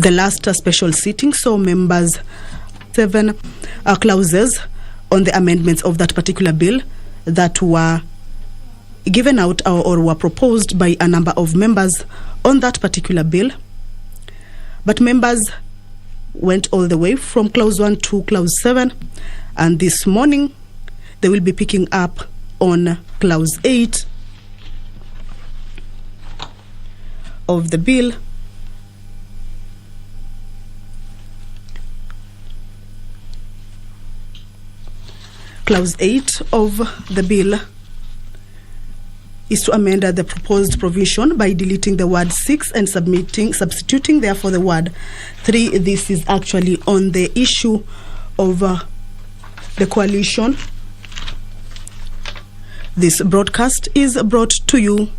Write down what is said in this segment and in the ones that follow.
the last special sitting, so members 7 clauses on the amendments of that particular bill that were given out or were proposed by a number of members on that particular bill. But members went all the way from clause 1 to clause 7, and this morning they will be picking up on clause 8 of the bill. Clause 8 of the bill is to amend the proposed provision by deleting the word 6 and substituting therefore the word 3. This is actually on the issue of the coalition. This broadcast is brought to you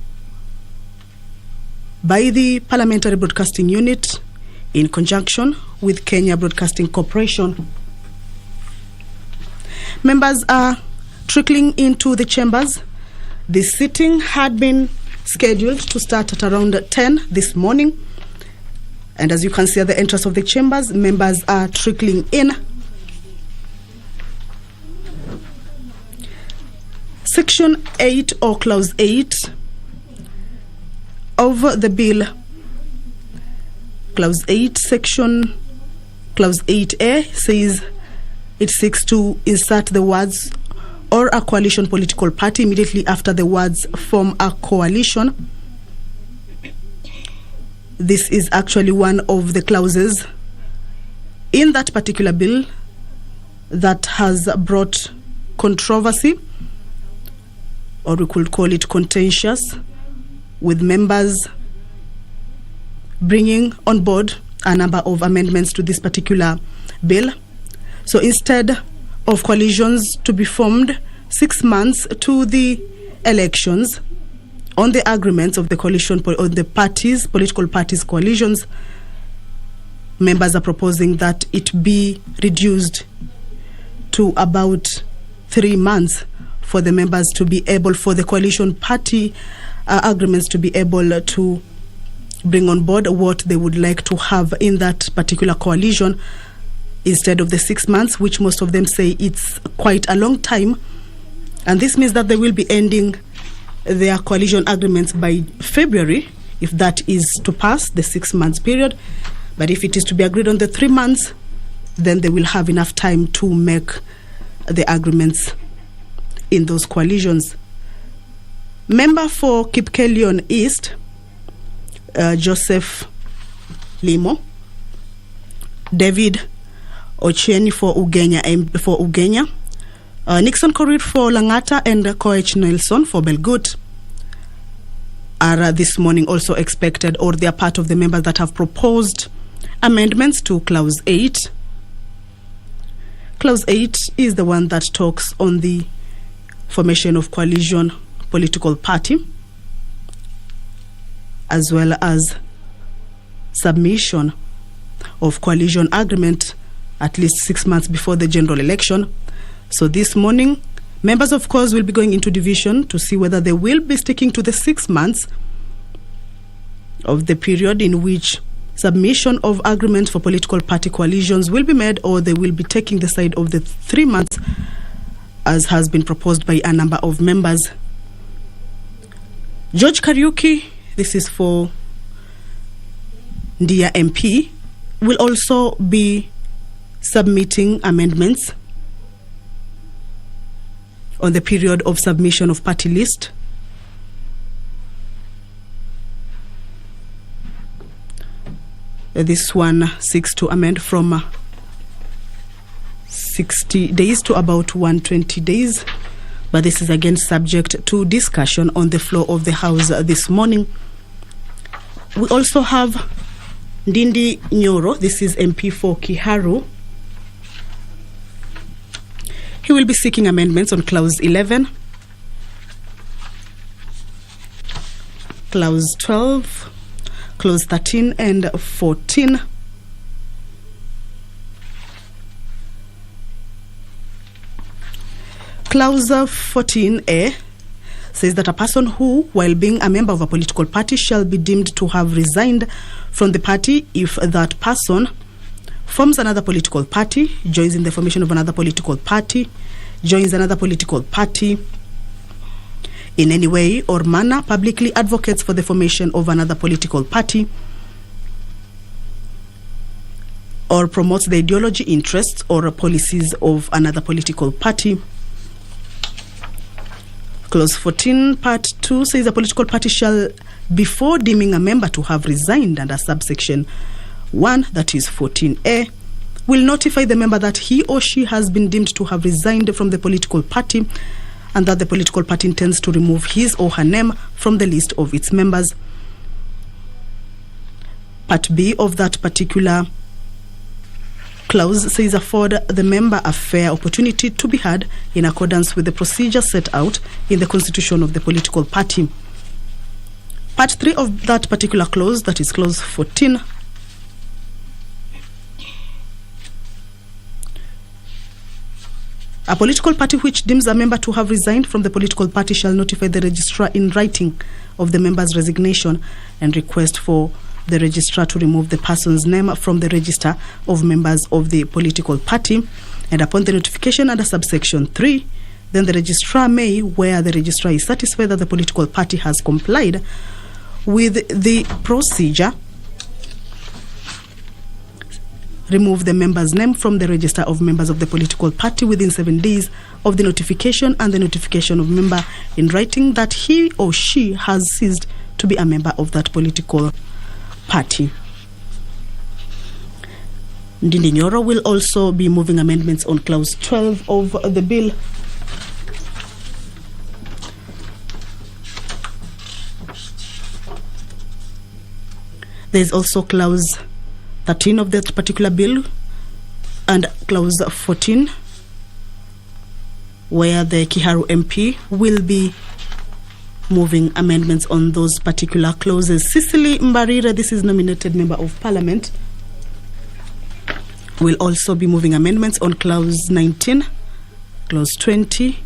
by the Parliamentary Broadcasting Unit in conjunction with Kenya Broadcasting Corporation. Members are trickling into the chambers. This sitting had been scheduled to start at around 10 this morning. And as you can see at the entrance of the chambers, members are trickling in. Section 8 or Clause 8 of the bill. Clause 8, Section Clause 8A says it seeks to insert the words or a coalition political party immediately after the words form a coalition. This is actually one of the clauses in that particular bill that has brought controversy, or we could call it contentious, with members bringing on board a number of amendments to this particular bill. So instead of coalitions to be formed 6 months to the elections on the agreements of the coalition or the parties, political parties coalitions, members are proposing that it be reduced to about 3 months for the members to be able, for the coalition party agreements to be able to bring on board what they would like to have in that particular coalition, instead of the 6 months, which most of them say it's quite a long time. And this means that they will be ending their coalition agreements by February, if that is to pass the 6 months period. But if it is to be agreed on the 3 months, then they will have enough time to make the agreements in those coalitions. Member for Kipkelion East, Joseph Limo, David Ochieni for Ugenya, Nixon Korir for Langata, and Koech Nelson for Belgut are this morning also expected, or they are part of the members that have proposed amendments to Clause 8. Clause 8 is the one that talks on the formation of coalition political party, as well as submission of coalition agreement at least 6 months before the general election. So this morning, members, of course, will be going into division to see whether they will be sticking to the 6 months of the period in which submission of agreements for political party coalitions will be made, or they will be taking the side of the 3 months, as has been proposed by a number of members. George Kariuki, this is for Ndia MP, will also be submitting amendments on the period of submission of party list. This one seeks to amend from 60 days to about 120 days, but this is again subject to discussion on the floor of the House this morning. We also have Ndindi Nyoro, this is MP for Kiharu. He will be seeking amendments on Clause 11, Clause 12, Clause 13 and 14. Clause 14A says that a person who, while being a member of a political party, shall be deemed to have resigned from the party if that person forms another political party, joins in the formation of another political party, joins another political party, in any way or manner publicly advocates for the formation of another political party, or promotes the ideology, interests, or policies of another political party. Clause 14, Part 2 says a political party shall, before deeming a member to have resigned under subsection 1, that is 14A, will notify the member that he or she has been deemed to have resigned from the political party and that the political party intends to remove his or her name from the list of its members. Part B of that particular clause says afford the member a fair opportunity to be heard in accordance with the procedure set out in the constitution of the political party. Part 3 of that particular clause, that is clause 14, a political party which deems a member to have resigned from the political party shall notify the registrar in writing of the member's resignation and request for the registrar to remove the person's name from the register of members of the political party. And upon the notification under subsection 3, then the registrar may, where the registrar is satisfied that the political party has complied with the procedure, remove the member's name from the register of members of the political party within 7 days of the notification and the notification of member in writing that he or she has ceased to be a member of that political party. Ndindi Nyoro will also be moving amendments on clause 12 of the bill. There is also clause 13 of that particular bill and clause 14, where the Kiharu MP will be moving amendments on those particular clauses. Cecily Mbarire, this is nominated Member of Parliament, will also be moving amendments on clause 19, clause 20,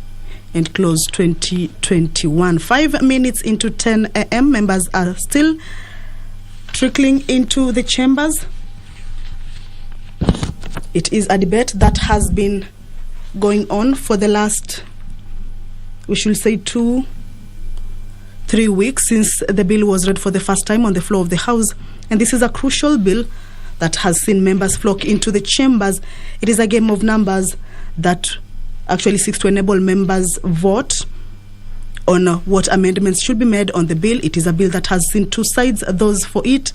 and clause 2021. 5 minutes into 10 a.m. members are still trickling into the chambers. It is a debate that has been going on for the last, we should say, 2-3 weeks since the bill was read for the first time on the floor of the House. And this is a crucial bill that has seen members flock into the chambers. It is a game of numbers that actually seeks to enable members vote on what amendments should be made on the bill. It is a bill that has seen two sides, those for it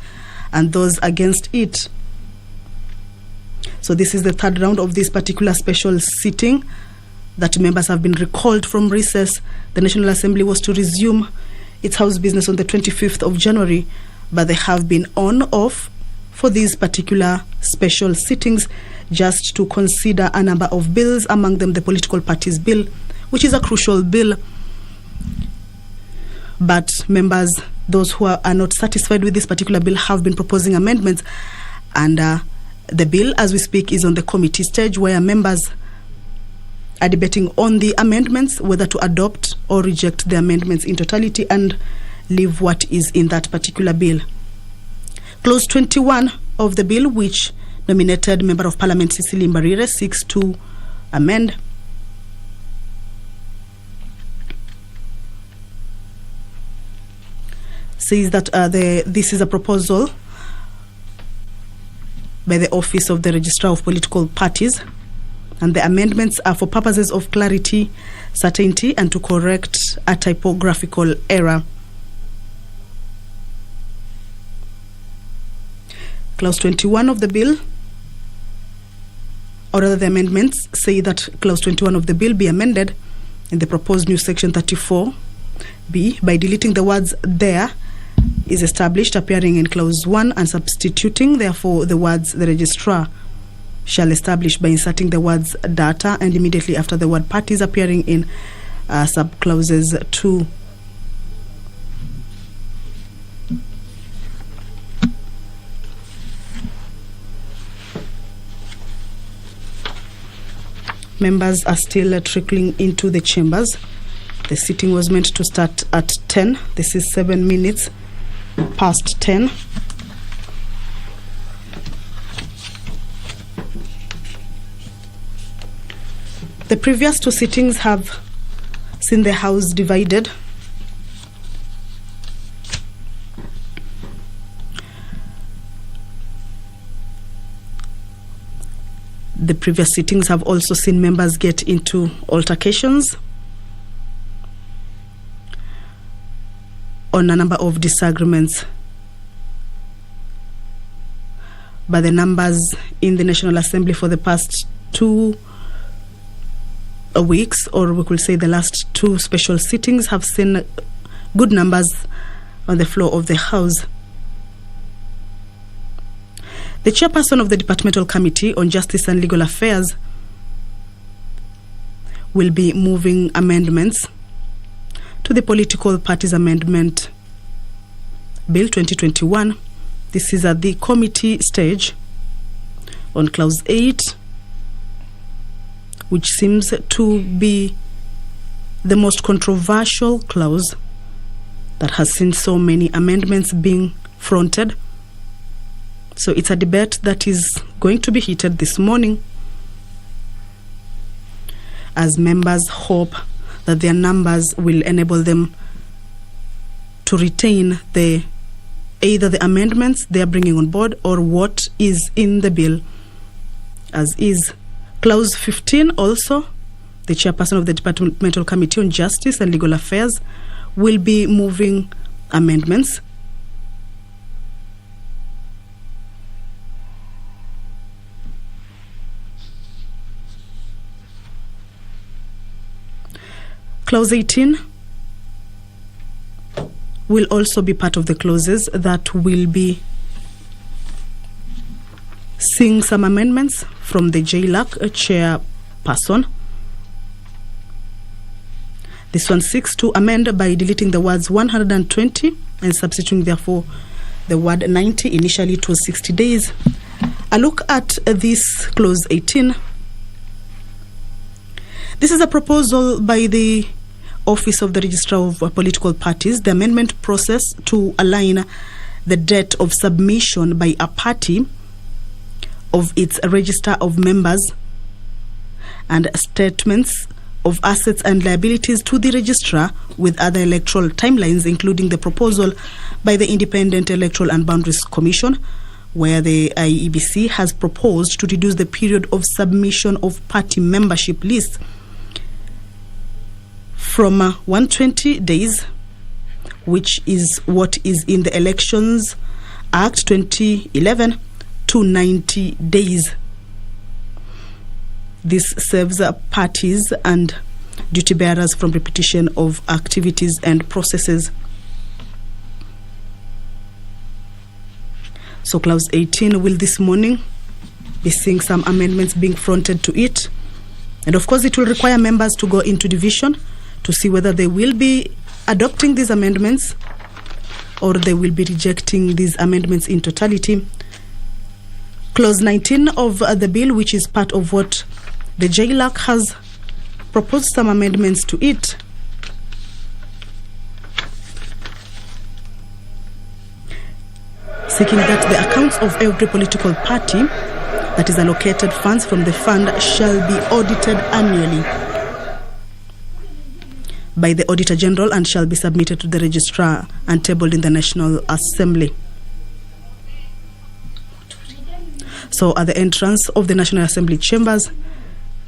and those against it. So this is the third round of this particular special sitting that members have been recalled from recess. The National Assembly was to resume its House business on the 25th of January, but they have been on-off for these particular special sittings just to consider a number of bills, among them the political parties bill, which is a crucial bill. But members, those who are not satisfied with this particular bill, have been proposing amendments, and the bill, as we speak, is on the committee stage, where members are debating on the amendments, whether to adopt or reject the amendments in totality and leave what is in that particular bill. Clause 21 of the bill, which nominated Member of Parliament Cecily Mbarire seeks to amend, says that this is a proposal by the Office of the Registrar of Political Parties, and the amendments are for purposes of clarity, certainty, and to correct a typographical error. Clause 21 of the bill, or rather the amendments, say that Clause 21 of the bill be amended in the proposed new Section 34B by deleting the words "there is established" appearing in Clause 1 and substituting therefore the words "the registrar shall establish" by inserting the words "data" and immediately after the word "parties" appearing in subclauses 2. Members are still trickling into the chambers. The sitting was meant to start at 10. This is 7 minutes past 10. The previous two sittings have seen the House divided. The previous sittings have also seen members get into altercations on a number of disagreements. But the numbers in the National Assembly for the past 2 weeks, or we could say the last 2 special sittings, have seen good numbers on the floor of the House. The chairperson of the Departmental Committee on Justice and Legal Affairs will be moving amendments to the Political Parties Amendment Bill 2021. This is at the committee stage on Clause 8, which seems to be the most controversial clause that has seen so many amendments being fronted. So it's a debate that is going to be heated this morning, as members hope that their numbers will enable them to retain either the amendments they are bringing on board or what is in the bill as is. Clause 15 also, the chairperson of the Departmental Committee on Justice and Legal Affairs will be moving amendments. Clause 18 will also be part of the clauses that will be seeing some amendments from the JLAC chairperson. This one seeks to amend by deleting the words 120 and substituting therefore the word 90. Initially it was 60 days. A look at this clause 18. This is a proposal by the Office of the Registrar of Political Parties, the amendment process to align the date of submission by a party of its register of members and statements of assets and liabilities to the registrar with other electoral timelines, including the proposal by the Independent Electoral and Boundaries Commission, where the IEBC has proposed to reduce the period of submission of party membership lists from 120 days, which is what is in the Elections Act 2011, to 90 days. This saves parties and duty bearers from repetition of activities and processes. So Clause 18 will this morning be seeing some amendments being fronted to it. And of course it will require members to go into division to see whether they will be adopting these amendments or they will be rejecting these amendments in totality. Clause 19 of the bill, which is part of what the JLAC has proposed some amendments to it, seeking that the accounts of every political party that is allocated funds from the fund shall be audited annually by the Auditor General and shall be submitted to the Registrar and tabled in the National Assembly. So at the entrance of the National Assembly chambers,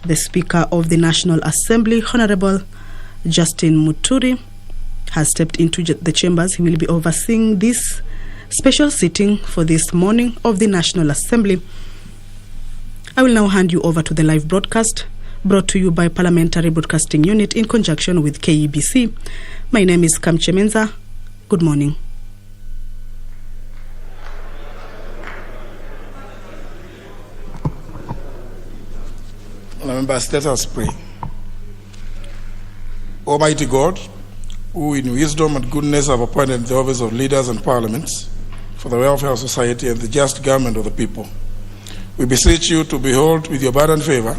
the Speaker of the National Assembly, Honorable Justin Muturi, has stepped into the chambers. He will be overseeing this special sitting for this morning of the National Assembly. I will now hand you over to the live broadcast, brought to you by Parliamentary Broadcasting Unit in conjunction with KBC. My name is Kamche Menza. Good morning. Members, let us pray. Almighty God, who in wisdom and goodness have appointed the office of leaders and parliaments for the welfare of society and the just government of the people, we beseech you to behold with your abundant favor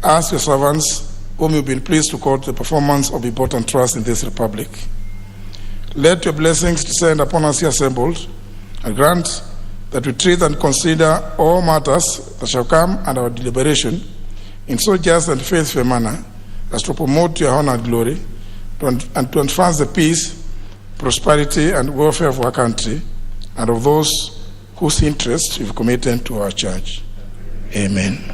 us, your servants, whom you've been pleased to call to the performance of important trusts in this republic. Let your blessings descend upon us here assembled, and grant that we treat and consider all matters that shall come under our deliberation in so just and faithful a manner as to promote your honor and glory, and to advance the peace, prosperity, and welfare of our country and of those whose interests you've committed to our church. Amen.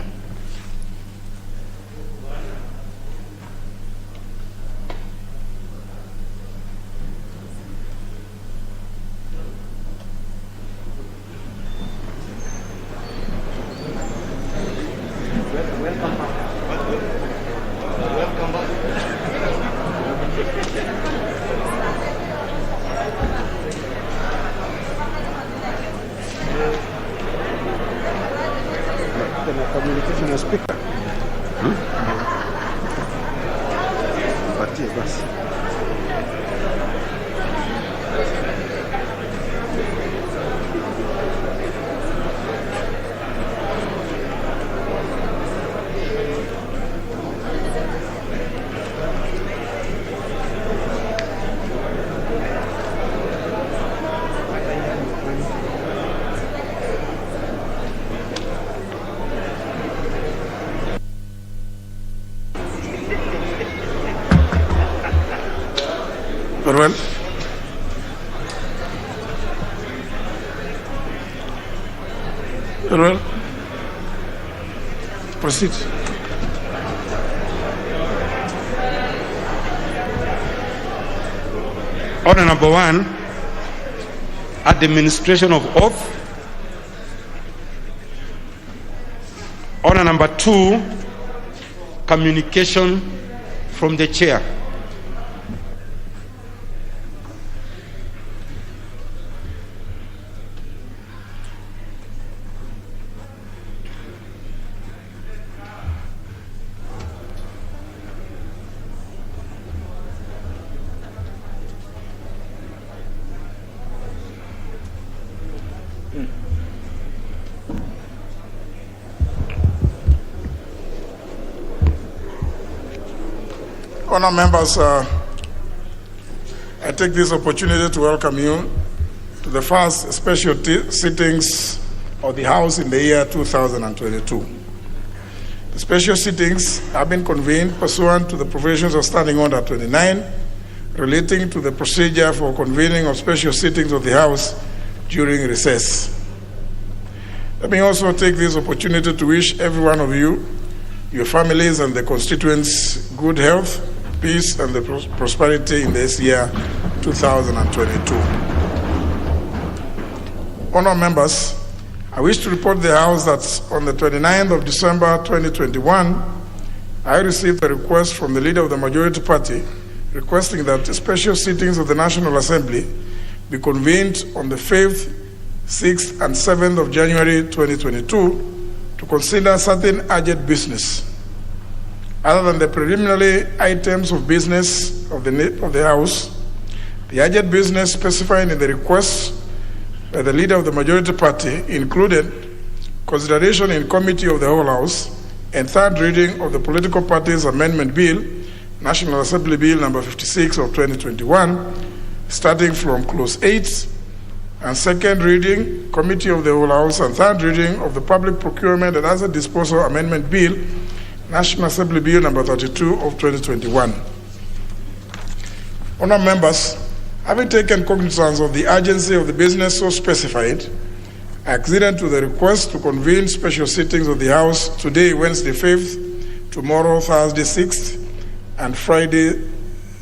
Very well. Very well. Proceed. Order number 1, administration of oath. Order number 2, communication from the chair. Honour members, I take this opportunity to welcome you to the first special sittings of the House in the year 2022. The special sittings have been convened pursuant to the provisions of Standing Order 29 relating to the procedure for convening of special sittings of the House during recess. Let me also take this opportunity to wish every one of you, your families and the constituents good health, peace and the prosperity in this year 2022. Honour members, I wish to report the House that on the 29th of December 2021, I received a request from the Leader of the Majority Party requesting that the special sittings of the National Assembly be convened on the 5th, 6th and 7th of January 2022 to consider certain urgent business. Other than the preliminary items of business of the House, the urgent business specified in the request by the Leader of the Majority Party included consideration in Committee of the Whole House and third reading of the Political Parties Amendment Bill, National Assembly Bill number 56 of 2021, starting from Clause 8, and second reading, Committee of the Whole House, and third reading of the Public Procurement and Asset Disposal Amendment Bill, National Assembly Bill number 32 of 2021. Honour members, having taken cognizance of the urgency of the business so specified, I acceded to the request to convene special sittings of the House today, Wednesday 5th, tomorrow, Thursday 6th, and Friday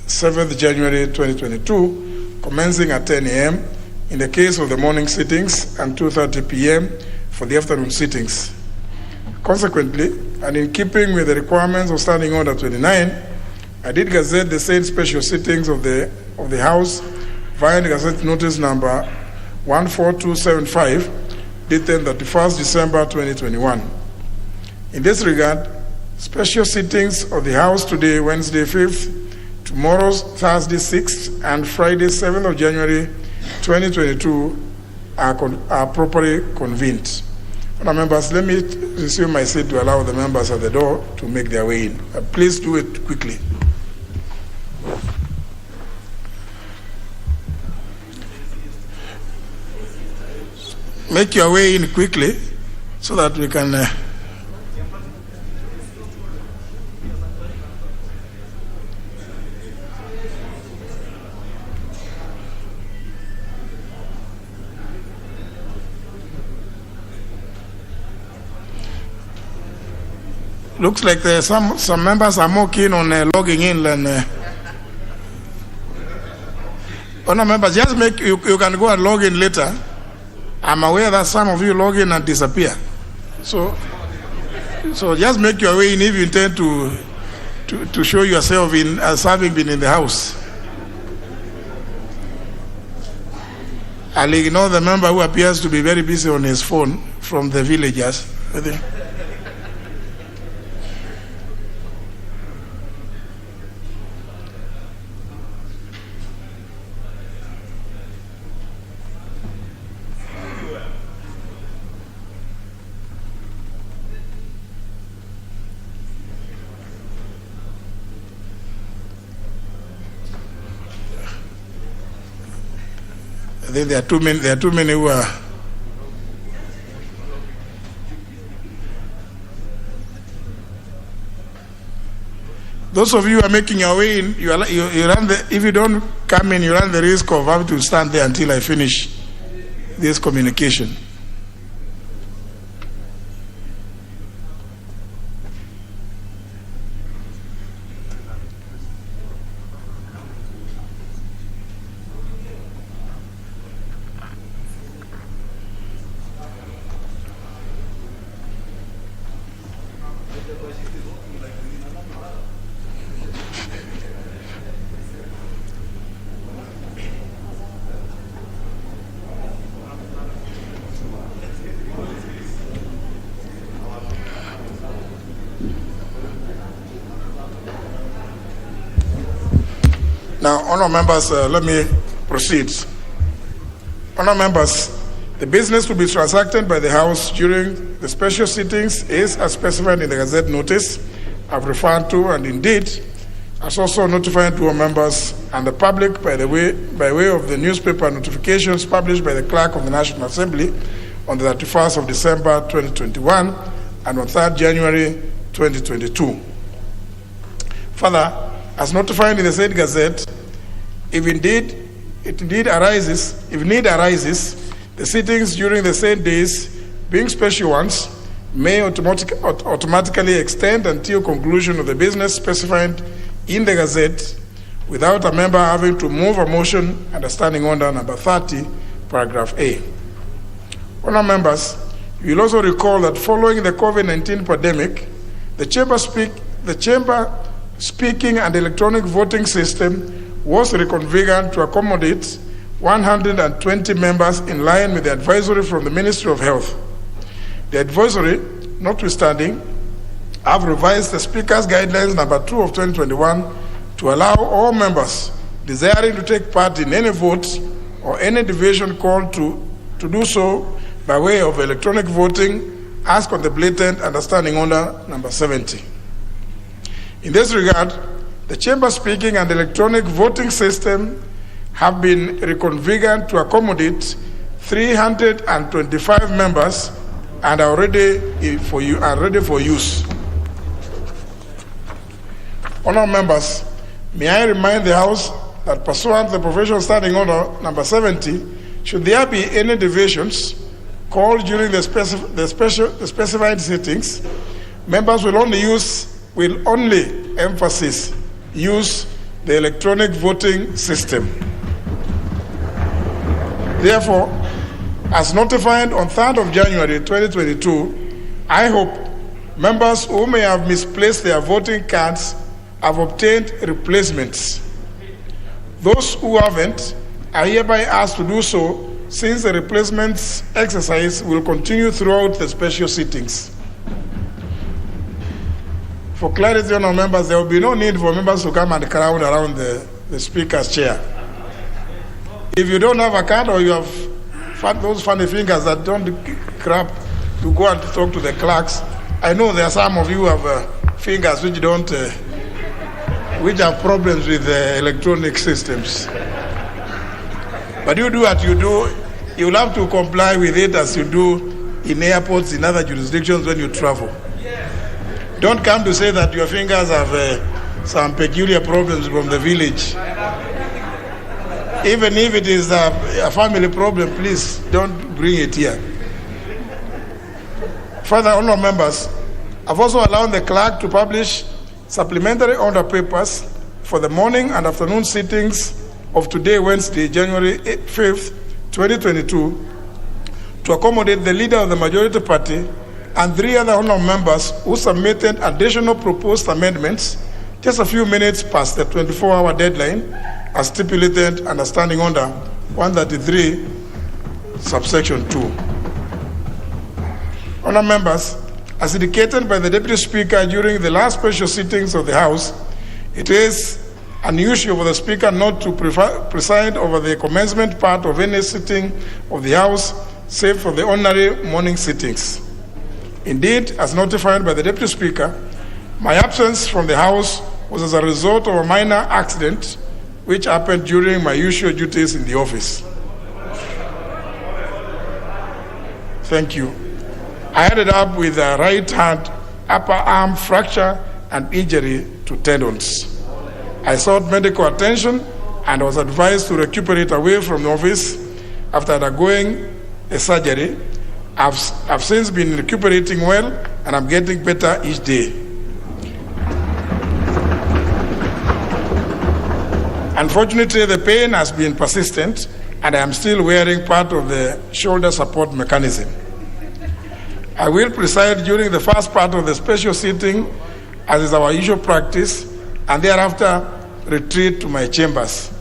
7th January 2022, commencing at 10 a.m. in the case of the morning sittings and 2:30 p.m. for the afternoon sittings. Consequently, and in keeping with the requirements of Standing Order 29, I did gazette the said special sittings of the House via the Gazette Notice number 14275, dated 31st December 2021. In this regard, special sittings of the House today, Wednesday 5th, tomorrow, Thursday 6th, and Friday 7th of January 2022 are properly convened. Honourable members, let me resume my seat to allow the members at the door to make their way in. Please do it quickly. Make your way in quickly so that we can... Looks like there are some members are more keen on logging in than... Honourable members, just make you can go and log in later. I'm aware that some of you log in and disappear. So just make your way in if you intend to show yourself in as having been in the house. I'll ignore the member who appears to be very busy on his phone from the villagers. I think there are too many who are... Those of you who are making your way in, you run if you don't come in, you run the risk of having to stand there until I finish this communication. Now, honourable members, let me proceed. Honourable members, the business to be transacted by the House during the special sittings is as specified in the Gazette notice I've referred to, and indeed, as also notified to our members and the public by way of the newspaper notifications published by the Clerk of the National Assembly on the 31st of December 2021 and on 3rd January 2022. Further, as notified in the said Gazette, if need arises, the sittings during the said days, being special ones, may automatically extend until conclusion of the business specified in the Gazette without a member having to move a motion under Standing Order number 30, paragraph A. Honourable members, you will also recall that following the COVID-19 pandemic, the Chamber speaking and electronic voting system was reconfigured to accommodate 120 members in line with the advisory from the Ministry of Health. The advisory, notwithstanding, have revised the Speaker's Guidelines number 2 of 2021 to allow all members desiring to take part in any vote or any division called to do so by way of electronic voting as contemplated under Standing Order number 70. In this regard, the Chamber speaking and electronic voting system have been reconfigured to accommodate 325 members and are ready for use. Honourable members, may I remind the House that pursuant to the Provisional Standing Order number 70, should there be any divisions called during the specified sittings, members will only use the electronic voting system. Therefore, as notified on 3rd of January 2022, I hope members who may have misplaced their voting cards have obtained replacements. Those who haven't are hereby asked to do so, since the replacements exercise will continue throughout the special sittings. For clarity on our members, there will be no need for members to come and crowd around the Speaker's chair. If you don't have a card or you have those funny fingers that don't grab to go and talk to the clerks. I know there are some of you who have fingers which don't, which have problems with electronic systems. But you do what you do, you'll have to comply with it as you do in airports, in other jurisdictions when you travel. Don't come to say that your fingers have some peculiar problems from the village. Even if it is a family problem, please don't bring it here. Further, honourable members, I've also allowed the clerk to publish supplementary order papers for the morning and afternoon sittings of today, Wednesday, January 5th, 2022, to accommodate the leader of the majority party and 3 other honourable members who submitted additional proposed amendments just a few minutes past the 24-hour deadline as stipulated under Standing Order 133, subsection 2. Honourable members, as indicated by the Deputy Speaker during the last special sittings of the House, it is unusual for the Speaker not to preside over the commencement part of any sitting of the House, save for the ordinary morning sittings. Indeed, as notified by the Deputy Speaker, my absence from the House was as a result of a minor accident which happened during my usual duties in the office. Thank you. I ended up with a right hand upper arm fracture and injury to tendons. I sought medical attention and was advised to recuperate away from the office after undergoing a surgery. I've since been recuperating well and I'm getting better each day. Unfortunately, the pain has been persistent and I am still wearing part of the shoulder support mechanism. I will preside during the first part of the special sitting, as is our usual practice, and thereafter retreat to my chambers.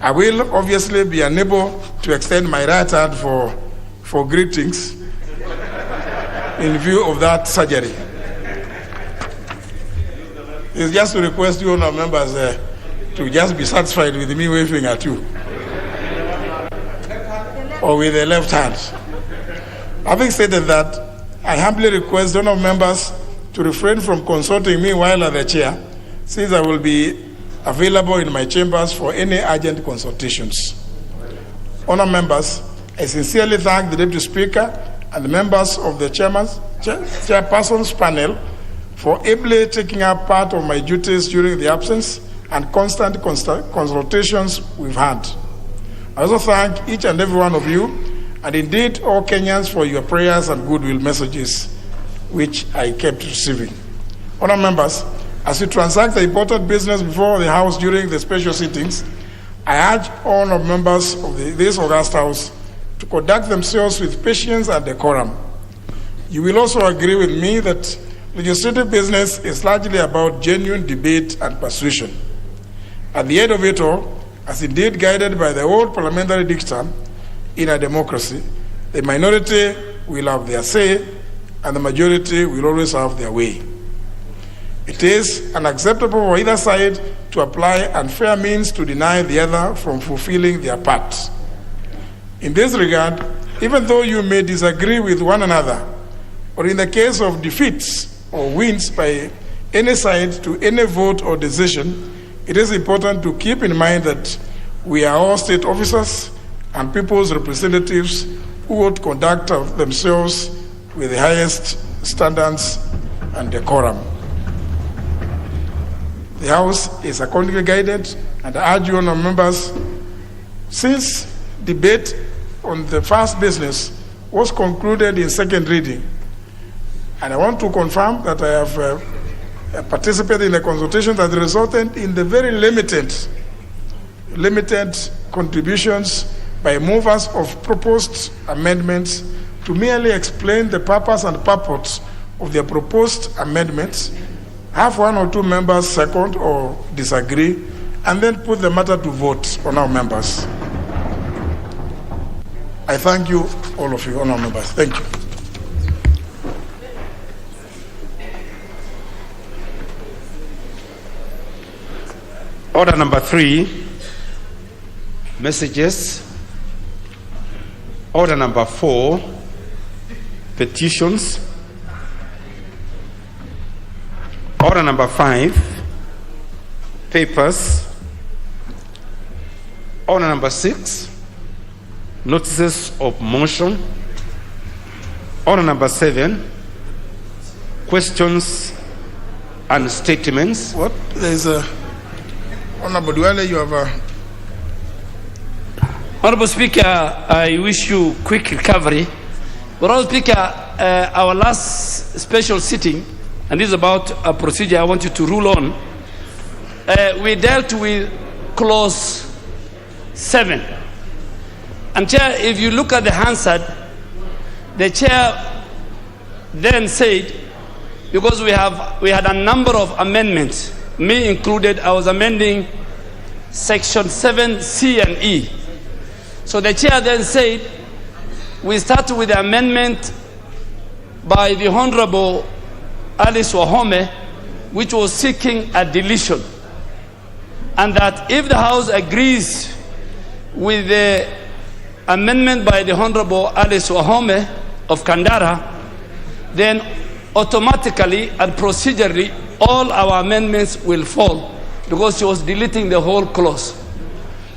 I will obviously be unable to extend my right hand for greetings in view of that surgery. It's just to request you, honourable members, to just be satisfied with me waving at you, or with the left hand. Having stated that, I humbly request honourable members to refrain from consulting me while at the chair, since I will be available in my chambers for any urgent consultations. Honourable members, I sincerely thank the Deputy Speaker and the members of the Chairperson's panel for ably taking up part of my duties during the absence and constant consultations we've had. I also thank each and every one of you, and indeed all Kenyans, for your prayers and goodwill messages, which I kept receiving. Honourable members, as we transact the important business before the House during the special sittings, I urge all of members of this august House to conduct themselves with patience and decorum. You will also agree with me that legislative business is largely about genuine debate and persuasion. At the end of it all, as indeed guided by the old parliamentary dictum, in a democracy, the minority will have their say and the majority will always have their way. It is unacceptable for either side to apply unfair means to deny the other from fulfilling their part. In this regard, even though you may disagree with one another, or in the case of defeats or wins by any side to any vote or decision, it is important to keep in mind that we are all state officers and people's representatives who would conduct themselves with the highest standards and decorum. The House is accordingly guided, and I urge you, honourable members, since debate on the first business was concluded in second reading, and I want to confirm that I have participated in the consultation that resulted in the very limited contributions by movers of proposed amendments to merely explain the purpose and purport of their proposed amendments, have one or two members second or disagree, and then put the matter to vote on our members. I thank you, all of you, honourable members. Thank you. Order number 3, messages. Order number 4, petitions. Order number 5, papers. Order number 6, notices of motion. Order number 7, questions and statements. What? There's a... Honorable Duale, you have a... Honorable Speaker, I wish you quick recovery. Honorable Speaker, our last special sitting, and this is about a procedure I want you to rule on, we dealt with clause 7. And Chair, if you look at the Hansard, the Chair then said, because we had a number of amendments, me included, I was amending section 7C and E. So the Chair then said, we start with the amendment by the Honorable Alice Wahome, which was seeking a deletion. And that if the House agrees with the amendment by the Honorable Alice Wahome of Kandara, then automatically and procedurally all our amendments will fall, because she was deleting the whole clause.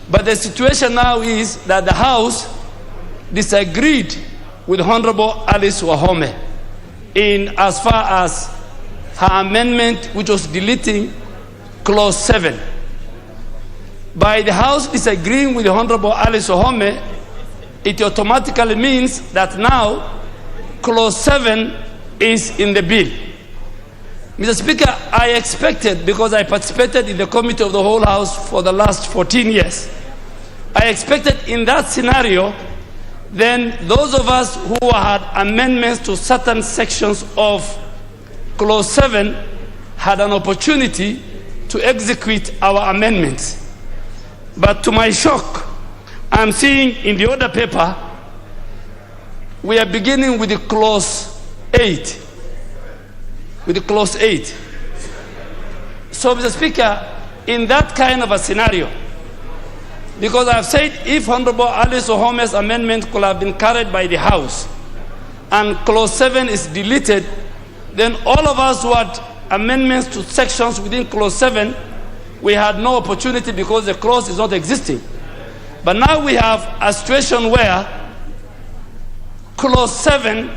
But the situation now is that the House disagreed with Honorable Alice Wahome in as far as her amendment, which was deleting clause 7. By the House disagreeing with Honorable Alice Wahome, it automatically means that now clause 7 is in the bill. Mr. Speaker, I expected, because I participated in the Committee of the Whole House for the last 14 years, I expected in that scenario, then those of us who had amendments to certain sections of clause 7 had an opportunity to execute our amendments. But to my shock, I'm seeing in the order paper, we are beginning with the clause 8. With the clause 8. So, Mr. Speaker, in that kind of a scenario, because I've said if Honorable Alice Wahome's amendment could have been carried by the House and clause 7 is deleted, then all of us who had amendments to sections within clause 7, we had no opportunity because the clause is not existing. But now we have a situation where clause 7,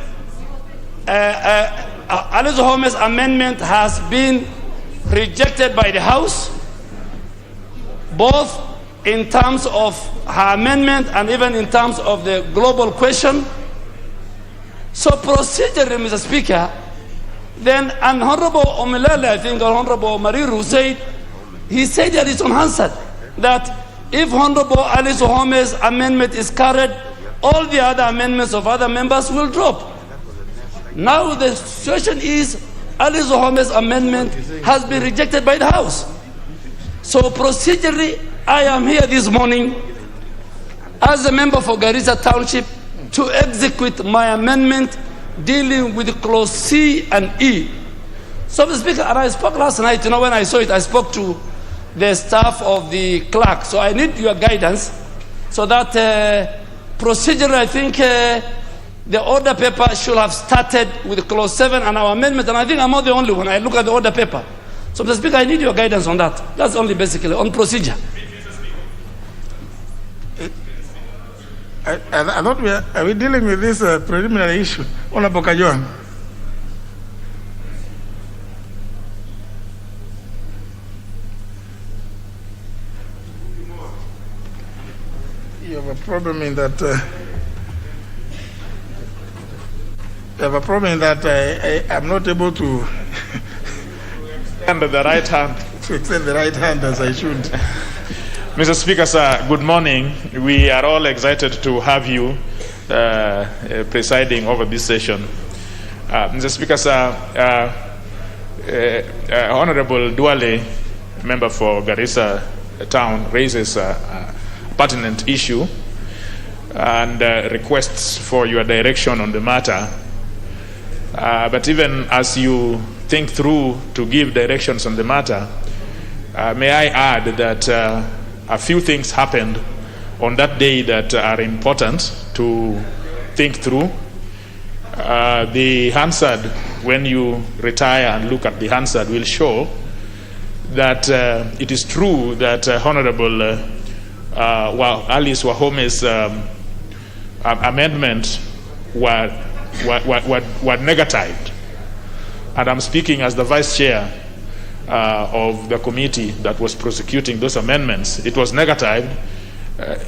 Alice Wahome's amendment has been rejected by the House, both in terms of her amendment and even in terms of the global question. So procedurally, Mr. Speaker, then an Honorable Omelele, I think, or Honorable Mariru said, he said that it's unanswered, that if Honorable Alice Wahome's amendment is carried, all the other amendments of other members will drop. Now the situation is Alice Wahome's amendment has been rejected by the House. So procedurally, I am here this morning as a member for Garissa Township to execute my amendment dealing with clause C and E. So, Mr. Speaker, and I spoke last night, when I saw it, I spoke to the staff of the clerk. So I need your guidance so that procedurally, I think the order paper should have started with clause 7 and our amendment, and I think I'm not the only one. I look at the order paper. So, Mr. Speaker, I need your guidance on that. That's only basically on procedure. I thought are we dealing with this preliminary issue? Honorable Kajuan. You have a problem in that. I am not able to extend the right hand. To extend the right hand as I should. Mr. Speaker, sir, good morning. We are all excited to have you presiding over this session. Mr. Speaker, sir, Honorable Duale, member for Garissa Town, raises a pertinent issue and requests for your direction on the matter. But even as you think through to give directions on the matter, may I add that a few things happened on that day that are important to think through. The Hansard, when you retire and look at the Hansard, will show that it is true that Honorable Alice Wahome's amendment were negatived. And I'm speaking as the Vice Chair of the committee that was prosecuting those amendments. It was negatived.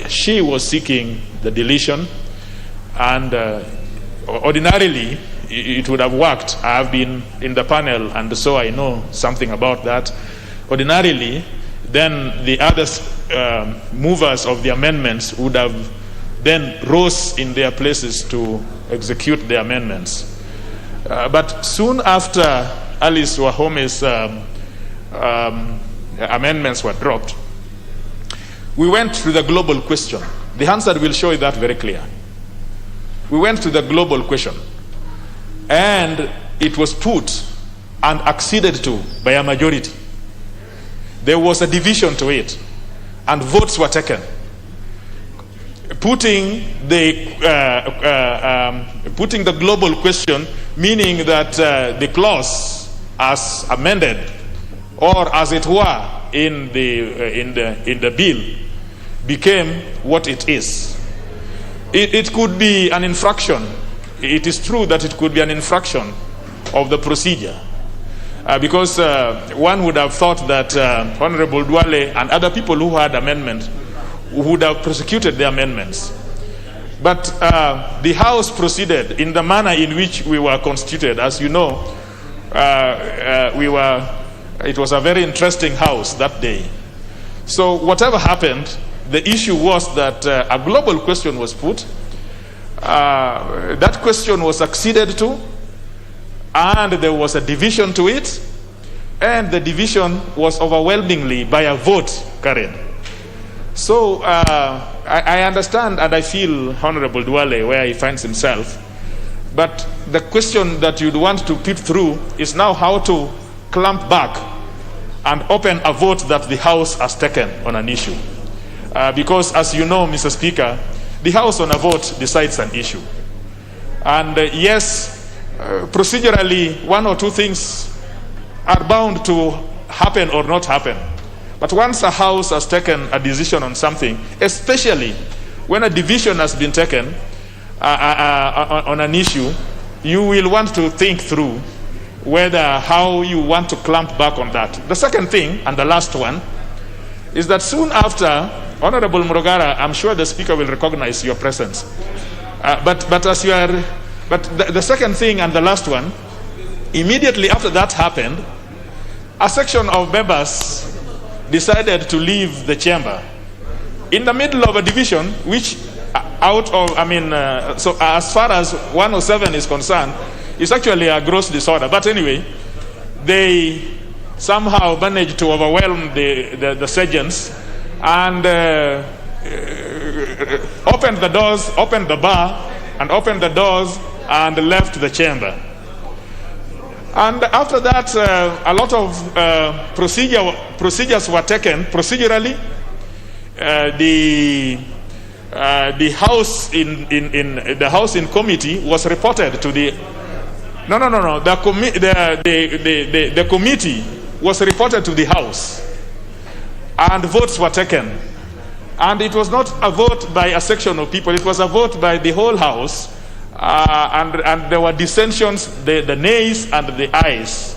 She was seeking the deletion, and ordinarily it would have worked. I have been in the panel, and so I know something about that. Ordinarily, then the other movers of the amendments would have then rose in their places to execute the amendments. But soon after Alice Wahome's amendments were dropped, we went to the global question. The Hansard will show you that very clear. We went to the global question, and it was put and acceded to by a majority. There was a division to it, and votes were taken, putting the global question, meaning that the clause as amended, or as it were in the bill, became what it is. It could be an infraction. It is true that it could be an infraction of the procedure, because one would have thought that Honorable Duale and other people who had amendments would have prosecuted the amendments. But the House proceeded in the manner in which we were constituted. As you know, it was a very interesting House that day. So whatever happened, the issue was that a global question was put. That question was acceded to, and there was a division to it, and the division was overwhelmingly by a vote carried. So I understand and I feel Honorable Duale where he finds himself, but the question that you'd want to put through is now how to clamp back and open a vote that the House has taken on an issue. Because as you know, Mr. Speaker, the House on a vote decides an issue. And yes, procedurally, one or two things are bound to happen or not happen. But once a House has taken a decision on something, especially when a division has been taken on an issue, you will want to think through how you want to clamp back on that. The second thing, and the last one, is that soon after, Honorable Murugara, I'm sure the Speaker will recognize your presence. But the second thing and the last one, immediately after that happened, a section of members decided to leave the chamber in the middle of a division, which so as far as 107 is concerned, it's actually a gross disorder. But anyway, they somehow managed to overwhelm the sergeants and opened the doors, opened the bar, and opened the doors and left the chamber. And after that, a lot of procedures were taken procedurally. The House the House in committee was reported to the the committee was reported to the House, and votes were taken. And it was not a vote by a section of people; it was a vote by the whole House. And there were dissensions, the nays and the ayes.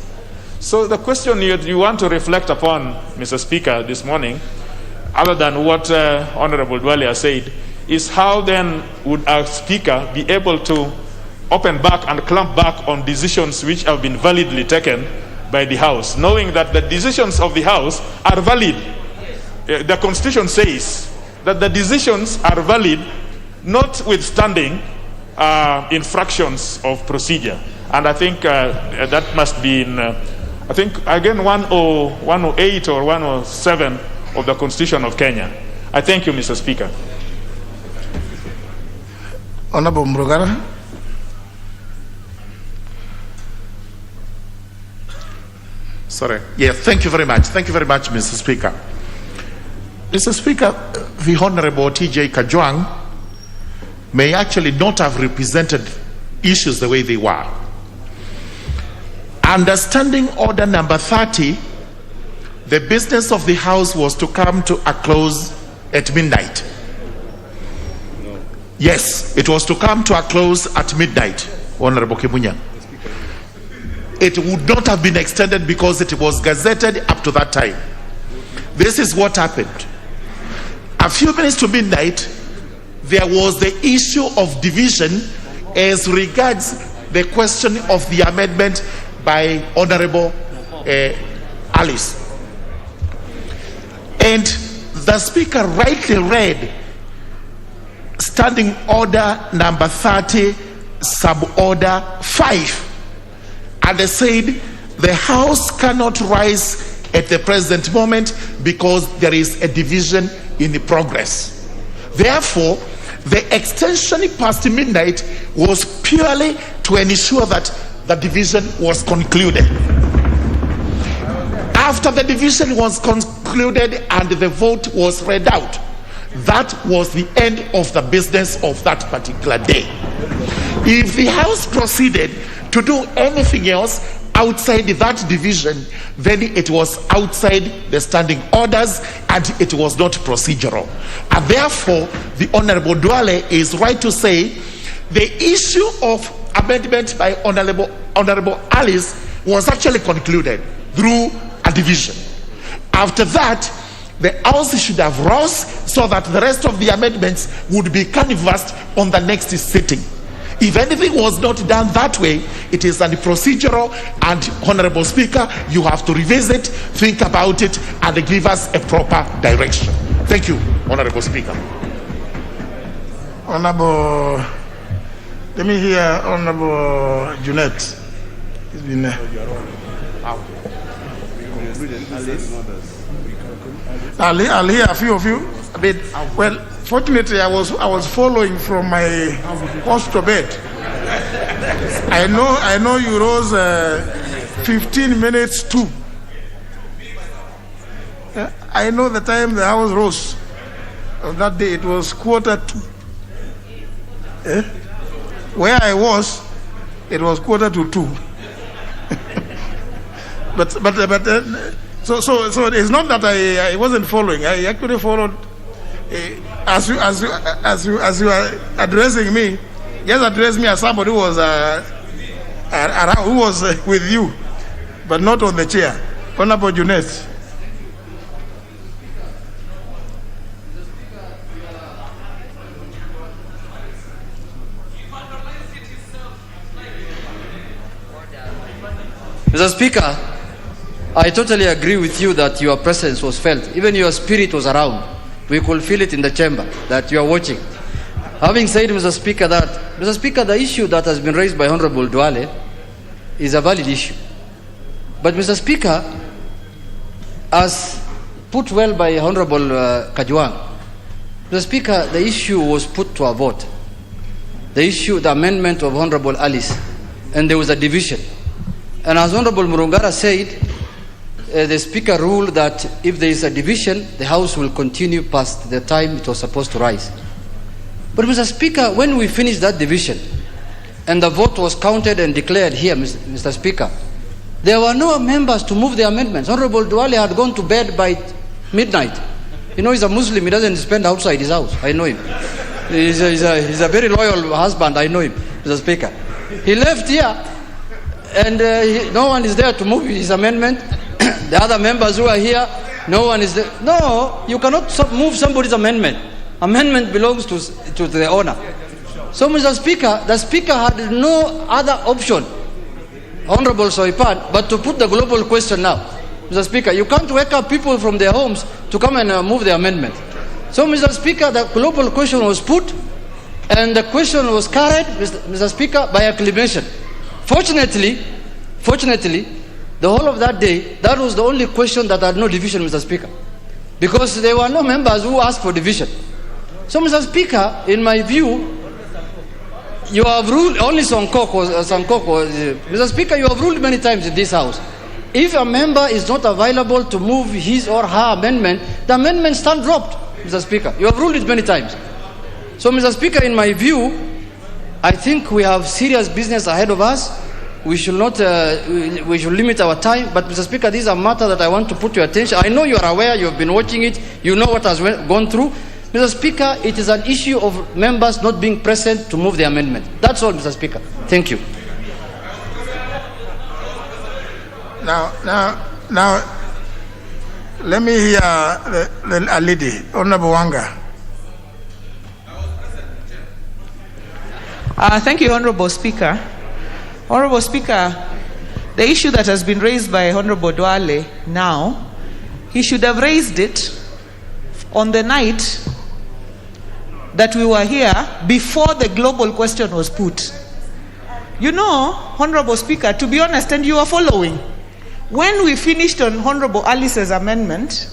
So the question you want to reflect upon, Mr. Speaker, this morning, other than what Honorable Duale has said, is how then would a Speaker be able to open back and clamp back on decisions which have been validly taken by the House, knowing that the decisions of the House are valid. The Constitution says that the decisions are valid, notwithstanding infractions of procedure. And I think that must be in, I think, again, 108 or 107 of the Constitution of Kenya. I thank you, Mr. Speaker. Honorable Murugara. Sorry. Yes, thank you very much. Thank you very much, Mr. Speaker. Mr. Speaker, the Honorable T.J. Kajwang may actually not have represented issues the way they were. Understanding order number 30, the business of the House was to come to a close at midnight. Yes, it was to come to a close at midnight, Honorable Kimunya. It would not have been extended because it was gazetted up to that time. This is what happened. A few minutes to midnight, there was the issue of division as regards the question of the amendment by Honorable Alice. And the Speaker rightly read Standing Order number 30, Sub-Order 5. And they said the House cannot rise at the present moment because there is a division in the progress. Therefore, the extension past midnight was purely to ensure that the division was concluded. After the division was concluded and the vote was read out, that was the end of the business of that particular day. If the House proceeded to do anything else outside that division, then it was outside the standing orders and it was not procedural. And therefore, the Honorable Duale is right to say the issue of amendment by Honorable Alice was actually concluded through a division. After that, the House should have rose so that the rest of the amendments would be canvassed on the next sitting. If anything was not done that way, it is an procedural, and Honorable Speaker, you have to revisit, think about it, and give us a proper direction. Thank you, Honorable Speaker. Honorable, let me hear Honorable Junet. He's been I'll hear a few of you. But, well, fortunately, I was following from my horse to bed. I know you rose 15 minutes to. I know the time the House rose. On that day, it was 1:45. Where I was, it was 1:45. So it's not that I wasn't following. I actually followed as you are addressing me. Just address me as somebody who was with you, but not on the chair. Honorable Junet. Mr. Speaker, I totally agree with you that your presence was felt. Even your spirit was around. We could feel it in the chamber that you are watching. Having said, Mr. Speaker, the issue that has been raised by Honorable Duale is a valid issue. But, Mr. Speaker, as put well by Honorable Kajwang, Mr. Speaker, the issue was put to a vote. The amendment of Honorable Alice, and there was a division. And as Honorable Murungara said, the Speaker ruled that if there is a division, the House will continue past the time it was supposed to rise. But, Mr. Speaker, when we finished that division and the vote was counted and declared here, Mr. Speaker, there were no members to move the amendments. Honorable Duale had gone to bed by midnight. You know, he's a Muslim. He doesn't spend outside his house. I know him. He's a very loyal husband. I know him, Mr. Speaker. He left here and no one is there to move his amendment. The other members who are here, no one is there. No, you cannot move somebody's amendment. Amendment belongs to the owner. So, Mr. Speaker, the Speaker had no other option, Honorable Soipan, but to put the global question now. Mr. Speaker, you can't wake up people from their homes to come and move the amendment. So, Mr. Speaker, the global question was put, and the question was carried, Mr. Speaker, by acclamation. Fortunately, the whole of that day, that was the only question that had no division, Mr. Speaker, because there were no members who asked for division. So, Mr. Speaker, in my view, you have ruled, only Sankoko, Mr. Speaker, you have ruled many times in this House. If a member is not available to move his or her amendment, the amendment stands dropped, Mr. Speaker. You have ruled it many times. So, Mr. Speaker, in my view, I think we have serious business ahead of us. We should not, we should limit our time. But Mr. Speaker, this is a matter that I want to put to your attention. I know you are aware, you have been watching it, you know what has gone through. Mr. Speaker, it is an issue of members not being present to move the amendment. That's all, Mr. Speaker. Thank you. Now, let me hear a lady, Honorable Wanga. Thank you, Honorable Speaker. Honorable Speaker, the issue that has been raised by Honorable Duale now, he should have raised it on the night that we were here before the global question was put. You know, Honorable Speaker, to be honest, and you are following, when we finished on Honorable Alice's amendment,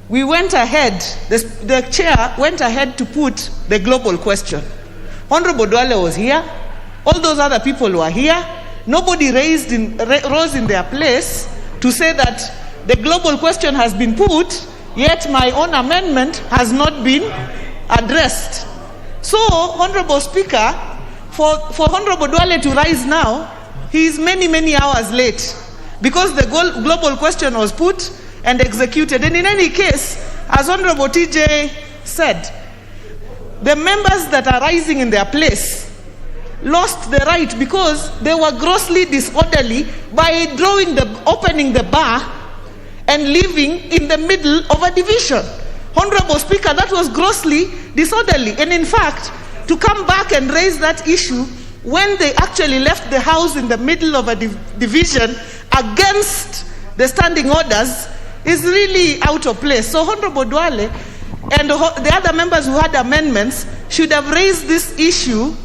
we went ahead, the chair went ahead to put the global question. Honorable Duale was here. All those other people were here. Nobody rose in their place to say that the global question has been put, yet my own amendment has not been addressed. So, Honorable Speaker, for Honorable Duale to rise now, he is many, many hours late because the global question was put and executed. And in any case, as Honorable TJ said, the members that are rising in their place lost the right because they were grossly disorderly by opening the bar and leaving in the middle of a division. Honorable Speaker, that was grossly disorderly. And in fact, to come back and raise that issue when they actually left the house in the middle of a division against the standing orders is really out of place. So Honorable Duale and the other members who had amendments should have raised this issue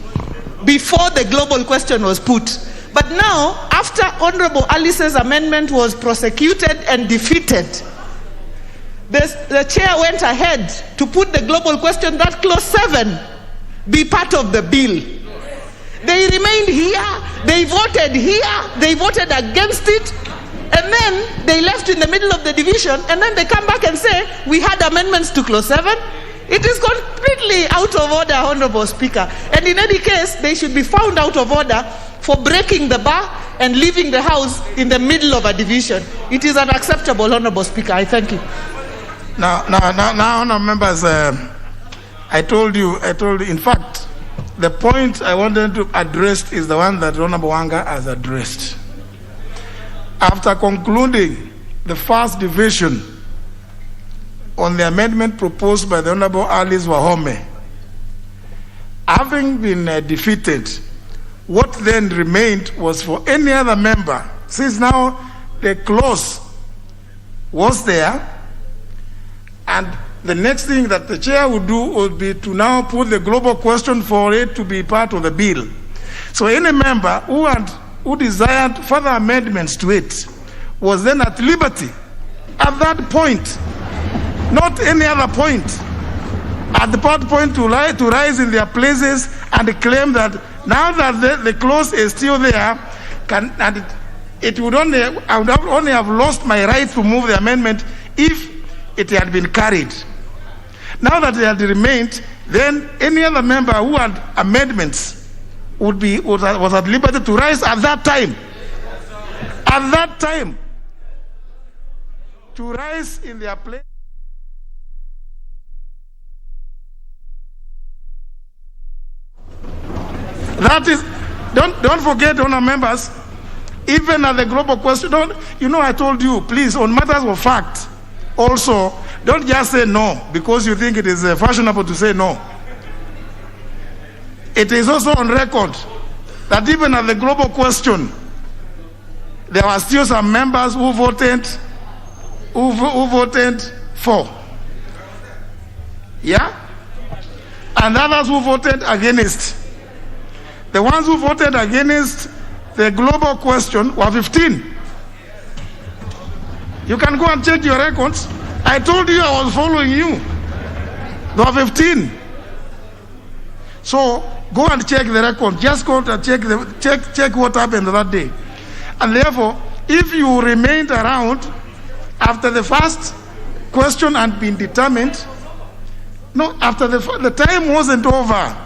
before the global question was put. But now, after Honorable Alice's amendment was prosecuted and defeated, the chair went ahead to put the global question that clause 7 be part of the bill. They remained here, they voted here, they voted against it, and then they left in the middle of the division, and then they come back and say, we had amendments to clause 7. It is completely out of order, Honorable Speaker. And in any case, they should be found out of order for breaking the bar and leaving the house in the middle of a division. It is unacceptable, Honorable Speaker. I thank you. Now, Honourable members, I told you, in fact, the point I wanted to address is the one that Honorable Wanga has addressed. After concluding the first division on the amendment proposed by the Honorable Alice Wahome, having been defeated, what then remained was for any other member, since now the clause was there, and the next thing that the chair would do would be to now put the global question for it to be part of the bill. So any member who desired further amendments to it was then at liberty at that point, not any other point, at the point to rise in their places and claim that now that the clause is still there, I would only have lost my right to move the amendment if it had been carried. Now that it had remained, then any other member who had amendments was at liberty to rise at that time. At that time, to rise in their place. That is, don't forget, honour members, even at the global question, I told you, please, on matters of fact, also, don't just say no because you think it is fashionable to say no. It is also on record that even at the global question, there were still some members who voted for. Yeah? And others who voted against. The ones who voted against the global question were 15. You can go and check your records. I told you I was following you. There were 15. So go and check the record. Just go and check what happened that day. And therefore, if you remained around after the first question had been determined, no, after the time wasn't over.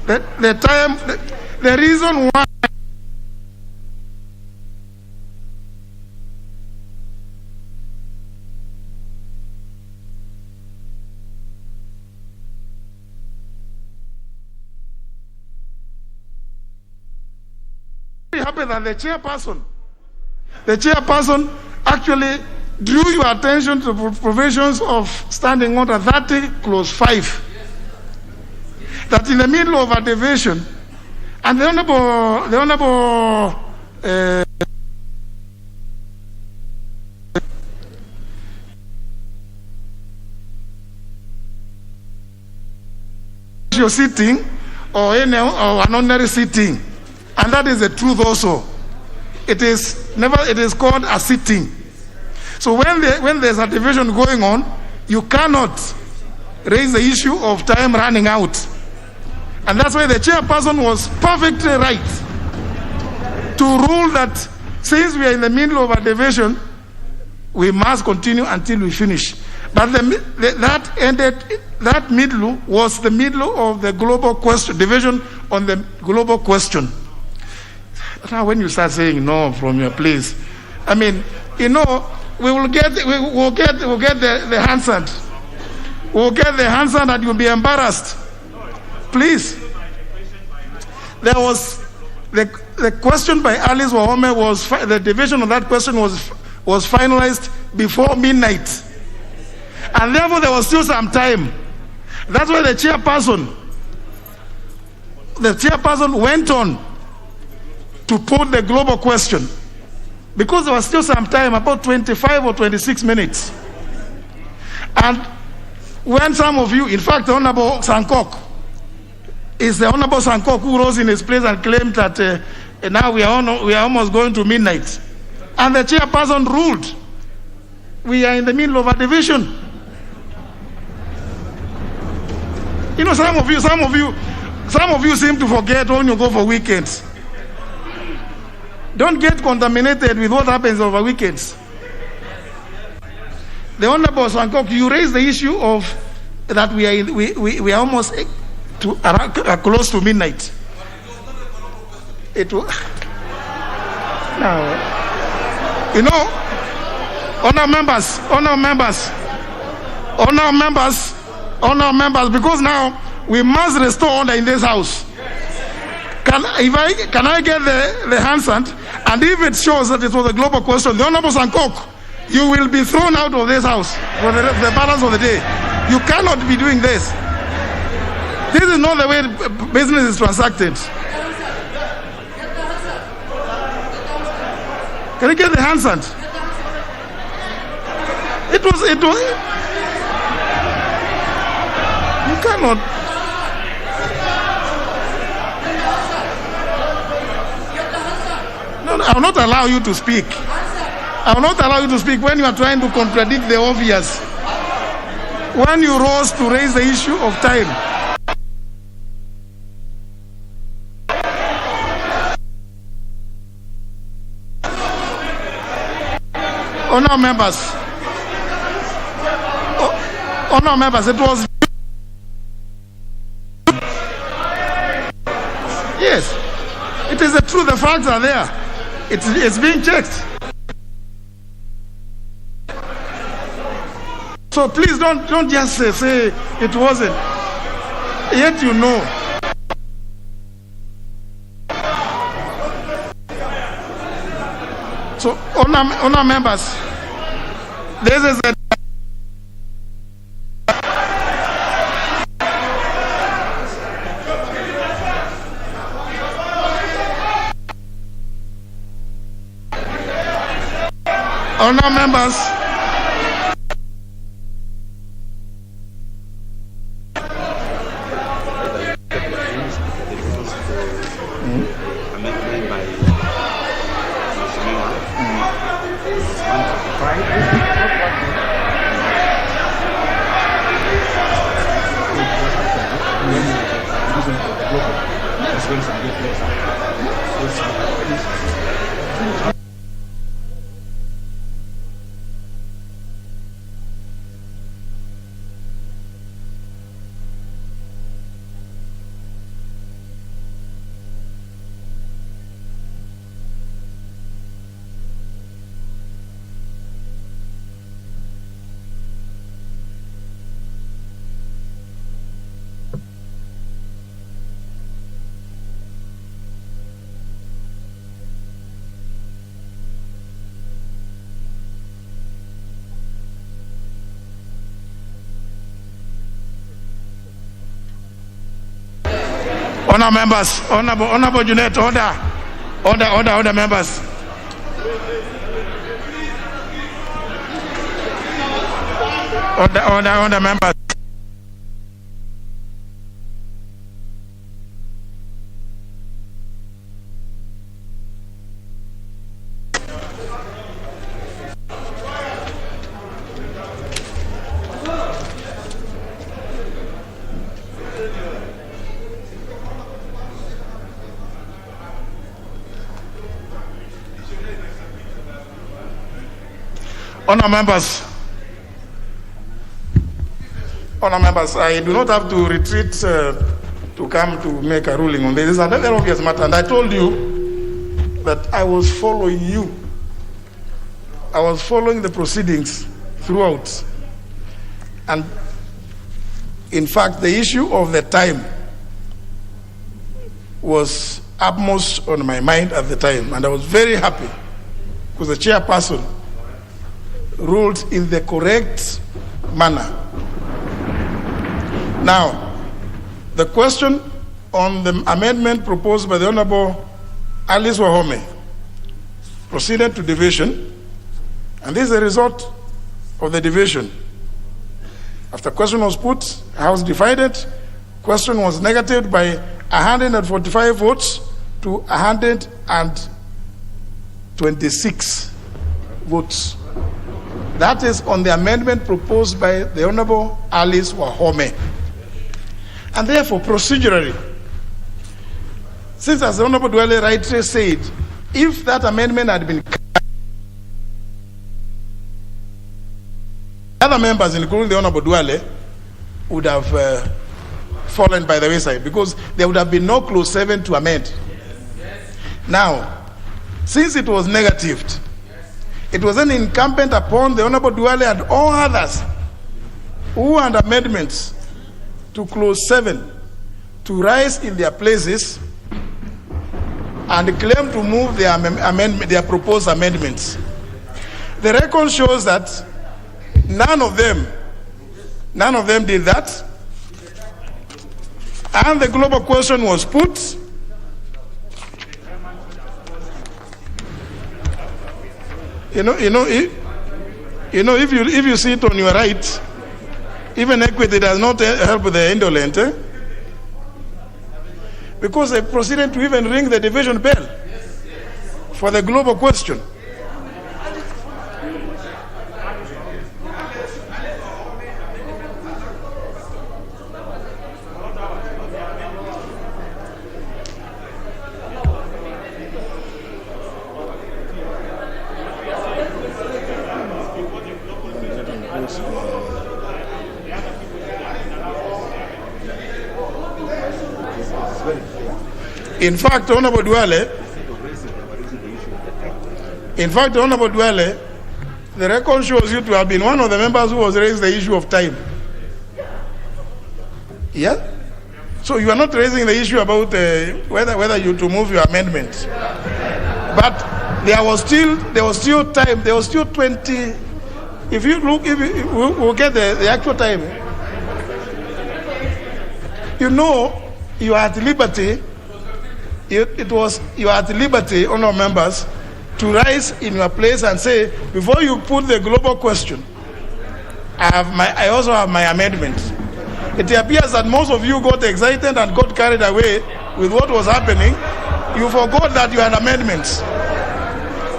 the reason why happened that the chairperson actually drew your attention to the provisions of Standing Order 30 clause 5, that in the middle of a division, and the honorable you're sitting or an ordinary sitting, and that is the truth also. It is called a sitting. So when there's a division going on, you cannot raise the issue of time running out. And that's why the chairperson was perfectly right to rule that since we are in the middle of a division, we must continue until we finish. But that middle was the middle of the global question, division on the global question. Now when you start saying no from your place, I mean, we'll get the answer. We'll get the answer and you'll be embarrassed. Please. There was the question by Alice Wahome was the division of that question was finalized before midnight, and therefore there was still some time. That's why the chairperson went on to put the global question, because there was still some time, about 25 or 26 minutes. And when some of you, in fact, the Honorable Sankok, is the Honorable Sankok who rose in his place and claimed that now we are almost going to midnight. And the chairperson ruled, we are in the middle of a division. Some of you seem to forget when you go for weekends. Don't get contaminated with what happens over weekends. The Honorable Sankok, you raised the issue of that we are almost close to midnight. Honor members, because now we must restore order in this house. Can I get the answer? And if it shows that it was a global question, the Honorable Sankok, you will be thrown out of this house for the balance of the day. You cannot be doing this. This is not the way business is transacted. Can I get the answer? It was. You cannot. No, I will not allow you to speak. I will not allow you to speak when you are trying to contradict the obvious. When you rose to raise the issue of time. Honour members, it was. Yes, it is the truth. The facts are there. It's being checked. So please don't just say it wasn't. Yet you know. So honor members, this is a honor members. Honor members, Honorable Junet, order, members. Order, members. Honor members, I do not have to retreat to come to make a ruling on this. This is a very obvious matter, and I told you that I was following you. I was following the proceedings throughout. And in fact, the issue of the time was upmost on my mind at the time, and I was very happy because the chairperson ruled in the correct manner. Now, the question on the amendment proposed by the Honorable Alice Wahome proceeded to division, and this is the result of the division. After question was put, House divided. Question was negatived by 145 votes to 126 votes. That is on the amendment proposed by the Honorable Alice Wahome. And therefore, procedurally, since as the Honorable Dwele rightly said, if that amendment had been other members, including the Honorable Dwele, would have fallen by the wayside because there would have been no clause 7 to amend. Now, since it was negatived, it was then incumbent upon the Honorable Dwele and all others who had amendments to clause 7 to rise in their places and claim to move their proposed amendments. The record shows that none of them did that, and the global question was put. If you see it on your right, even equity does not help the indolent, because they proceeded to even ring the division bell for the global question. In fact, Honorable Dwele, the record shows you to have been one of the members who was raised the issue of time. Yeah? So you are not raising the issue about whether you to move your amendment. But there was still time. There was still 20. If you look, we'll get the actual time. You are at liberty. You are at liberty, honourable members, to rise in your place and say, before you put the global question, I also have my amendment. It appears that most of you got excited and got carried away with what was happening. You forgot that you had amendments.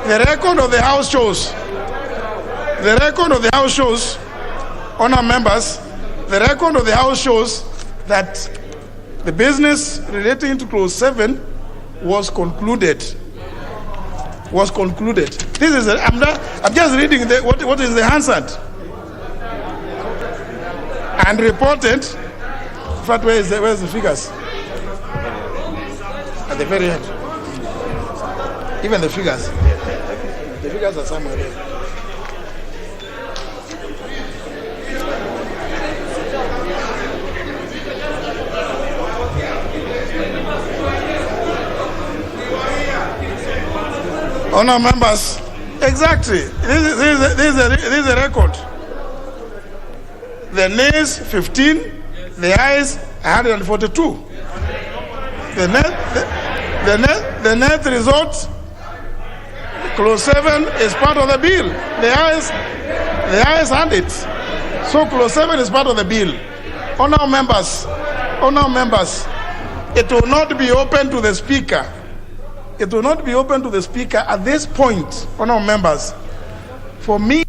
The record of the House shows, honourable members, the record of the House shows that the business relating to clause 7 was concluded. This is I'm just reading what is the answer and reported. In fact, where's the figures? At the very end. Even the figures. The figures are somewhere there. Honour members, exactly. This is a record. The nays 15, the ayes 142. The net result, clause 7 is part of the bill. The ayes had it. So clause 7 is part of the bill. Honourable members, it will not be open to the speaker. It will not be open to the speaker at this point, honourable members, for me.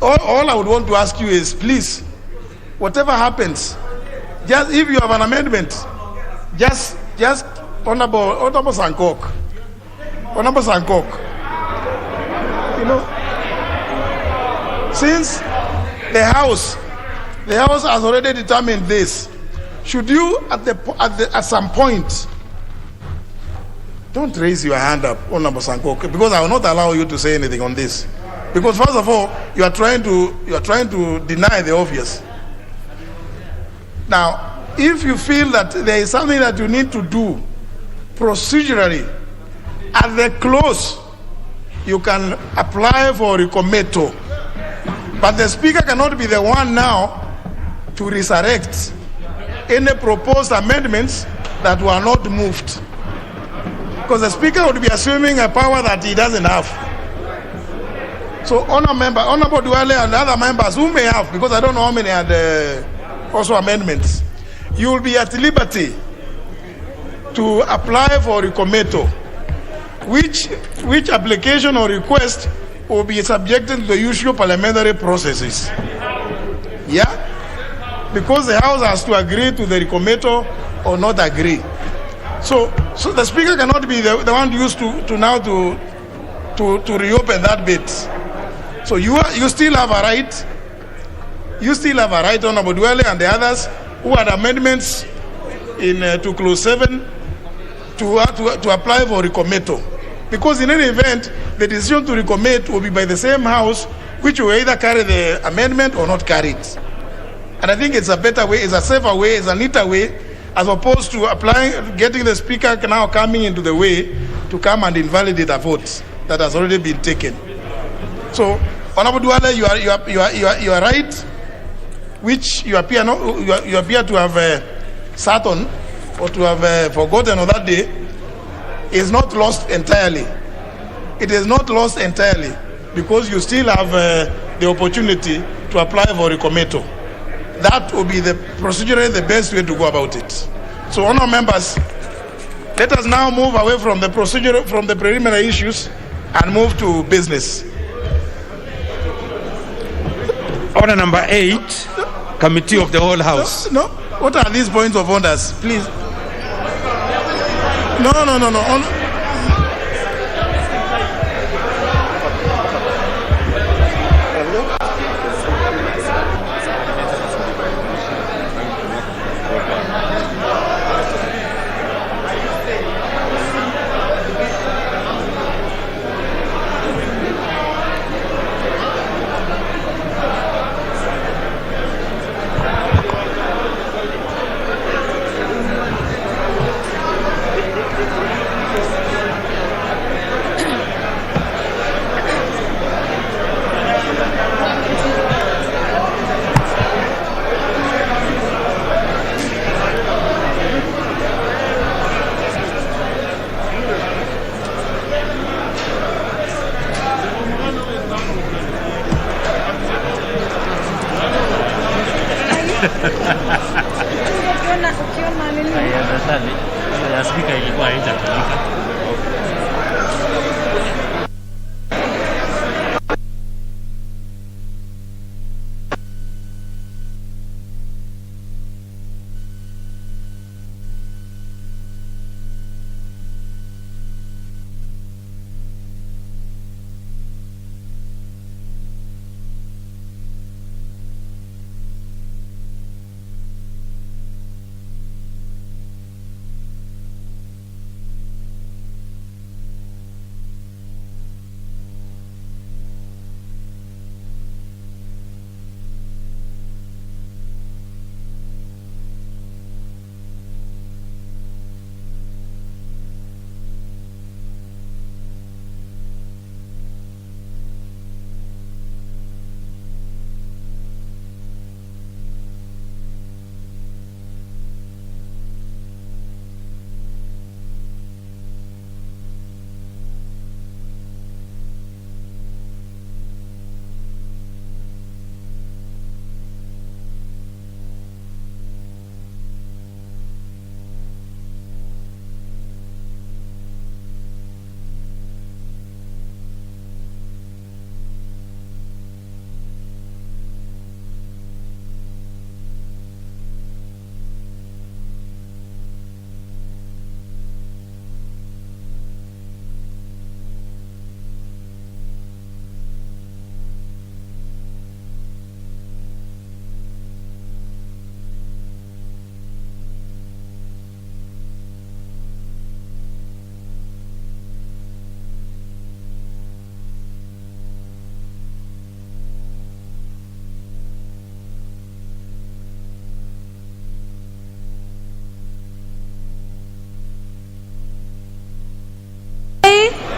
All I would want to ask you is, please, whatever happens, just if you have an amendment, just Honorable Sankok, you know, since the House has already determined this, should you at some point, don't raise your hand up, Honorable Sankok, because I will not allow you to say anything on this. Because first of all, you are trying to deny the obvious. Now, if you feel that there is something that you need to do procedurally, at the close, you can apply for recometo. But the speaker cannot be the one now to resurrect any proposed amendments that were not moved. Because the speaker would be assuming a power that he doesn't have. So, Honorable Duale and other members who may have, because I don't know how many had also amendments, you will be at liberty to apply for recometo, which application or request will be subjected to the usual parliamentary processes. Yeah? Because the House has to agree to the recometo or not agree. So the Speaker cannot be the one used to now to reopen that bit. So you still have a right. You still have a right, Honorable Duale and the others who had amendments to clause 7 to apply for recometo. Because in any event, the decision to recommit will be by the same House, which will either carry the amendment or not carry it. And I think it's a better way, it's a safer way, it's a neater way, as opposed to getting the Speaker now coming into the way to come and invalidate a vote that has already been taken. So, Honorable Duale, you are right, which you appear to have sat on or to have forgotten on that day, is not lost entirely. It is not lost entirely because you still have the opportunity to apply for recometo. That will be procedurally the best way to go about it. So, honourable members, let us now move away from the procedure, from the preliminary issues, and move to business. Order number 8, Committee of the Whole House. No. What are these points of orders, please? No.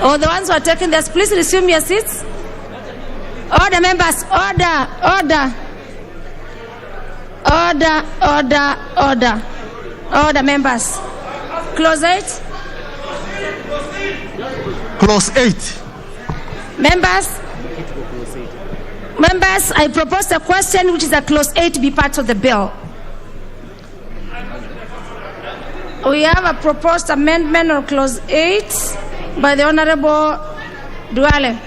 Or the ones who are taking this, please resume your seats. Order, members. Order, order. Order, order, order. Order, members. Clause 8. Clause 8. Members, I propose a question which is a clause 8 be part of the bill. We have a proposed amendment on clause 8 by the Honorable Duale.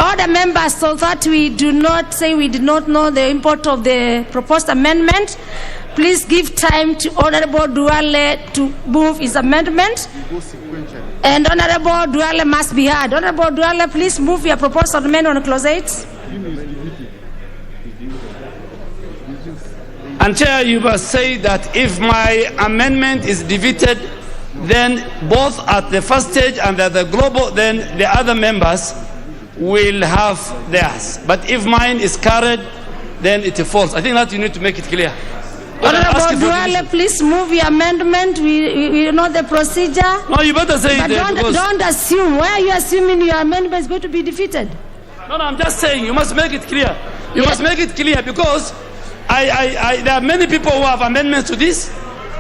Order members, so that we do not say we did not know the import of the proposed amendment. Please give time to Honorable Duale to move his amendment. And Honorable Duale must be heard. Honorable Duale, please move your proposed amendment on clause 8. And Chair, you must say that if my amendment is defeated, then both at the first stage and at the global, then the other members will have theirs. But if mine is carried, then it falls. I think that you need to make it clear. Honorable Duale, please move your amendment. We know the procedure. No, you better say but it. Don't assume. Why are you assuming your amendment is going to be defeated? No, I'm just saying you must make it clear. You must make it clear because there are many people who have amendments to this.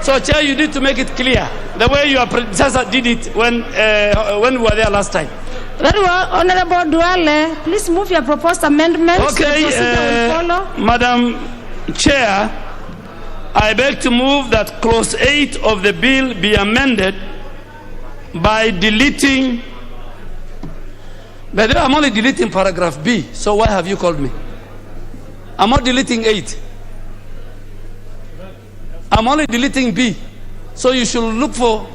So, Chair, you need to make it clear the way your predecessor did it when we were there last time. Very well, Honorable Duale, please move your proposed amendment. Okay, Madam Chair, I beg to move that clause 8 of the bill be amended by deleting. By the way, I'm only deleting paragraph B, so why have you called me? I'm not deleting 8. I'm only deleting B. So you should look for,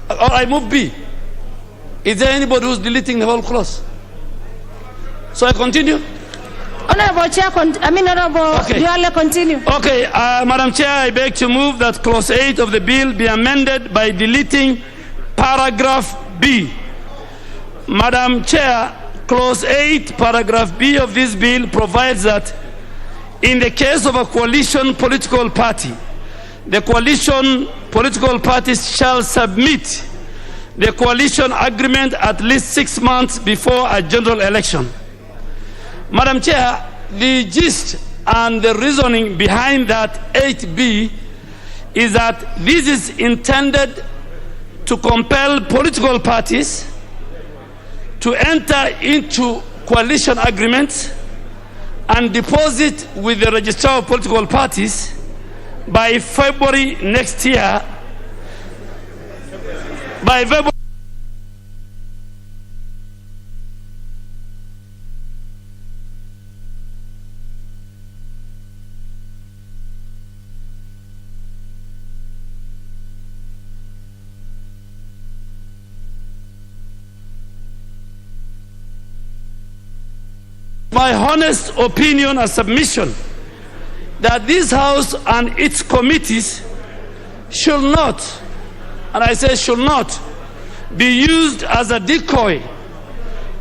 or I move B. Is there anybody who's deleting the whole clause? So I continue? Honorable Chair, Honorable Duale, continue. Okay, Madam Chair, I beg to move that clause 8 of the bill be amended by deleting paragraph B. Madam Chair, clause 8, paragraph B of this bill provides that in the case of a coalition political party, the coalition political parties shall submit the coalition agreement at least 6 months before a general election. Madam Chair, the gist and the reasoning behind that 8B is that this is intended to compel political parties to enter into coalition agreements and deposit with the Registrar of Political Parties by February next year. By February. My honest opinion and submission that this House and its committees should not, and I say should not, be used as a decoy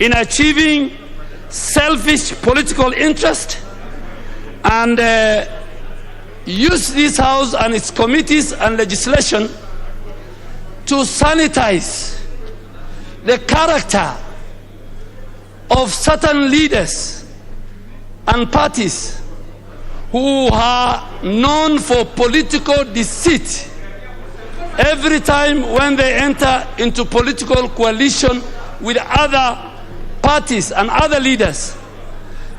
in achieving selfish political interest and use this House and its committees and legislation to sanitize the character of certain leaders and parties who are known for political deceit every time when they enter into political coalition with other parties and other leaders,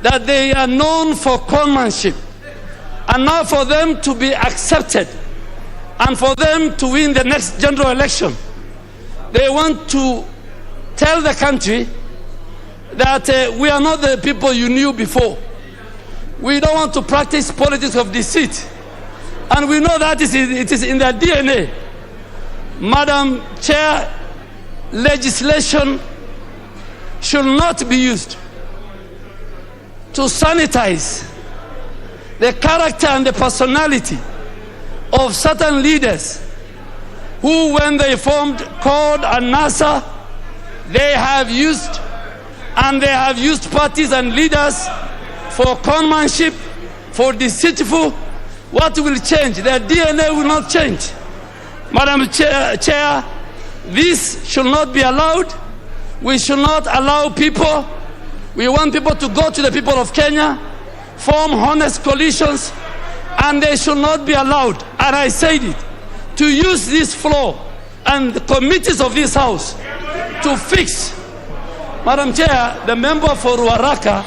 that they are known for conmanship. And now for them to be accepted and for them to win the next general election, they want to tell the country that we are not the people you knew before. We don't want to practice politics of deceit. And we know that it is in their DNA. Madam Chair, legislation should not be used to sanitize the character and the personality of certain leaders who, when they formed CORD and NASA, they have used parties and leaders for conmanship, for deceitful. What will change? Their DNA will not change. Madam Chair, this should not be allowed. We should not allow people. We want people to go to the people of Kenya, form honest coalitions, and they should not be allowed, and I said it, to use this floor and the committees of this House to fix. Madam Chair, the member for Ruaraka.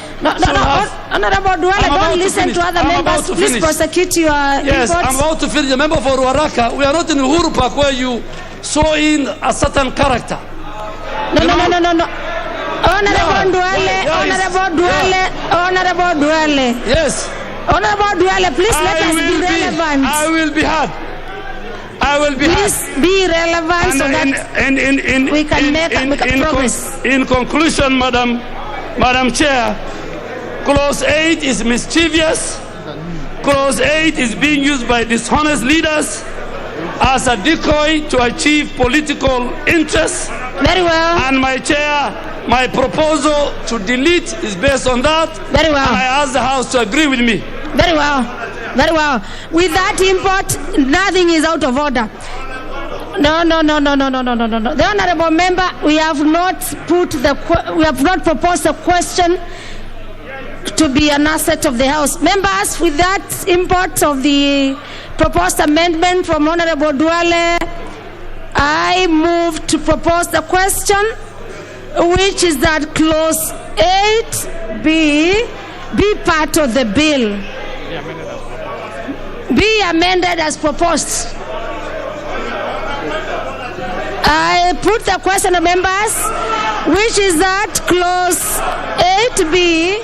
Honorable Duale, don't listen to other members. Please prosecute your Yes, reports. I'm about to finish. The member for Ruaraka, we are not in Uhuru Park where you saw in a certain character. No. Honorable Duale, Honorable Duale. Yes. Honorable Duale, please let us be relevant. I will be hard. I will be Please be relevant so that we can make progress. In conclusion, Madam Chair, Clause 8 is mischievous. Clause 8 is being used by dishonest leaders as a decoy to achieve political interests. Very well. And my chair, my proposal to delete is based on that. Very well. And I ask the House to agree with me. Very well. Very well. With that import, nothing is out of order. No. The honourable member, we have not proposed a question to be an asset of the House. Members, with that import of the proposed amendment from Honourable Duale, I move to propose the question, which is that Clause 8B be part of the bill. Be amended as proposed. I put the question to members, which is that Clause 8B.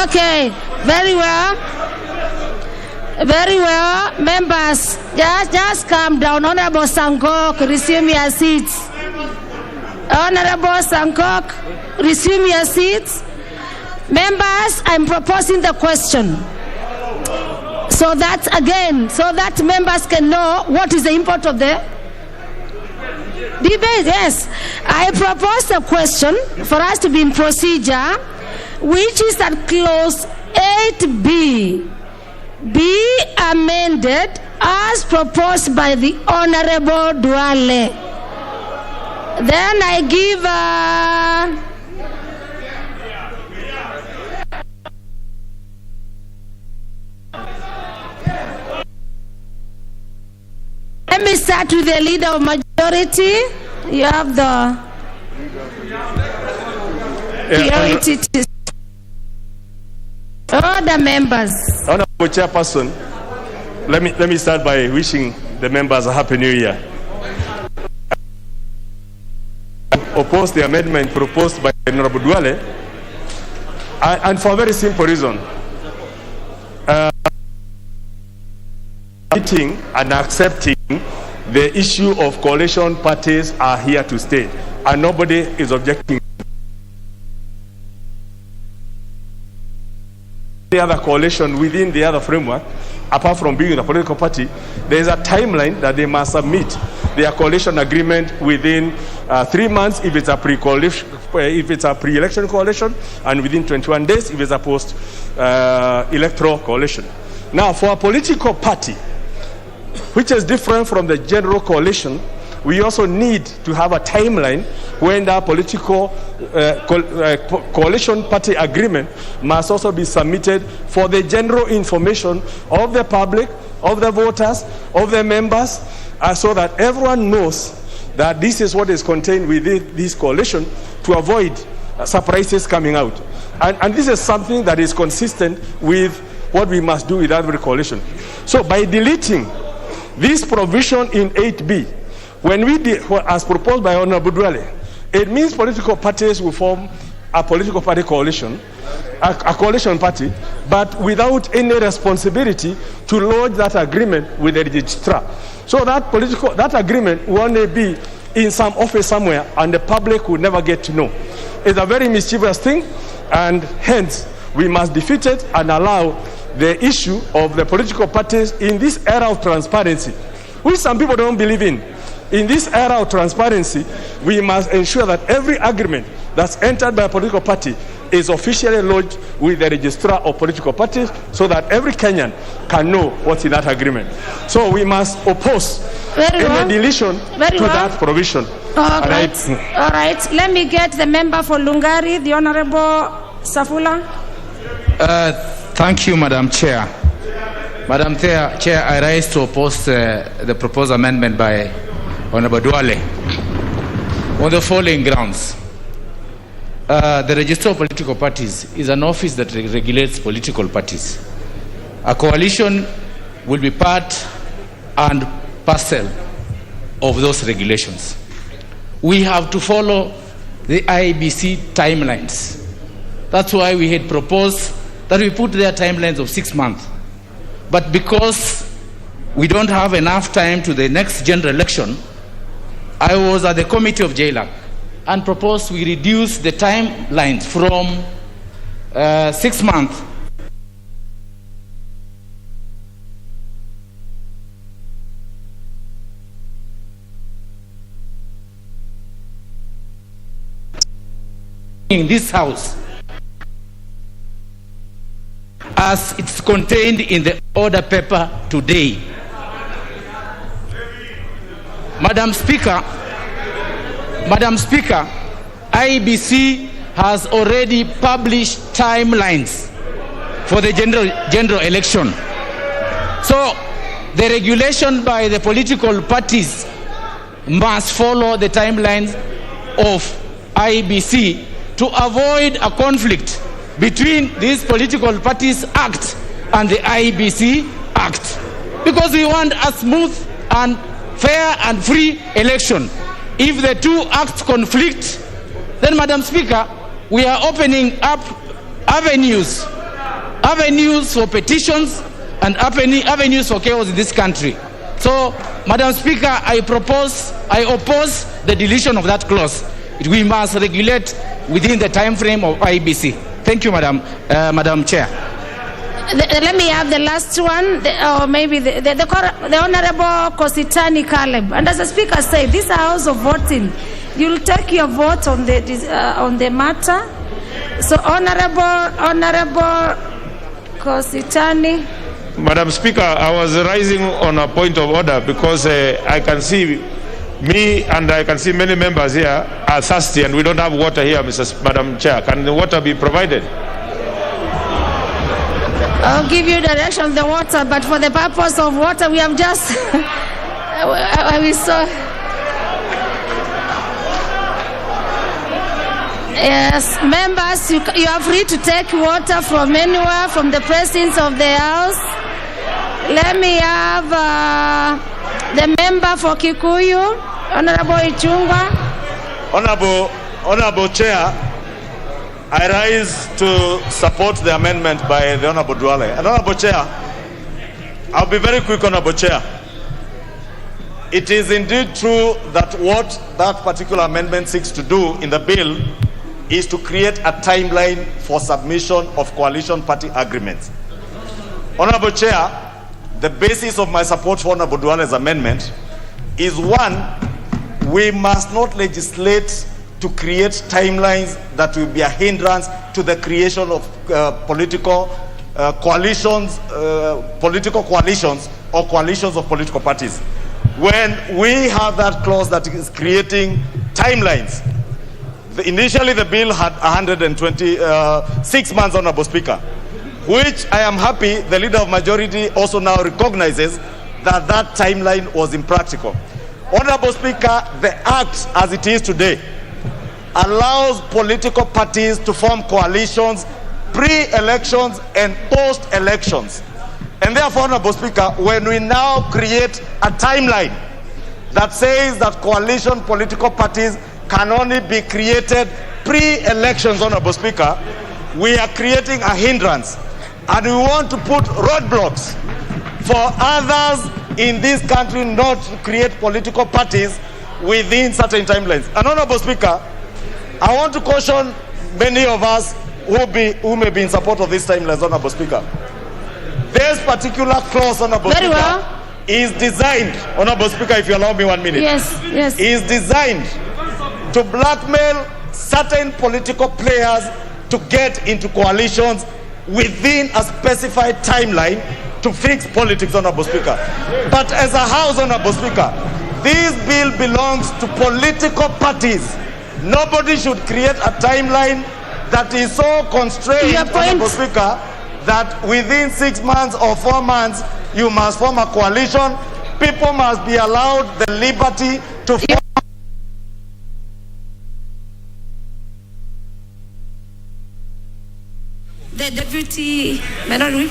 Okay, very well. Very well. Members, just calm down. Honorable Sankok, resume your seats. Honorable Sankok, resume your seats. Members, I'm proposing the question. So that members can know what is the import of the debate. Yes, I propose a question for us to be in procedure, which is that Clause 8B be amended as proposed by the Honorable Duale. Then I give let me start with the leader of majority. You have the priority to all the members. Honorable Chairperson, let me start by wishing the members a happy new year. I oppose the amendment proposed by Honorable Duale, and for a very simple reason. Admitting and accepting the issue of coalition parties are here to stay, and nobody is objecting. The other coalition within the other framework, apart from being a political party, there is a timeline that they must submit their coalition agreement within 3 months if it's a pre-coalition, if it's a pre-election coalition, and within 21 days if it's a post-electoral coalition. Now, for a political party, which is different from the general coalition, we also need to have a timeline when the political coalition party agreement must also be submitted for the general information of the public, of the voters, of the members, so that everyone knows that this is what is contained within this coalition to avoid surprises coming out. And this is something that is consistent with what we must do with every coalition. So by deleting this provision in 8B, when we did, as proposed by Honorable Duale, it means political parties will form a political party coalition, a coalition party, but without any responsibility to lodge that agreement with the registrar. So that agreement will only be in some office somewhere, and the public will never get to know. It's a very mischievous thing, and hence we must defeat it and allow the issue of the political parties in this era of transparency, which some people don't believe in. In this era of transparency, we must ensure that every agreement that's entered by a political party is officially lodged with the registrar of political parties so that every Kenyan can know what's in that agreement. So we must oppose any deletion to that provision. All right. Let me get the member for Lungari, the Honorable Safula. Thank you, Madam Chair. Madam Chair, I rise to oppose the proposed amendment by Honorable Duale on the following grounds. The Register of Political Parties is an office that regulates political parties. A coalition will be part and parcel of those regulations. We have to follow the IBC timelines. That's why we had proposed that we put their timelines of 6 months. But because we don't have enough time to the next general election, I was at the committee of JLAC and proposed we reduce the timelines from 6 months in this house as it's contained in the order paper today. Madam Speaker, IBC has already published timelines for the general election. So the regulation by the political parties must follow the timelines of IBC to avoid a conflict between these political parties Act and the IBC Act. Because we want a smooth and fair and free election. If the two acts conflict, then, Madam Speaker, we are opening up avenues for petitions and avenues for chaos in this country. So, Madam Speaker, I oppose the deletion of that clause. We must regulate within the time frame of IBC. Thank you, Madam Chair. Let me have the last one, or maybe the Honorable Kositani Caleb. And as the Speaker said, this is a house of voting. You'll take your vote on the matter. So, Honorable Kositani. Madam Speaker, I was rising on a point of order because I can see me and I can see many members here are thirsty and we don't have water here, Madam Chair. Can the water be provided? I'll give you direction of the water, but for the purpose of water, we have just... we saw... Yes, members, you are free to take water from anywhere, from the presence of the house. Let me have the member for Kikuyu, Honorable Ichungwa. Honorable Chair, I rise to support the amendment by the Honorable Duale. And Honorable Chair, I'll be very quick, Honorable Chair. It is indeed true that what that particular amendment seeks to do in the bill is to create a timeline for submission of coalition party agreements. Honorable Chair, the basis of my support for Honorable Duale's amendment is, one, we must not legislate to create timelines that will be a hindrance to the creation of political coalitions or coalitions of political parties. When we have that clause that is creating timelines, initially the bill had 126 months, Honorable Speaker, which I am happy the Leader of Majority also now recognizes that that timeline was impractical. Honorable Speaker, the Act as it is today allows political parties to form coalitions pre-elections and post-elections. And therefore, Honorable Speaker, when we now create a timeline that says that coalition political parties can only be created pre-elections, Honorable Speaker, we are creating a hindrance. And we want to put roadblocks for others in this country not to create political parties within certain timelines. And Honorable Speaker, I want to caution many of us who may be in support of these timelines, Honorable Speaker. This particular clause, Honorable Speaker, is designed, Honorable Speaker, if you allow me 1 minute. Yes. Is designed to blackmail certain political players to get into coalitions within a specified timeline to fix politics, Honorable Speaker. But as a House, Honorable Speaker, this bill belongs to political parties. Nobody should create a timeline that is so constrained, Honorable Speaker, that within 6 months or 4 months you must form a coalition. People must be allowed the liberty to form. The deputy member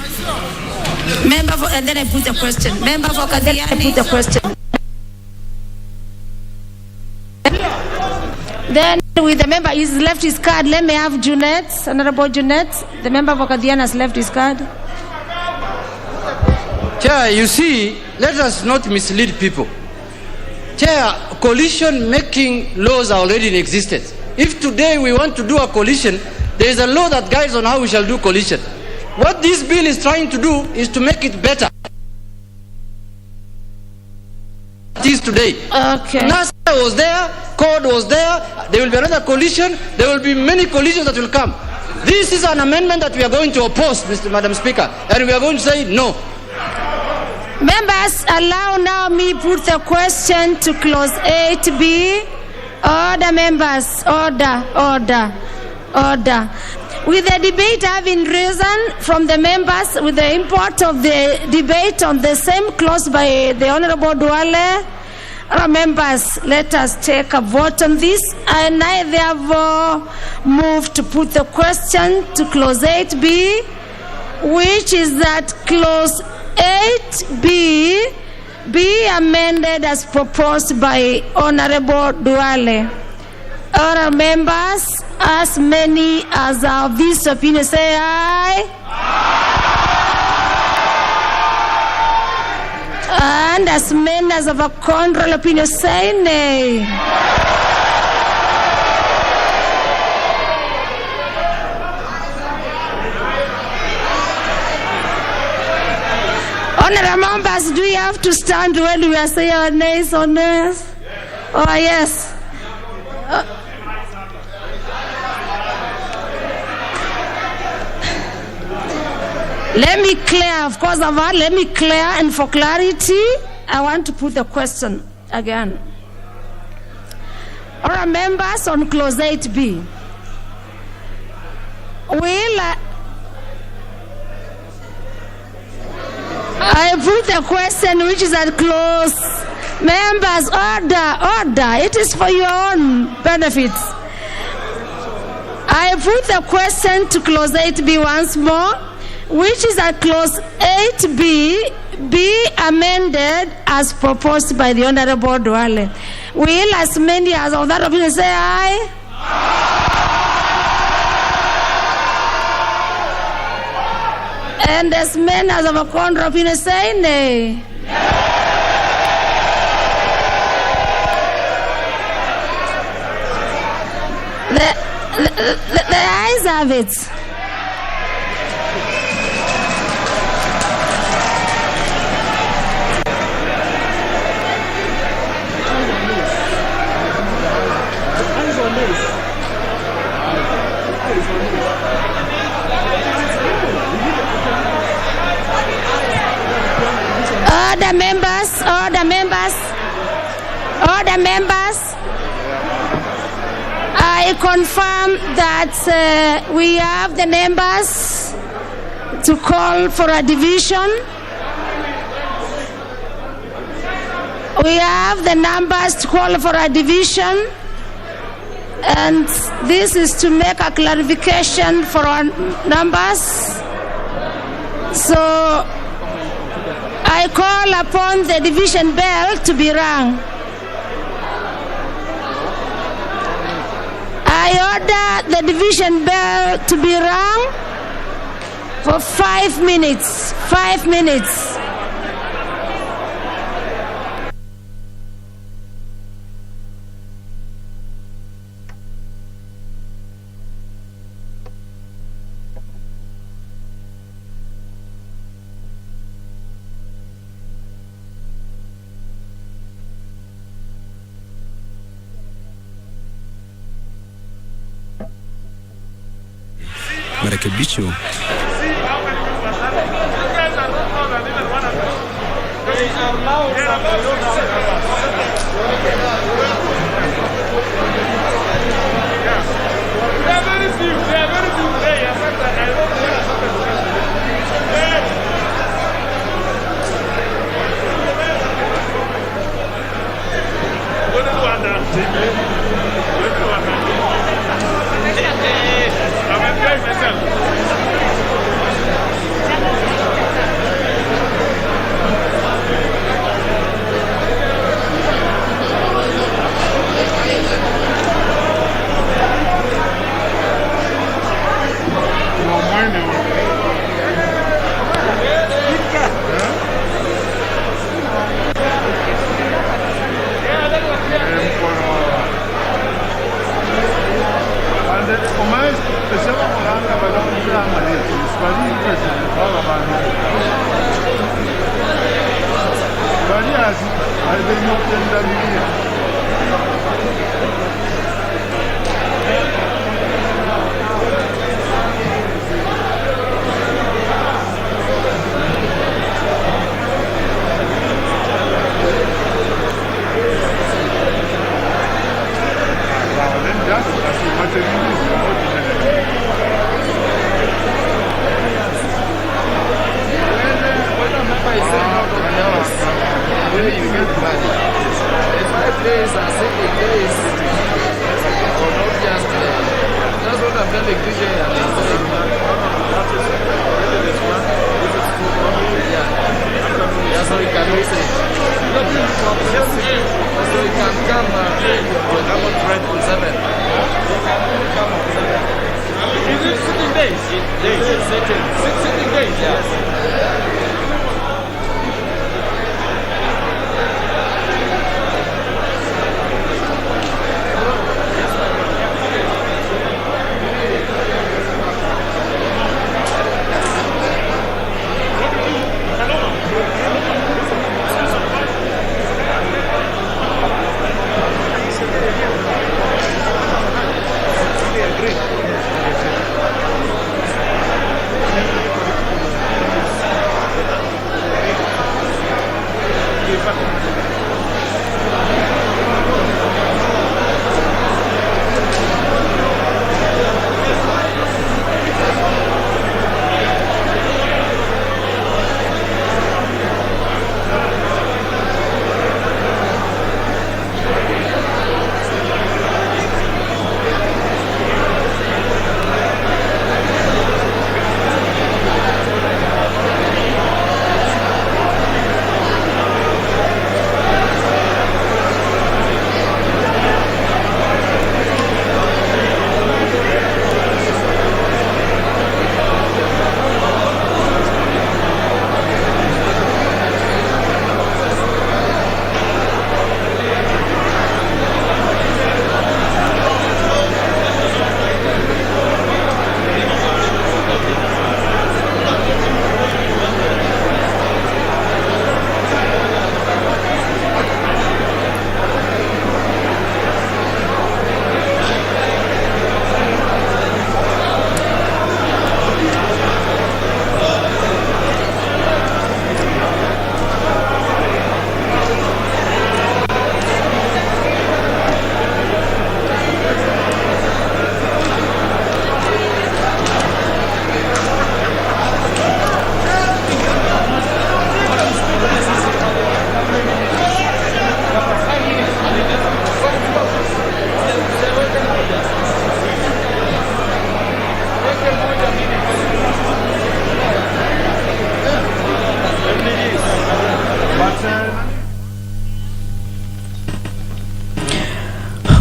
for, and then I put the question. Member for Kadiani. I put the question. Then with the member, he's left his card. Let me have Junet, Honorable Junet. The member for Kadiani has left his card. Chair, you see, let us not mislead people. Chair, coalition making laws are already in existence. If today we want to do a coalition, there is a law that guides on how we shall do coalition. What this bill is trying to do is to make it better. It is today. Okay. NASA was there, code was there, there will be another coalition, there will be many coalitions that will come. This is an amendment that we are going to oppose, Madam Speaker, and we are going to say no. Members, allow now me put the question to clause 8B. Order, members. Order. With the debate having risen from the members with the import of the debate on the same clause by the Honorable Duale, members, let us take a vote on this. And I therefore move to put the question to clause 8B, which is that clause 8B be amended as proposed by Honorable Duale. All members, as many as are of this opinion, say aye. And as many as of a contrary opinion, say nay. Honorable members, do we have to stand when we are saying our nays or nays? Oh, yes. Let me clear, of course, let me clear, and for clarity, I want to put the question again. All members on clause 8B. Will I put the question which is at clause. Members, order. It is for your own benefits. I put the question to clause 8B once more, which is at clause 8B be amended as proposed by the Honorable Duale. Will as many as of that opinion say aye? And as many as of a contrary opinion say nay. The ayes have it. Order members. I confirm that we have the members to call for a division. We have the numbers to call for a division. And this is to make a clarification for our numbers. So I call upon the division bell to be rung. I order the division bell to be rung for 5 minutes. 5 minutes. marekebisho.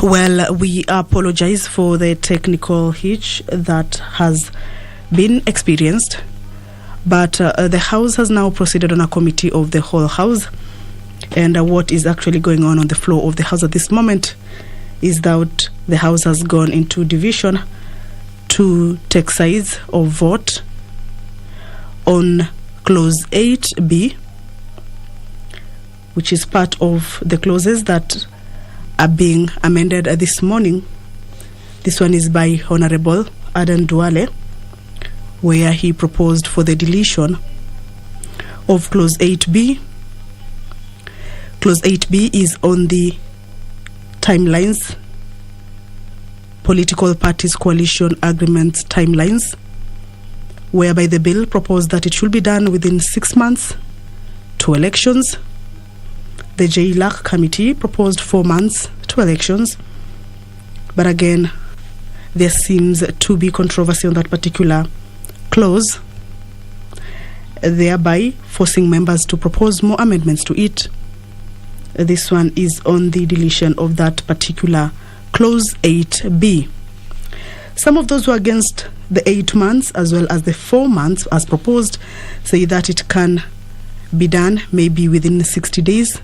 Well, we apologize for the technical hitch that has been experienced, but the House has now proceeded on a committee of the whole House, and what is actually going on the floor of the House at this moment is that the House has gone into division to take sides or vote on Clause 8B, which is part of the clauses that are being amended this morning. This one is by Honorable Adan Duale, where he proposed for the deletion of Clause 8B. Clause 8B is on the timelines, political parties coalition agreements timelines, whereby the bill proposed that it should be done within 6 months to elections. The JLAC committee proposed 4 months to elections, but again, there seems to be controversy on that particular clause, thereby forcing members to propose more amendments to it. This one is on the deletion of that particular Clause 8B. Some of those who are against the 8 months as well as the 4 months as proposed say that it can be done maybe within 60 days,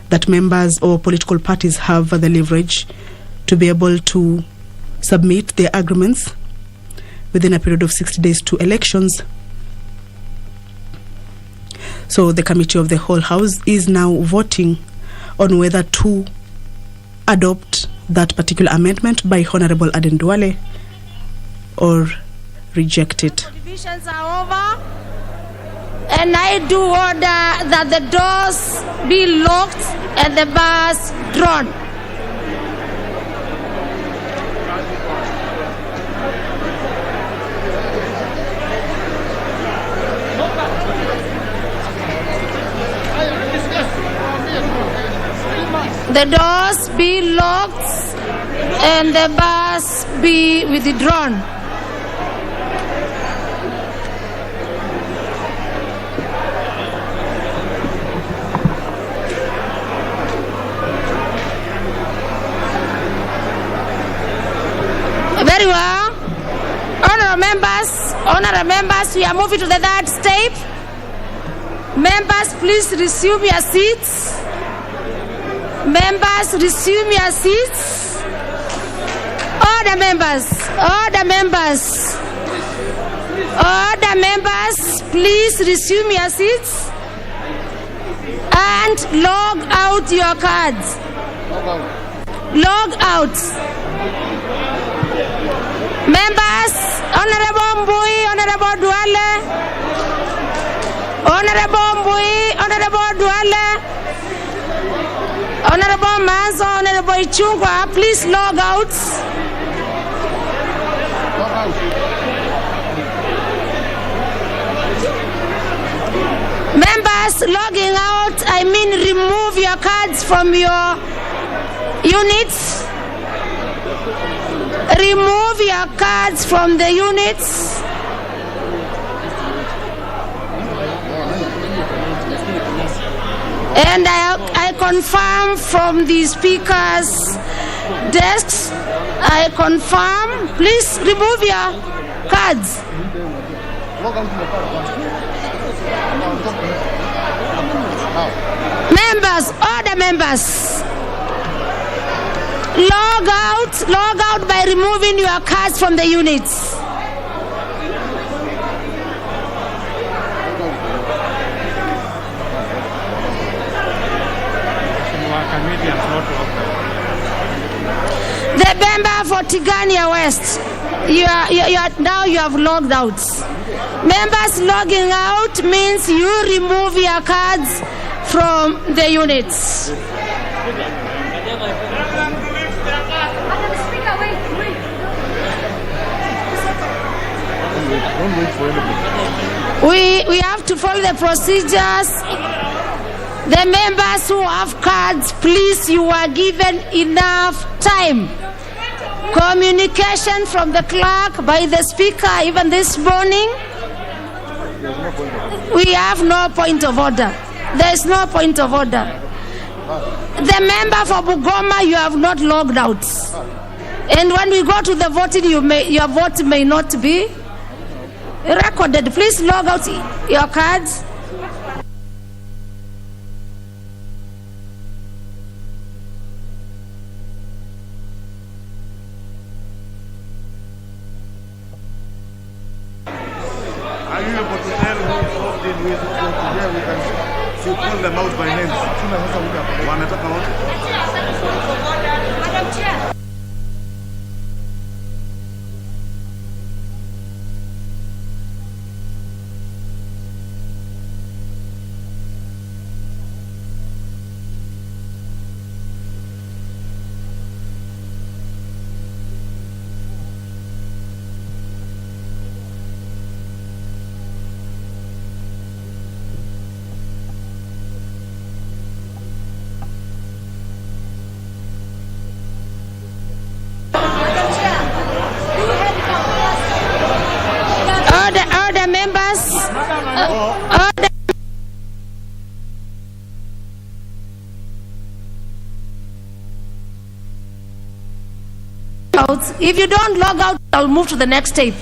that members or political parties have the leverage to be able to submit their agreements within a period of 60 days to elections. So the Committee of the Whole House is now voting on whether to adopt that particular amendment by Honorable Aden Duale or reject it. Divisions are over, and I do order that the doors be locked and the bars drawn. The doors be locked and the bars be withdrawn. Very well. Honorable members, we are moving to the third step. Members, please resume your seats. Members, resume your seats. Order members, please resume your seats and log out your cards. Log out. Members, Honorable Mbui, Honorable Duale, Honorable Mbui, Honorable Duale, Honorable Manzo, Honorable Ichungwa, please log out. Members logging out, I mean remove your cards from your units. Remove your cards from the units. And I confirm from the speaker's desks, I confirm, please remove your cards. Members, order members. Log out by removing your cards from the units. The member for Tigania West, you have logged out. Members logging out means you remove your cards from the units. We have to follow the procedures. The members who have cards, please, you are given enough time. Communication from the clerk by the speaker, even this morning. We have no point of order. There is no point of order. The member for Bugoma, you have not logged out. And when we go to the voting, your vote may not be recorded. Please log out your cards. Are you able to tell who did we can call them out by names? Wanataka wote? Madam Chair. out. If you don't log out, I'll move to the next tape.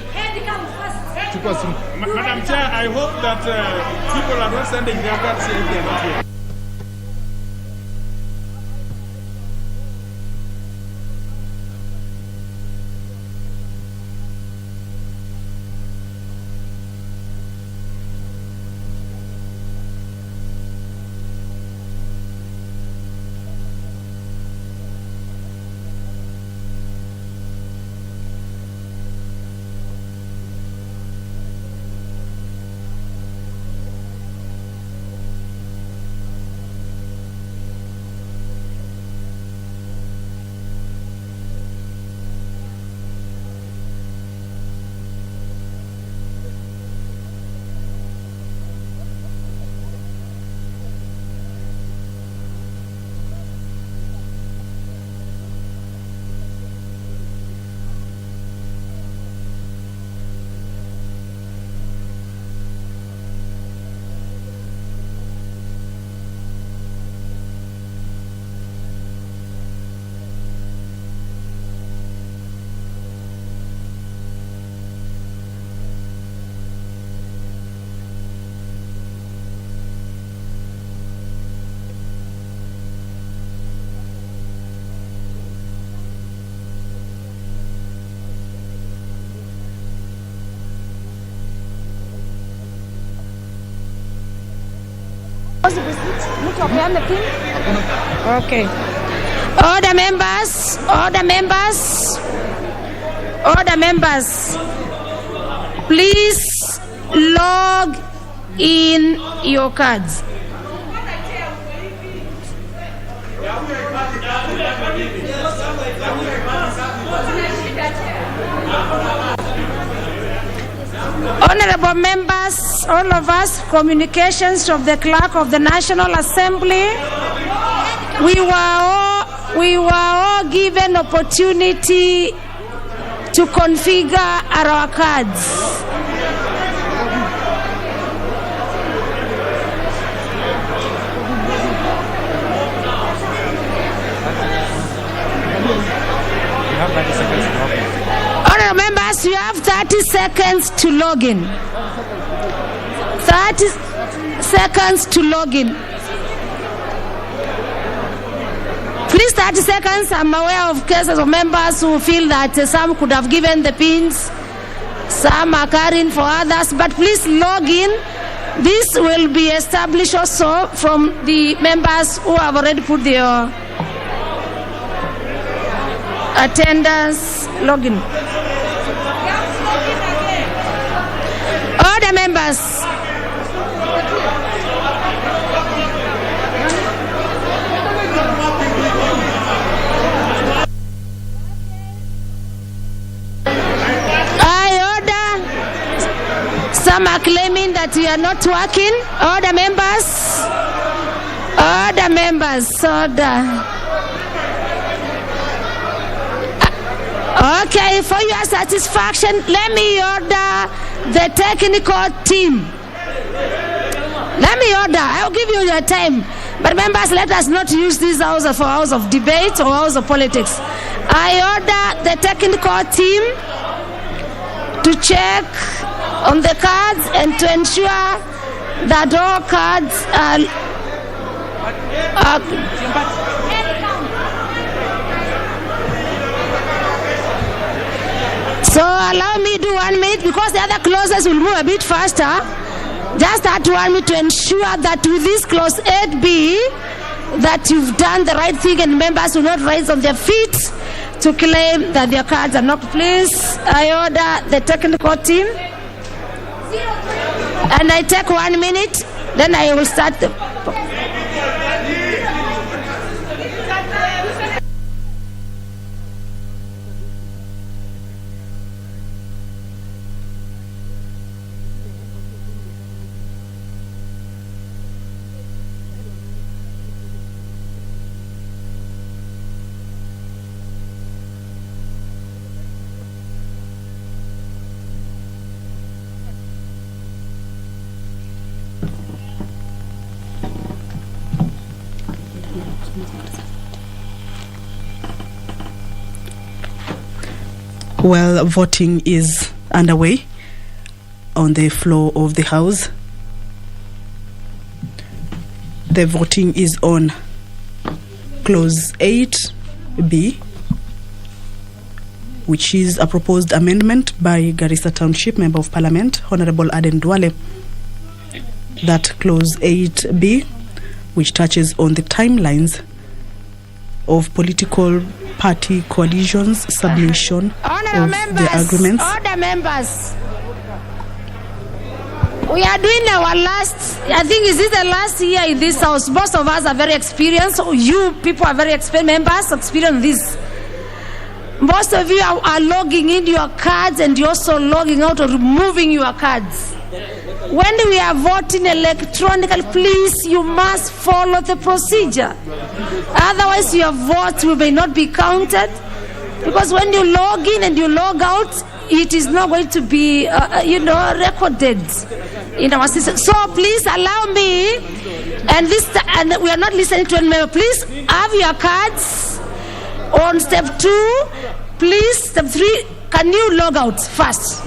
Madam Chair, I hope that people are not sending their cards here if they are not here. Okay. Order members, order members, order members. Please log in your cards. Honorable members, all of us, communications of the Clerk of the National Assembly, we were all given opportunity to configure our cards. Honorable members, you have 30 seconds to log in. 30 seconds to log in. Please, 30 seconds. I'm aware of cases of members who feel that some could have given the pins, some are carrying for others, but please log in. This will be established also from the members who have already put their attendance login. Order members. Some are claiming that we are not working. Order members. Order members. Order. Okay, for your satisfaction, let me order the technical team. Let me order. I'll give you your time. But members, let us not use this house for house of debate or house of politics. I order the technical team to check on the cards and to ensure that all cards are so allow me to do 1 minute because the other clauses will move a bit faster. Just that 1 minute to ensure that with this clause 8B that you've done the right thing and members will not rise on their feet to claim that their cards are not. Please, I order the technical team. And I take 1 minute, then I will start the... Well, voting is underway on the floor of the House. The voting is on Clause 8B, which is a proposed amendment by Garissa Township Member of Parliament, Honorable Aden Duale. That Clause 8B, which touches on the timelines of political party coalitions, submission of the agreements. Order members. We are doing our last, I think is this the last year in this house. Most of us are very experienced. You people are very experienced members, experienced this. Most of you are logging in your cards and you're also logging out or removing your cards. When we are voting electronically, please, you must follow the procedure. Otherwise, your votes may not be counted. Because when you log in and you log out, it is not going to be, recorded in our system. So please allow me, and we are not listening to any member. Please have your cards on step 2. Please, step 3, can you log out first?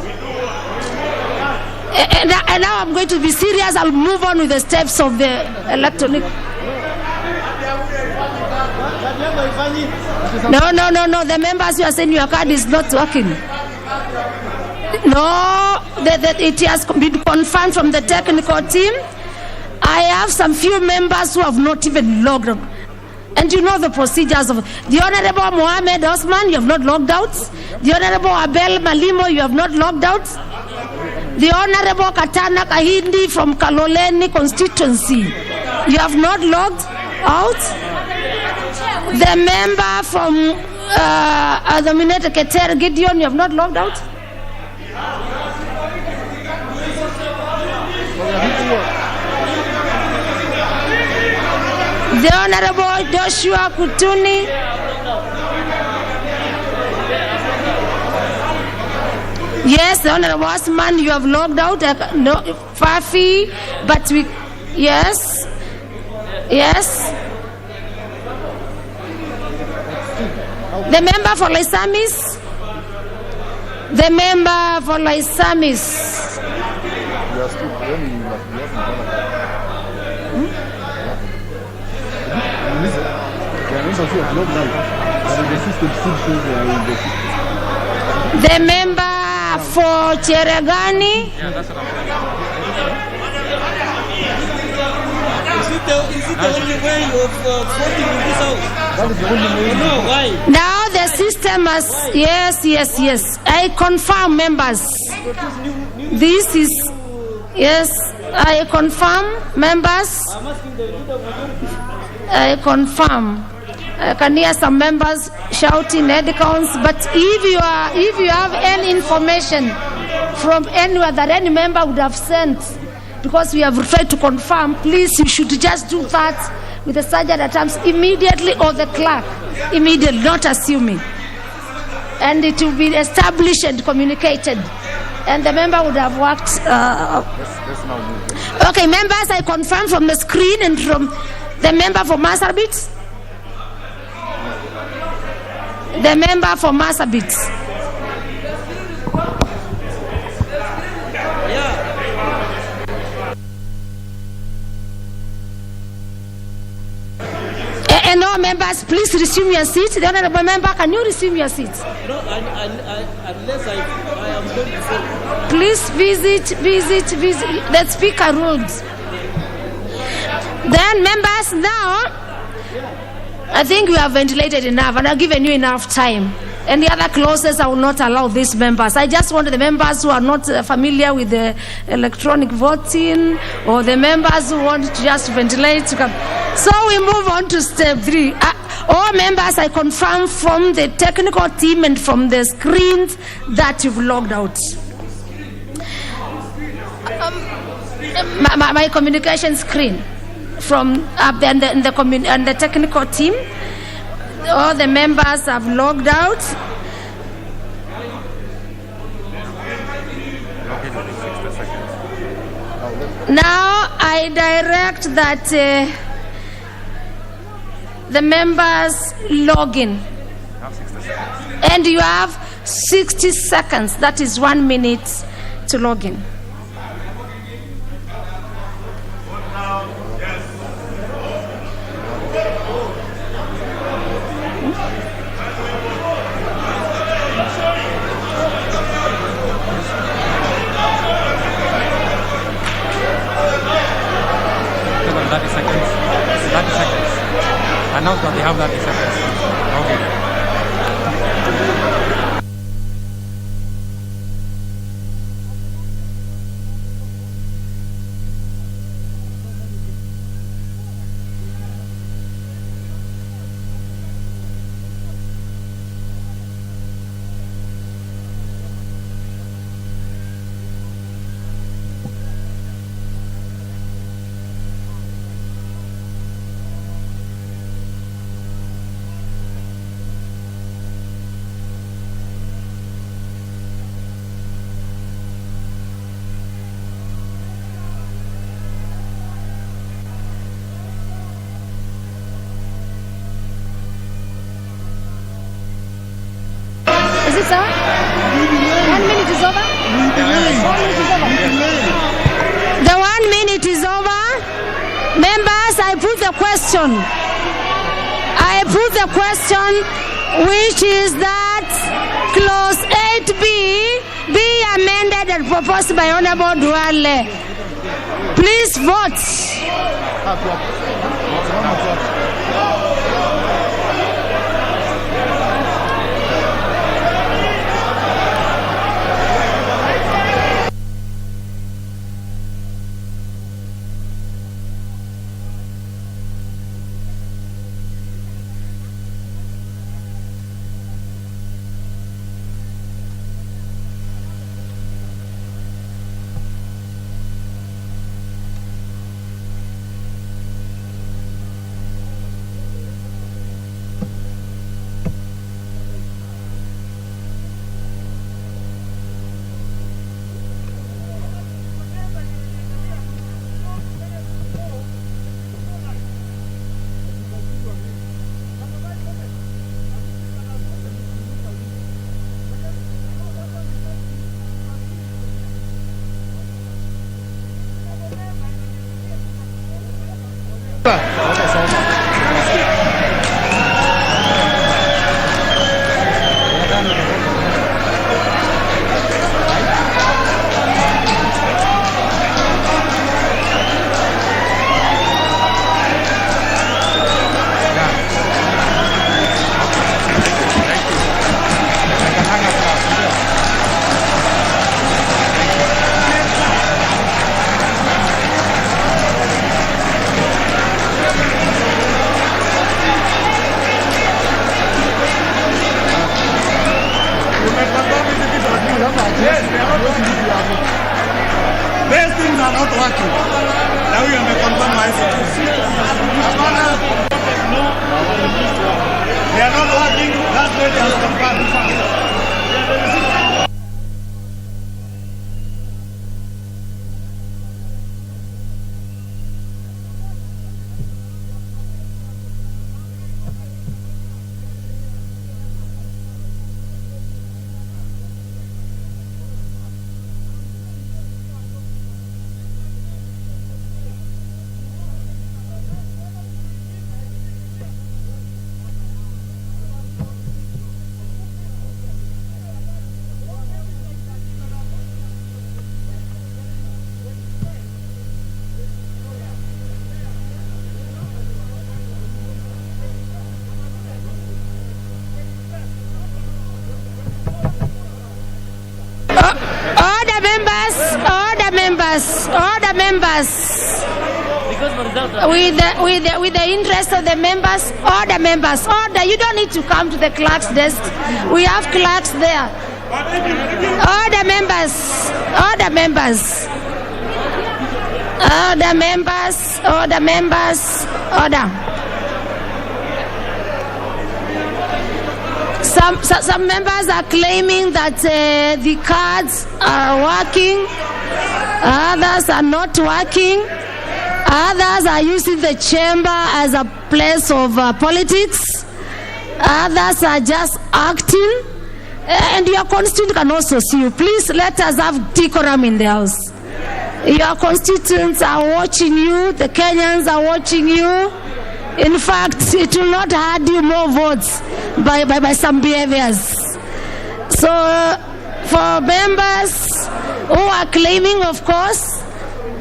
And now I'm going to be serious. I'll move on with the steps of the electronic. No. The members who are saying your card is not working. No, it has been confirmed from the technical team. I have some few members who have not even logged out. And you know the procedures of the Honorable Mohamed Osman, you have not logged out. The Honorable Abel Malimo, you have not logged out. The Honorable Katana Kahindi from Kaloleni constituency, you have not logged out. The member from the Keter Gideon, you have not logged out. The Honorable Joshua Kutuni. Yes, the Honorable Osman, you have logged out. No, Fafi, but we, yes. The member for Laisamis. The member for Laisamis. The member for Cheregani. Is it the only way of voting in this house? That is the only way. No, why? Now the system has, yes. I confirm, members. This is, yes, I confirm, members. I confirm. I can hear some members shouting head counts, but if you have any information from anywhere that any member would have sent, because we have tried to confirm, please, you should just do that with the sergeant at arms immediately, or the clerk immediately, not assuming. And it will be established and communicated, and the member would have worked. Okay, members, I confirm from the screen and from the member for Marsabit. The member for Marsabit. And all members, please resume your seat. The honorable member, can you resume your seat? No, unless I am going to say. Please visit. The speaker rules. Then members, now, I think we have ventilated enough and I've given you enough time. Any other clauses, I will not allow these members. I just want the members who are not familiar with the electronic voting, or the members who want to just ventilate to come. So we move on to step 3. All members, I confirm from the technical team and from the screens that you've logged out. My communication screen from and the technical team. All the members have logged out. Now I direct that the members log in. And you have 60 seconds, that is 1 minute to log in. Announce that they have 30 seconds. Okay. Is it so? 1 minute is over? 1 minute is over. The 1 minute is over. Members, I put the question. Which is that clause 8B be amended and proposed by Honorable Duale. Please vote. These things are not working. Now you may confirm my situation. They are not working. That's why they are confirmed. Order members. With the interest of the members, order members. Order. You don't need to come to the clerk's desk. We have clerks there. Order members. Order members. Order members. Order members. Order. Some members are claiming that the cards are working. Others are not working. Others are using the chamber as a place of politics. Others are just acting. And your constituent can also see you. Please let us have decorum in the house. Your constituents are watching you. The Kenyans are watching you. In fact, it will not add you more votes by some behaviors. So, for members who are claiming, of course,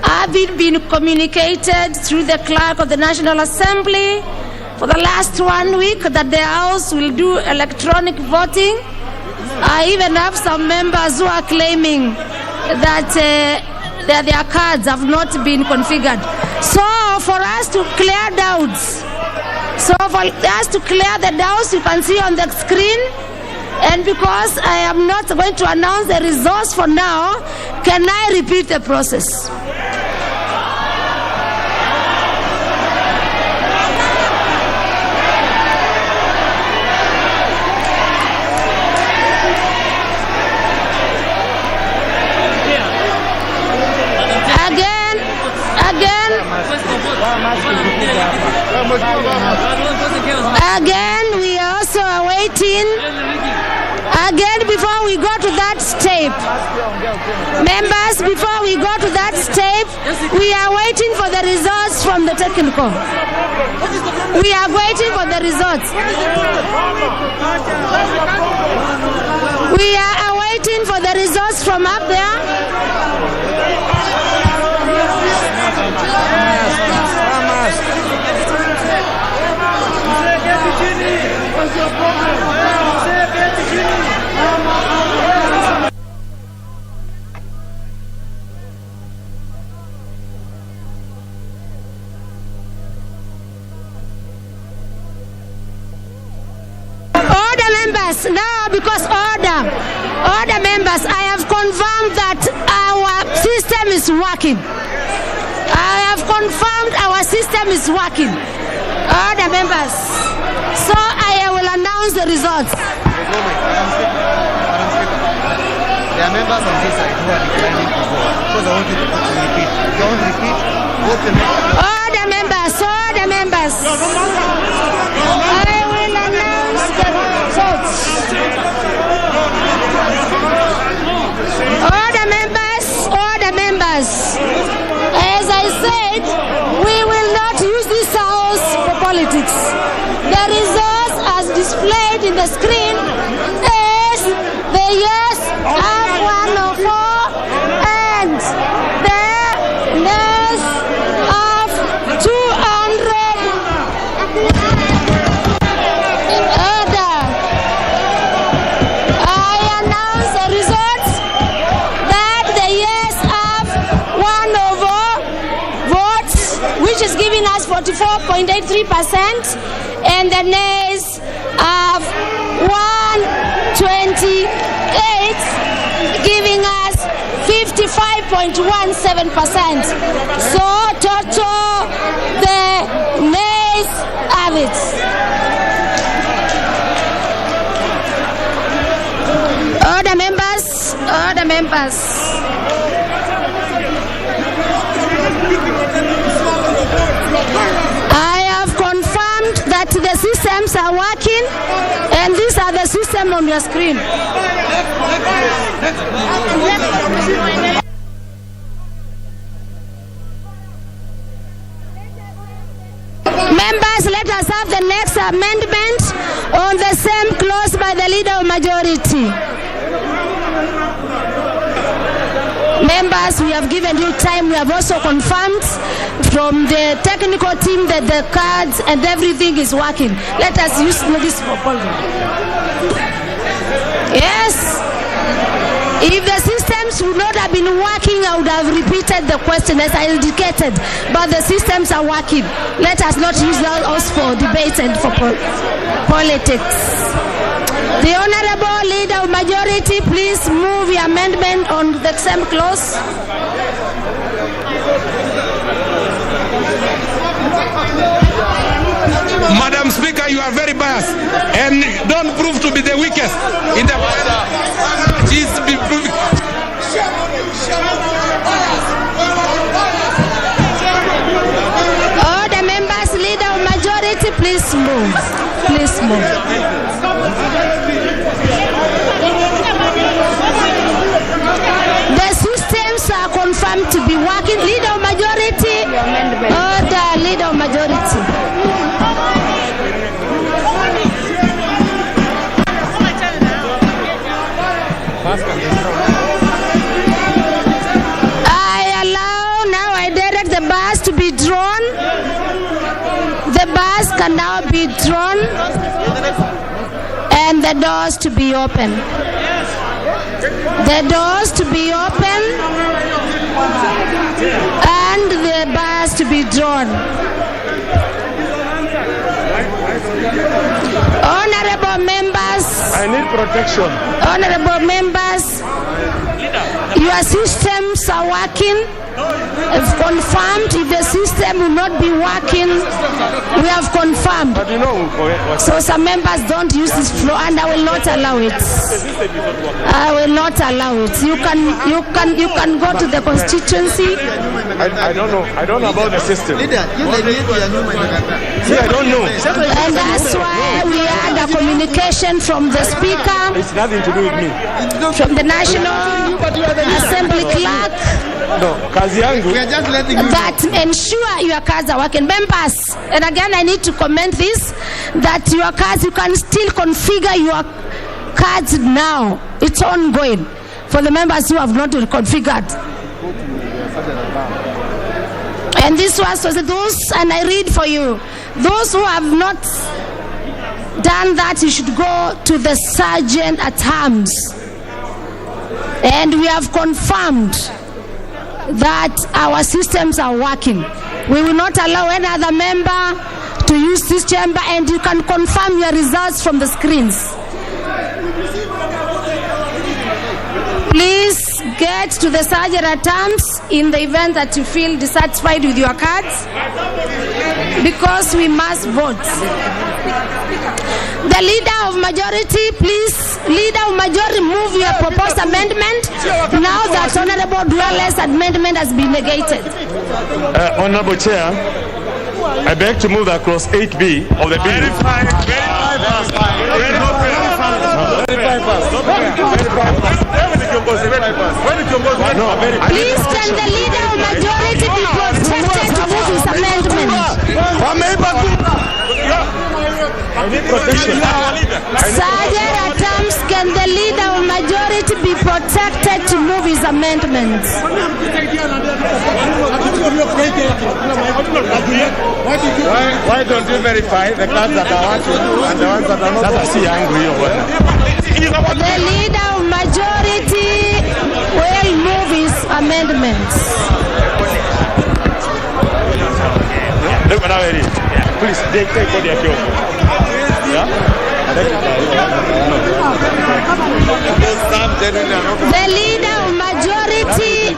having been communicated through the clerk of the National Assembly for the last 1 week that the House will do electronic voting. I even have some members who are claiming that their cards have not been configured. So for us to clear doubts, the doubts you can see on the screen, and because I am not going to announce the results for now, can I repeat the process? Again, we are also awaiting. Again, before we go to that step, members, before we go to that step, we are waiting for the results from the technical. We are waiting for the results. We are awaiting for the results from up there. Now, because order members, I have confirmed that our system is working. I have confirmed our system is working. Order members. So I will announce the results. There are members on this side who are declining to vote because I want you to repeat. If you want to repeat, vote the next. Order members. I will announce the results. Order members. As I said, we will not use this house for politics. The results as displayed in the screen is the yes have 104 and the yes have 200. In order, I announce the results that the yes have 1 over votes, which is giving us 44.83%, and the nays have 128, giving us 55.17%. So total, the nays have it. Order members. I have confirmed that the systems are working, and these are the systems on your screen. Members, let us have the next amendment on the same clause by the leader of majority. Members, we have given you time. We have also confirmed from the technical team that the cards and everything is working. Let us use this proposal. Yes. If the systems would not have been working, I would have repeated the question as I indicated. But the systems are working. Let us not use those for debate and for politics. The Honorable Leader of Majority, please move your amendment on the same clause. Madam Speaker, you are very biased and don't prove to be the weakest in the Order members, Leader of Majority, please move. Please move. Leader of Majority. I direct the bars to be drawn. The bars can now be drawn and the doors to be open. The doors to be open and the bars to be drawn. Honorable members, I need protection. Honorable members, your systems are working. If confirmed, if the system will not be working, we have confirmed. But you know, so some members don't use this floor, and I will not allow it. I will not allow it. You can go to the constituency. I don't know. I don't know about the system. See, I don't know. And that's why we had a communication from the speaker. It's nothing to do with me. From the National Assembly clerk. No, kazi yangu. We are just letting you that ensure your cards are working. Members, and again I need to comment this, that your cards, you can still configure your cards now. It's ongoing for the members who have not configured. And this was those, and I read for you, those who have not done that, you should go to the sergeant at arms. And we have confirmed that our systems are working. We will not allow any other member to use this chamber, and you can confirm your results from the screens. Please get to the sergeant at arms in the event that you feel dissatisfied with your cards, because we must vote. The Leader of Majority, please, Leader of Majority, move your proposed amendment now that Honorable Duale's amendment has been negated. Honorable Chair, I beg to move that clause 8B of the bill. Please, can the Leader of Majority be protected to move his amendment? I need protection. Sergeant at arms, can the Leader of Majority be protected to move his amendments? Why don't you verify the cards that are working and the ones that are not? That's a angry or what? The Leader of Majority will move his amendments. Look what I did. Please, take what you're doing. Yeah? The Leader of Majority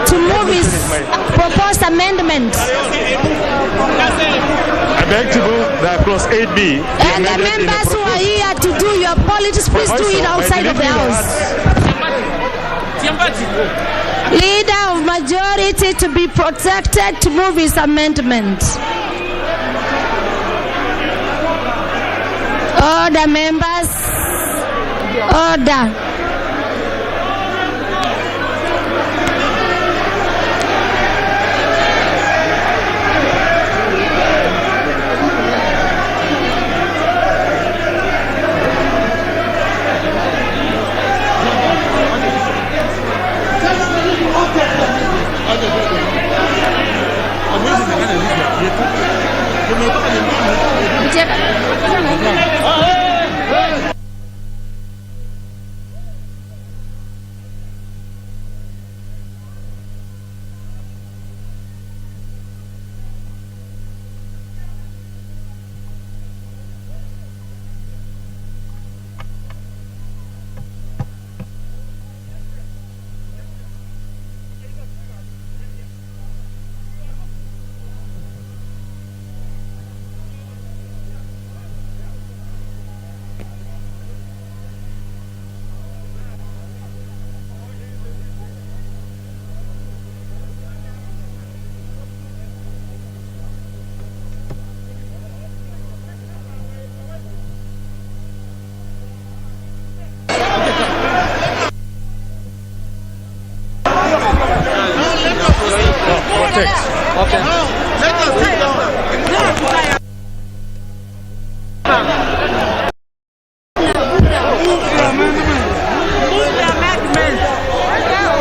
to move his proposed amendment. I beg to move that clause 8B. And the members who are here to do your politics, please do it outside of the house. Leader of Majority to be protected to move his amendment. Order, members. Order.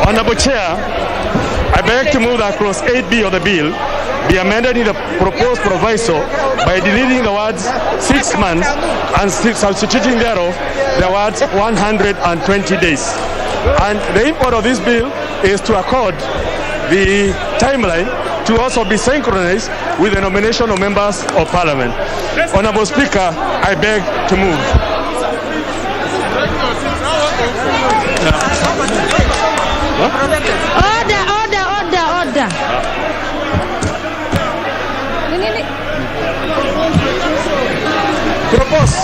Honorable Chair, I beg to move that clause 8B of the bill be amended in the proposed proviso by deleting the words 6 months and substituting thereof the words 120 days. And the import of this bill is to accord the timeline to also be synchronized with the nomination of members of Parliament. Honorable Speaker, I beg to move. Order. Propose.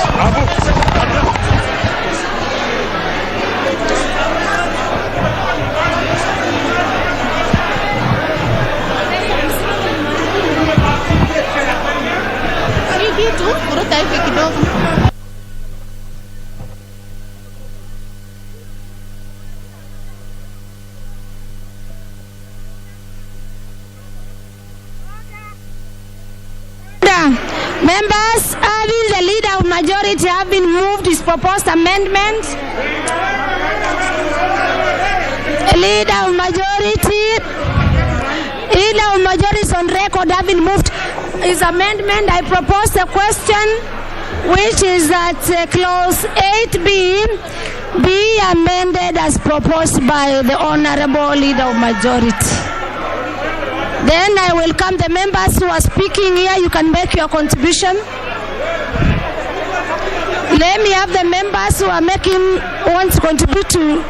Members, having the leader of majority have been moved his proposed amendment. Leader of majority is on record having moved his amendment. I propose the question, which is that clause 8B be amended as proposed by the honorable leader of majority. Then I welcome the members who are speaking here. You can make your contribution. Let me have the members who are want to contribute to.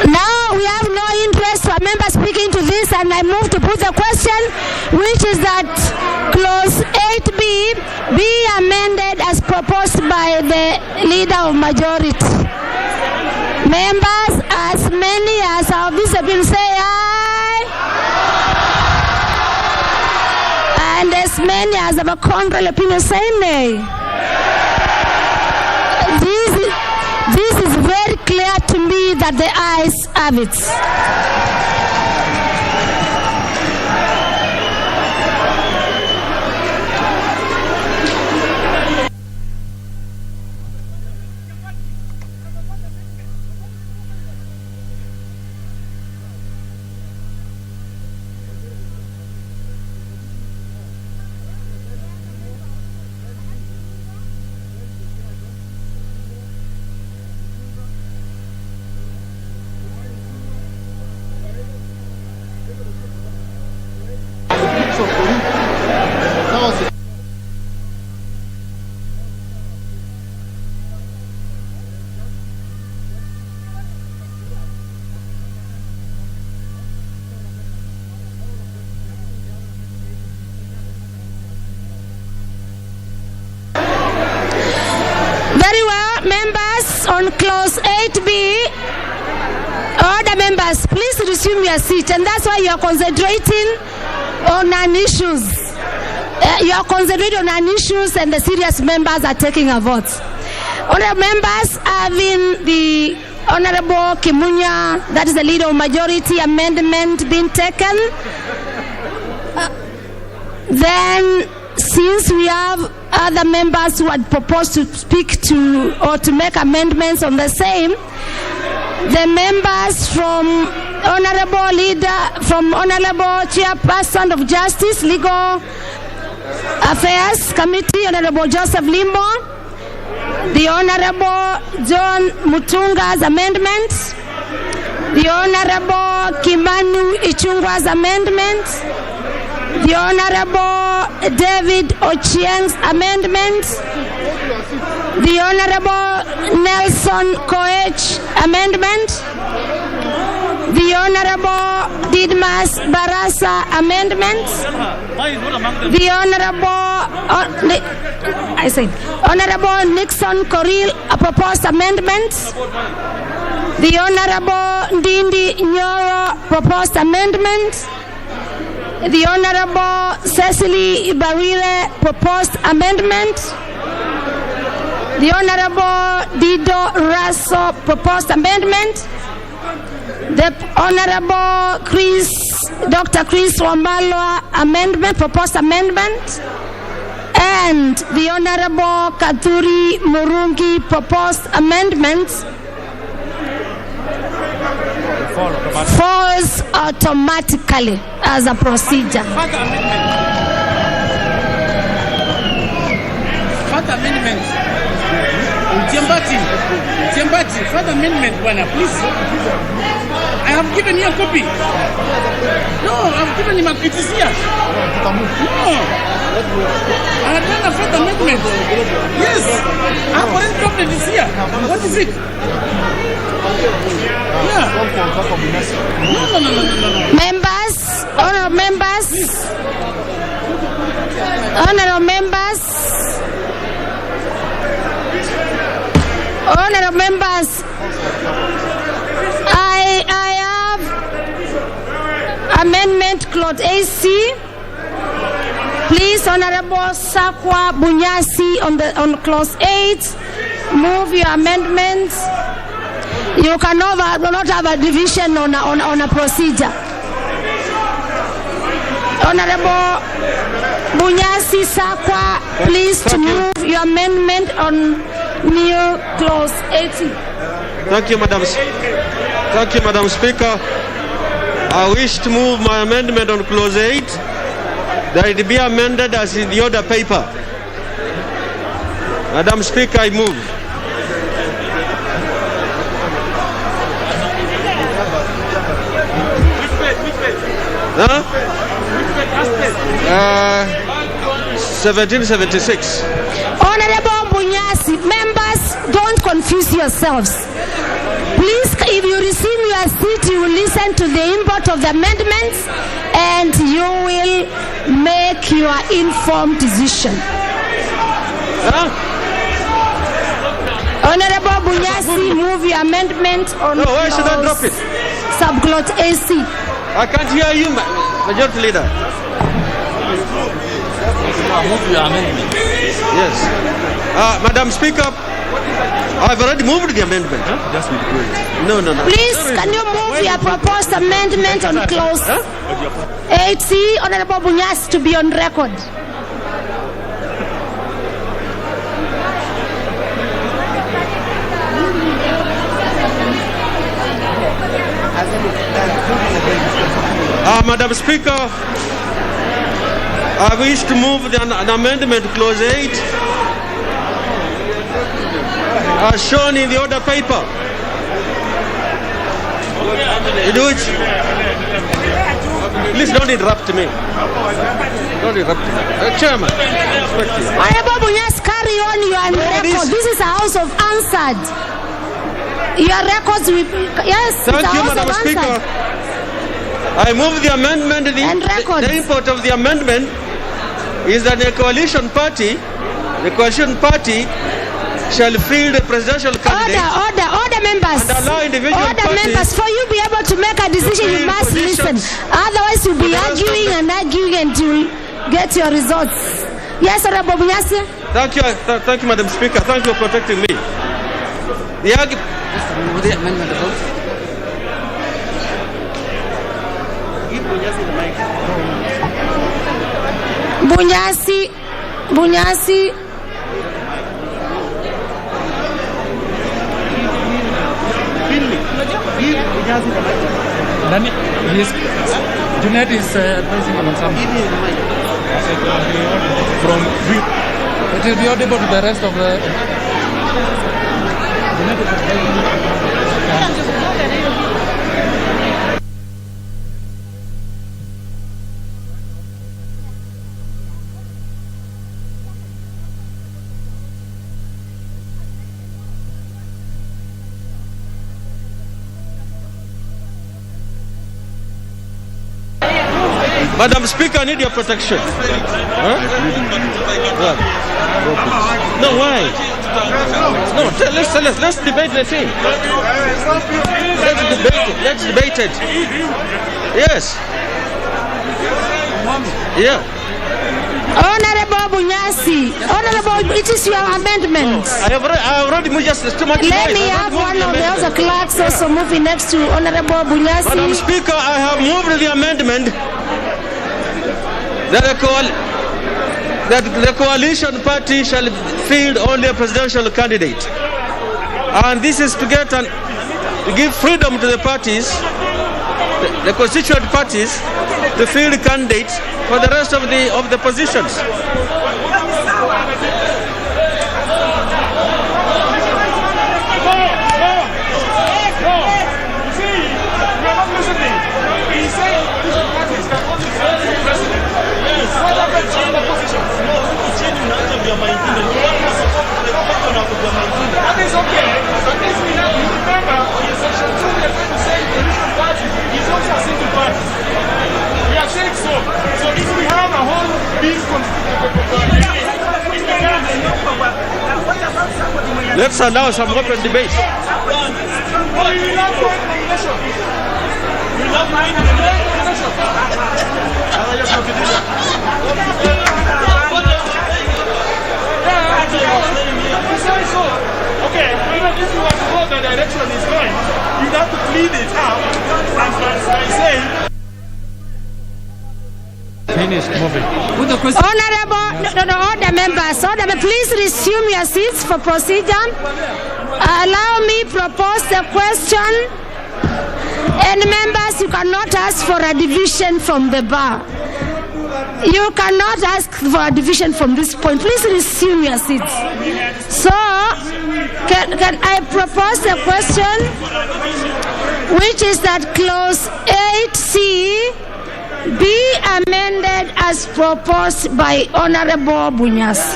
Now we have no interest for members speaking to this, and I move to put the question, which is that clause 8B be amended as proposed by the leader of majority. Members, as many as our discipline say aye, and as many as have a contrary opinion say nay. This is very clear to me that the ayes have it. On clause 8B, order members, please resume your seat, and that's why you are concentrating on non-issues. You are concentrating on non-issues, and the serious members are taking a vote. Honorable members, having the Honorable Kimunya, that is the leader of majority, amendment being taken, then since we have other members who had proposed to speak to or to make amendments on the same, the members from Honorable Chairperson of Justice, Legal Affairs Committee, Honorable Joseph Limbo, the Honorable John Mutunga's amendment, the Honorable Kimanu Ichungwa's amendment, the Honorable David Ochieng's amendment, the Honorable Nelson Koech amendment, the Honorable Didmas Barasa amendment, the Honorable Nixon Koril proposed amendment, the Honorable Ndindi Nyoro proposed amendment, the Honorable Cecily Ibarire proposed amendment, The Honorable Dido Raso proposed amendment. The Honorable Dr. Chris Wambalo amendment, proposed amendment. And the Honorable Katuri Murungi proposed amendment falls automatically as a procedure. Further amendment. Tiambati, further amendment, please. I have given you a copy. No, I've given him a it is here. No. I have done a further amendment. Yes. I have already dropped it. It's here. What is it? Yeah. No. Members, honorable members, honorable members, honorable members, I have amendment clause AC. Please, Honorable Sakwa Bunyasi on clause 8, move your amendments. You cannot have a division on a procedure. Honorable Bunyasi Sakwa, please to move your amendment on new clause 80. Thank you, Madam Speaker. I wish to move my amendment on clause 8 that it be amended as in the order paper. Madam Speaker, I move. Huh? 1776. Honorable Bunyasi, members, don't confuse yourselves. Please, if you receive your seat, you will listen to the import of the amendments and you will make your informed decision. Huh? Honorable Bunyasi, move your amendment on why should I drop it? Subclot AC. I can't hear you, Majority Leader. Move your amendment. Yes. Madam Speaker, I've already moved the amendment. Just withdraw it. No. Please, can you move your proposed amendment on clause 80, Honorable Bunyasi, to be on record? Madam Speaker, I wish to move an amendment clause 8 as shown in the order paper. Please don't interrupt me. Don't interrupt me. Chairman. Honorable Bunyasi, carry on your record. This is a house of answered. Your records will be, yes. Thank you, Madam Speaker. I move the amendment. The import of the amendment is that the coalition party shall field the presidential candidate. Order, members. And allow individual parties. Members, for you be able to make a decision, you must listen. Otherwise, you'll be arguing and you'll get your results. Yes, Honorable Bunyasi. Thank you, Madam Speaker. Thank you for protecting me. The amendment. Bunyasi. Junaid is advising on something. It will be audible to the rest of the. Madam Speaker, I need your protection. Huh? No, why? No, let's debate the thing. Let's debate it. Yes. Yeah. Honorable Honorable Bunyasi, Honorable, it is your amendment. I have already moved just too much. Let me have one of the other clerks also moving next to Honorable Bunyasi. Madam Speaker, I have moved the amendment that the coalition party shall field only a presidential candidate. And this is to give freedom to the parties, the constituent parties, to field candidates for the rest of the positions. That is okay. So this we have to remember in section 2 we are going to say political party is also a single party. We are saying so. So if we have a whole big let's allow some open debate. Okay, if you want to know the direction is going, you have to clean it up and by saying. Finished moving. Honorable, order members, please resume your seats for procedure. Allow me propose the question. And members, you cannot ask for a division from the bar. You cannot ask for a division from this point. Please resume your seats. So, can I propose a question, which is that clause 8C be amended as proposed by Honorable Bunyas.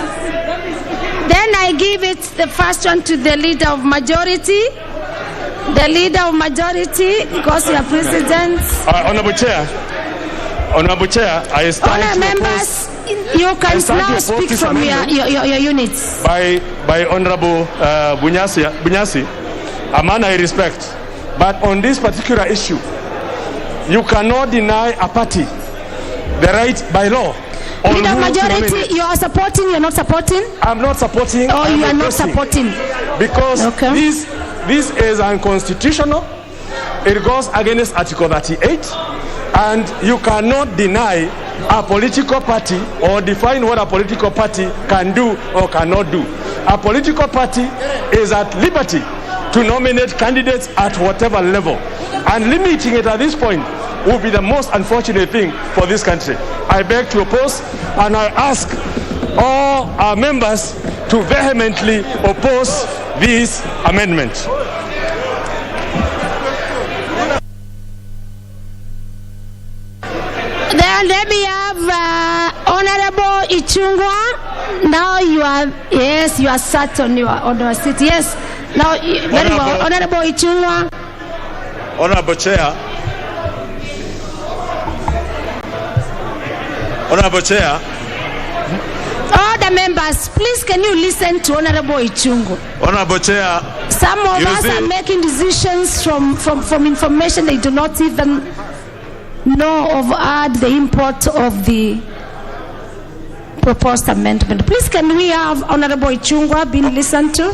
Then I give it the first one to the leader of majority. The leader of majority, because you are president. Honorable Chair, I stand Honourable members, you can now speak from your units. By Honorable Bunyasi, a man I respect. But on this particular issue, you cannot deny a party the right by law. Leader of majority, you are supporting, you are not supporting? I'm not supporting. Or you are not supporting? Because this is unconstitutional. It goes against Article 38. And you cannot deny a political party or define what a political party can do or cannot do. A political party is at liberty to nominate candidates at whatever level. And limiting it at this point would be the most unfortunate thing for this country. I beg to oppose, and I ask all our members to vehemently oppose this amendment. Then let me have Honorable Ichungwa. Now you are sat on your seat. Yes. Now, Honorable Ichungwa. Honorable Chair. Honorable Chair. All the members, please can you listen to Honorable Ichungwa? Honorable Chair. Some of us are making decisions from information they do not even know of the import of the proposed amendment. Please can we have Honorable Ichungwa being listened to?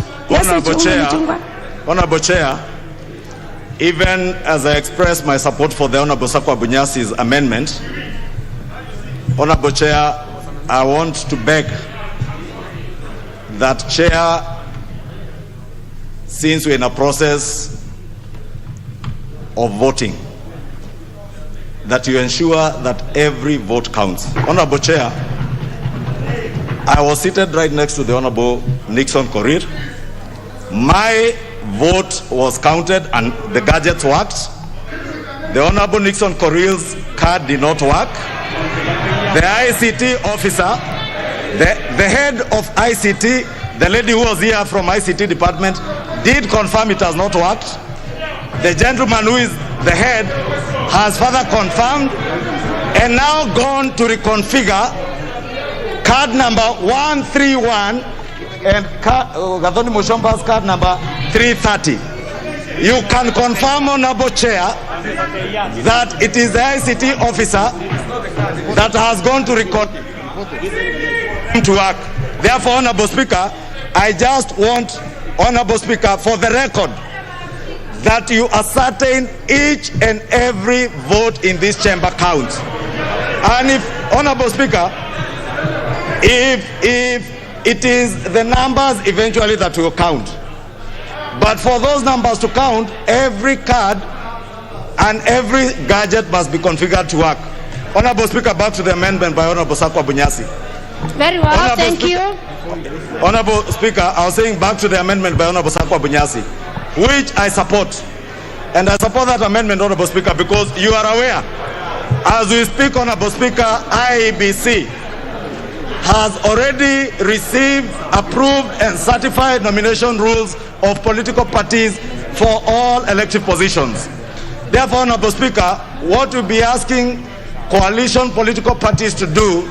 Honorable Chair, even as I express my support for the Honorable Sakwa Bunyasi's amendment, Honorable Chair, I want to beg that Chair, since we're in a process of voting, that you ensure that every vote counts. Honorable Chair, I was seated right next to the Honorable Nixon Korir. My vote was counted and the gadgets worked. The Honorable Nixon Korir's card did not work. The ICT officer, the head of ICT, the lady who was here from ICT department, did confirm it has not worked. The gentleman who is the head has further confirmed and now gone to reconfigure card number 131 and Gathoni Mushompa's card number 330. You can confirm, Honorable Chair, that it is the ICT officer that has gone to record. to work. Therefore, Honorable Speaker, I just want, Honorable Speaker, for the record, that you ascertain each and every vote in this chamber counts. And if, Honorable Speaker, if it is the numbers eventually that will count, but for those numbers to count, every card and every gadget must be configured to work. Honorable Speaker, back to the amendment by Honorable Sakwa Bunyasi. Very well, Honorable thank you. Honorable Speaker, I was saying back to the amendment by Honorable Sakwa Bunyasi, which I support. And I support that amendment, Honorable Speaker, because you are aware, as we speak, Honorable Speaker, IEBC has already received, approved, and certified nomination rules of political parties for all elective positions. Therefore, Honorable Speaker, what we'll be asking coalition political parties to do,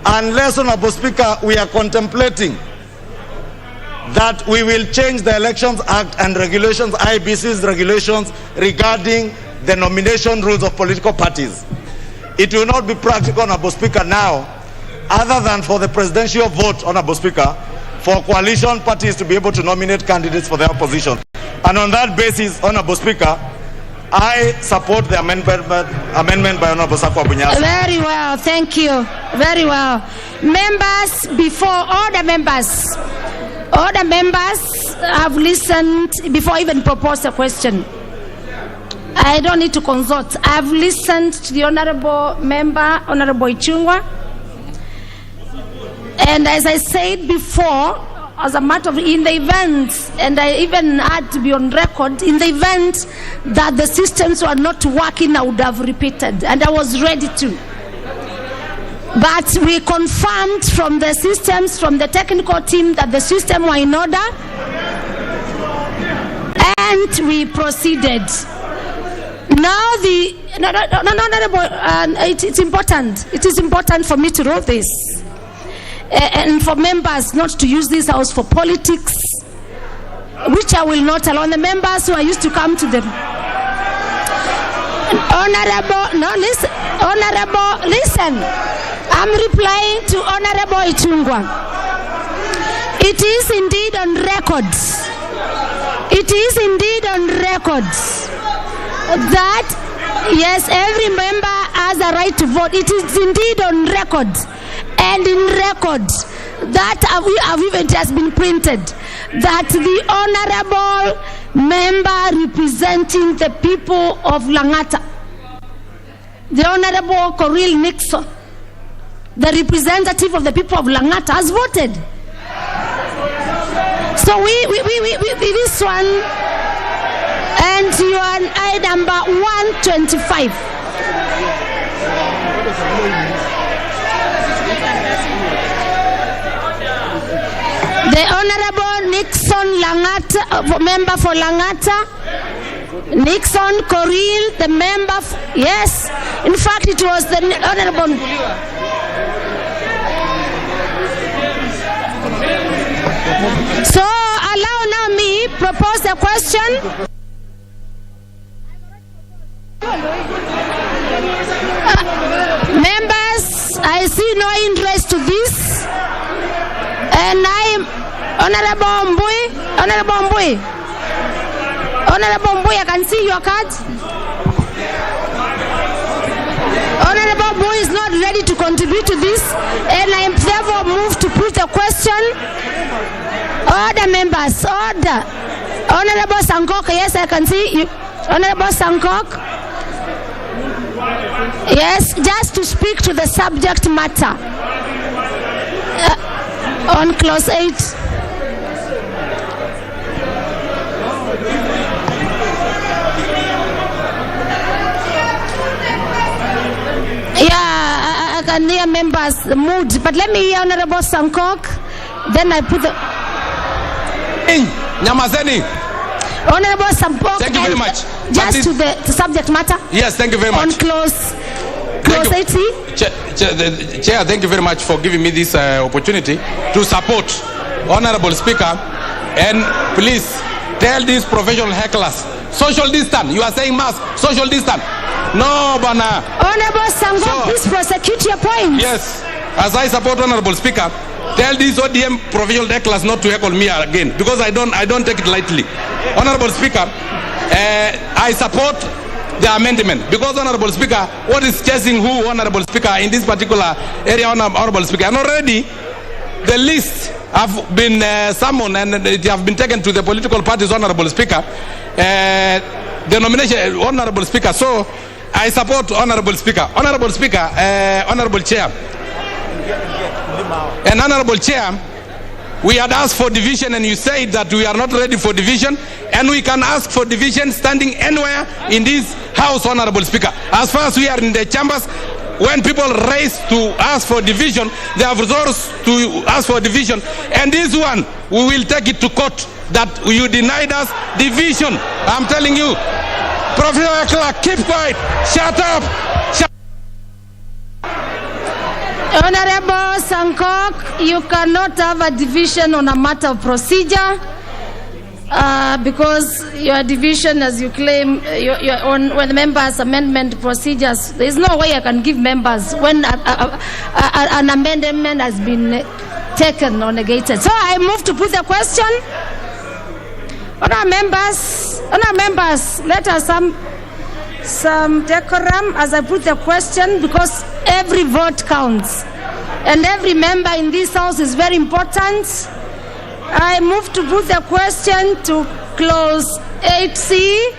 unless, Honorable Speaker, we are contemplating that we will change the Elections Act and regulations, IBC's regulations regarding the nomination rules of political parties. It will not be practical, Honorable Speaker, now, other than for the presidential vote, Honorable Speaker, for coalition parties to be able to nominate candidates for their opposition. And on that basis, Honorable Speaker, I support the amendment by Honorable Sakwa Bunyasi. Very well, thank you. Very well. Members, before all the members have listened before I even propose a question. I don't need to consult. I've listened to the honorable member, Honorable Ichung'wah. And as I said before, as a matter of, in the event, and I even had to be on record, in the event that the systems were not working, I would have repeated, and I was ready to. But we confirmed from the systems, from the technical team, that the system were in order, and we proceeded. Now it's important. It is important for me to know this. And for members not to use this house for politics, which I will not allow. The members who are used to come to them. Honorable, listen. I'm replying to Honorable Ichung'wah. It is indeed on record. It is indeed on record that, yes, every member has a right to vote. It is indeed on record. And in record that even it has been printed that the honorable member representing the people of Lang'ata, the Honorable Coril Nixon, the representative of the people of Lang'ata, has voted. So we this one, and you are I number 125. The Honorable Nixon Lang'ata, member for Lang'ata. Nixon Coril, the member. Yes, in fact, it was the Honorable. So allow now me propose the question. Members, I see no interest to this, and I. Honorable Mbui, I can see your card. Honorable Mbui is not ready to contribute to this, and I am therefore moved to put the question. Order, members, order. Honorable Sankok, yes, I can see you. Honorable Sankok, yes, just to speak to the subject matter on clause 8. Yeah, I can hear members' mood, but let me hear Honorable Sankok. Then I put the. Nyamazeni. Honorable Sankok. Thank you very much. Just to the subject matter. Yes, thank you very much. On clause 80. Chair, thank you very much for giving me this opportunity to support Honorable Speaker, and please tell these professional hecklers, social distance. You are saying mask, social distance. No, Bana. Honorable Sankok, please prosecute your point. Yes. as I support Honorable Speaker, tell this ODM provincial class not to heckle me again, because I don't take it lightly. Honorable Speaker, I support the amendment because, Honorable Speaker, what is chasing who, Honorable Speaker, in this particular area, Honorable Speaker? And already the list have been summoned and it have been taken to the political parties, Honorable Speaker. The nomination, Honorable Speaker. So I support Honorable Speaker. Honorable Speaker, Honorable Chair. And Honorable Chair, we had asked for division and you said that we are not ready for division, and we can ask for division standing anywhere in this house, Honorable Speaker. As far as we are in the chambers, when people raise to ask for division, they have resource to ask for division. And this one, we will take it to court that you denied us division. I'm telling you, Professor Clark, keep quiet, shut up. Honorable Sankok, you cannot have a division on a matter of procedure because your division, as you claim, you're on when the members' amendment procedures. There is no way I can give members when an amendment has been taken or negated. So I move to put the question. Honourable members, let us some decorum as I put the question, because every vote counts and every member in this house is very important. I move to put the question to clause 8C,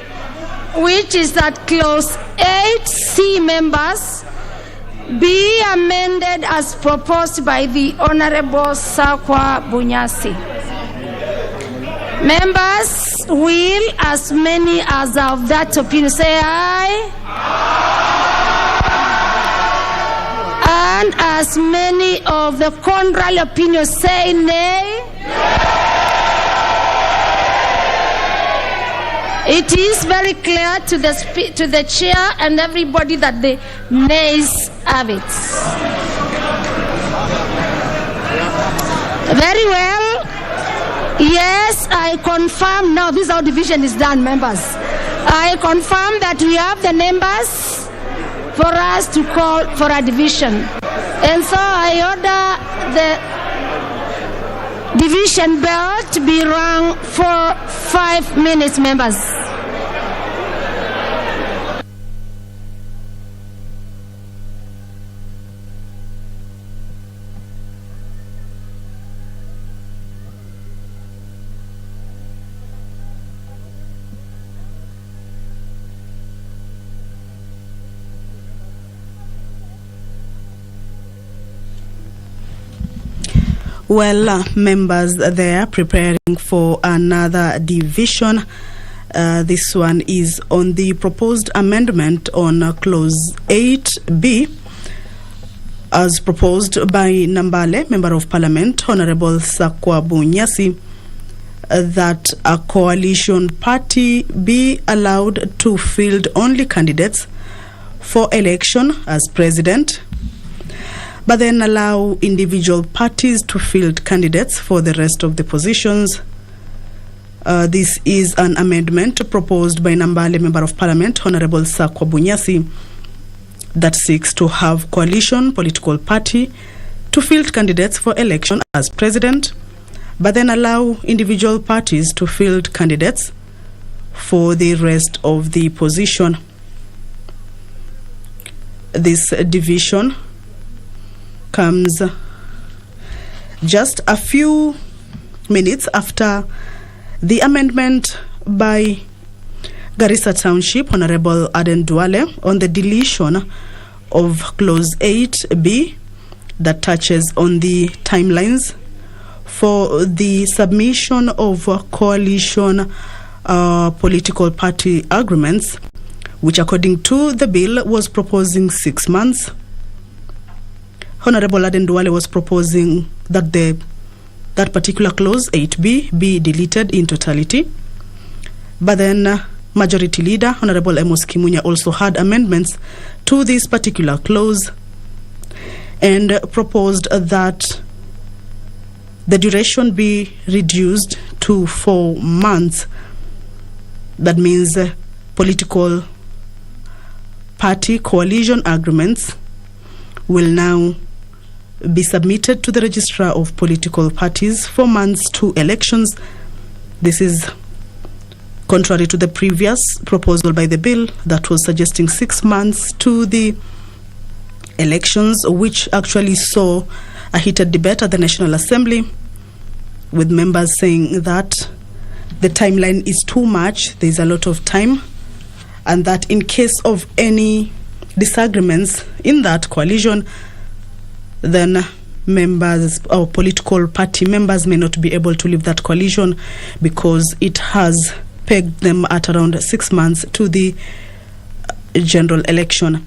which is that clause 8C, members, be amended as proposed by the Honorable Sakwa Bunyasi. Members, will as many as of that opinion say aye? And as many of the contrary opinion say nay? It is very clear to the chair and everybody that the nays have it. Very well. Yes, I confirm now. This is how division is done, members. I confirm that we have the numbers for us to call for a division. And so I order the division bell to be rung for 5 minutes, members. Well, members, they are preparing for another division. This one is on the proposed amendment on clause 8B, as proposed by Nambale, Member of Parliament, Honorable Sakwa Bunyasi, that a coalition party be allowed to field only candidates for election as president, but then allow individual parties to field candidates for the rest of the positions. This is an amendment proposed by Nambale, Member of Parliament, Honorable Sakwa Bunyasi, that seeks to have coalition political party to field candidates for election as president, but then allow individual parties to field candidates for the rest of the position. This division comes just a few minutes after the amendment by Garissa Township, Honorable Aden Duale, on the deletion of clause 8B that touches on the timelines for the submission of coalition political party agreements, which according to the bill was proposing 6 months. Honorable Aden Duale was proposing that that particular clause 8B be deleted in totality. But then Majority Leader Honorable Amos Kimunya also had amendments to this particular clause and proposed that the duration be reduced to 4 months. That means political party coalition agreements will now be submitted to the registrar of political parties 4 months to elections. This is contrary to the previous proposal by the bill that was suggesting 6 months to the elections, which actually saw a heated debate at the National Assembly, with members saying that the timeline is too much, there's a lot of time, and that in case of any disagreements in that coalition, then members or political party members may not be able to leave that coalition because it has pegged them at around 6 months to the general election.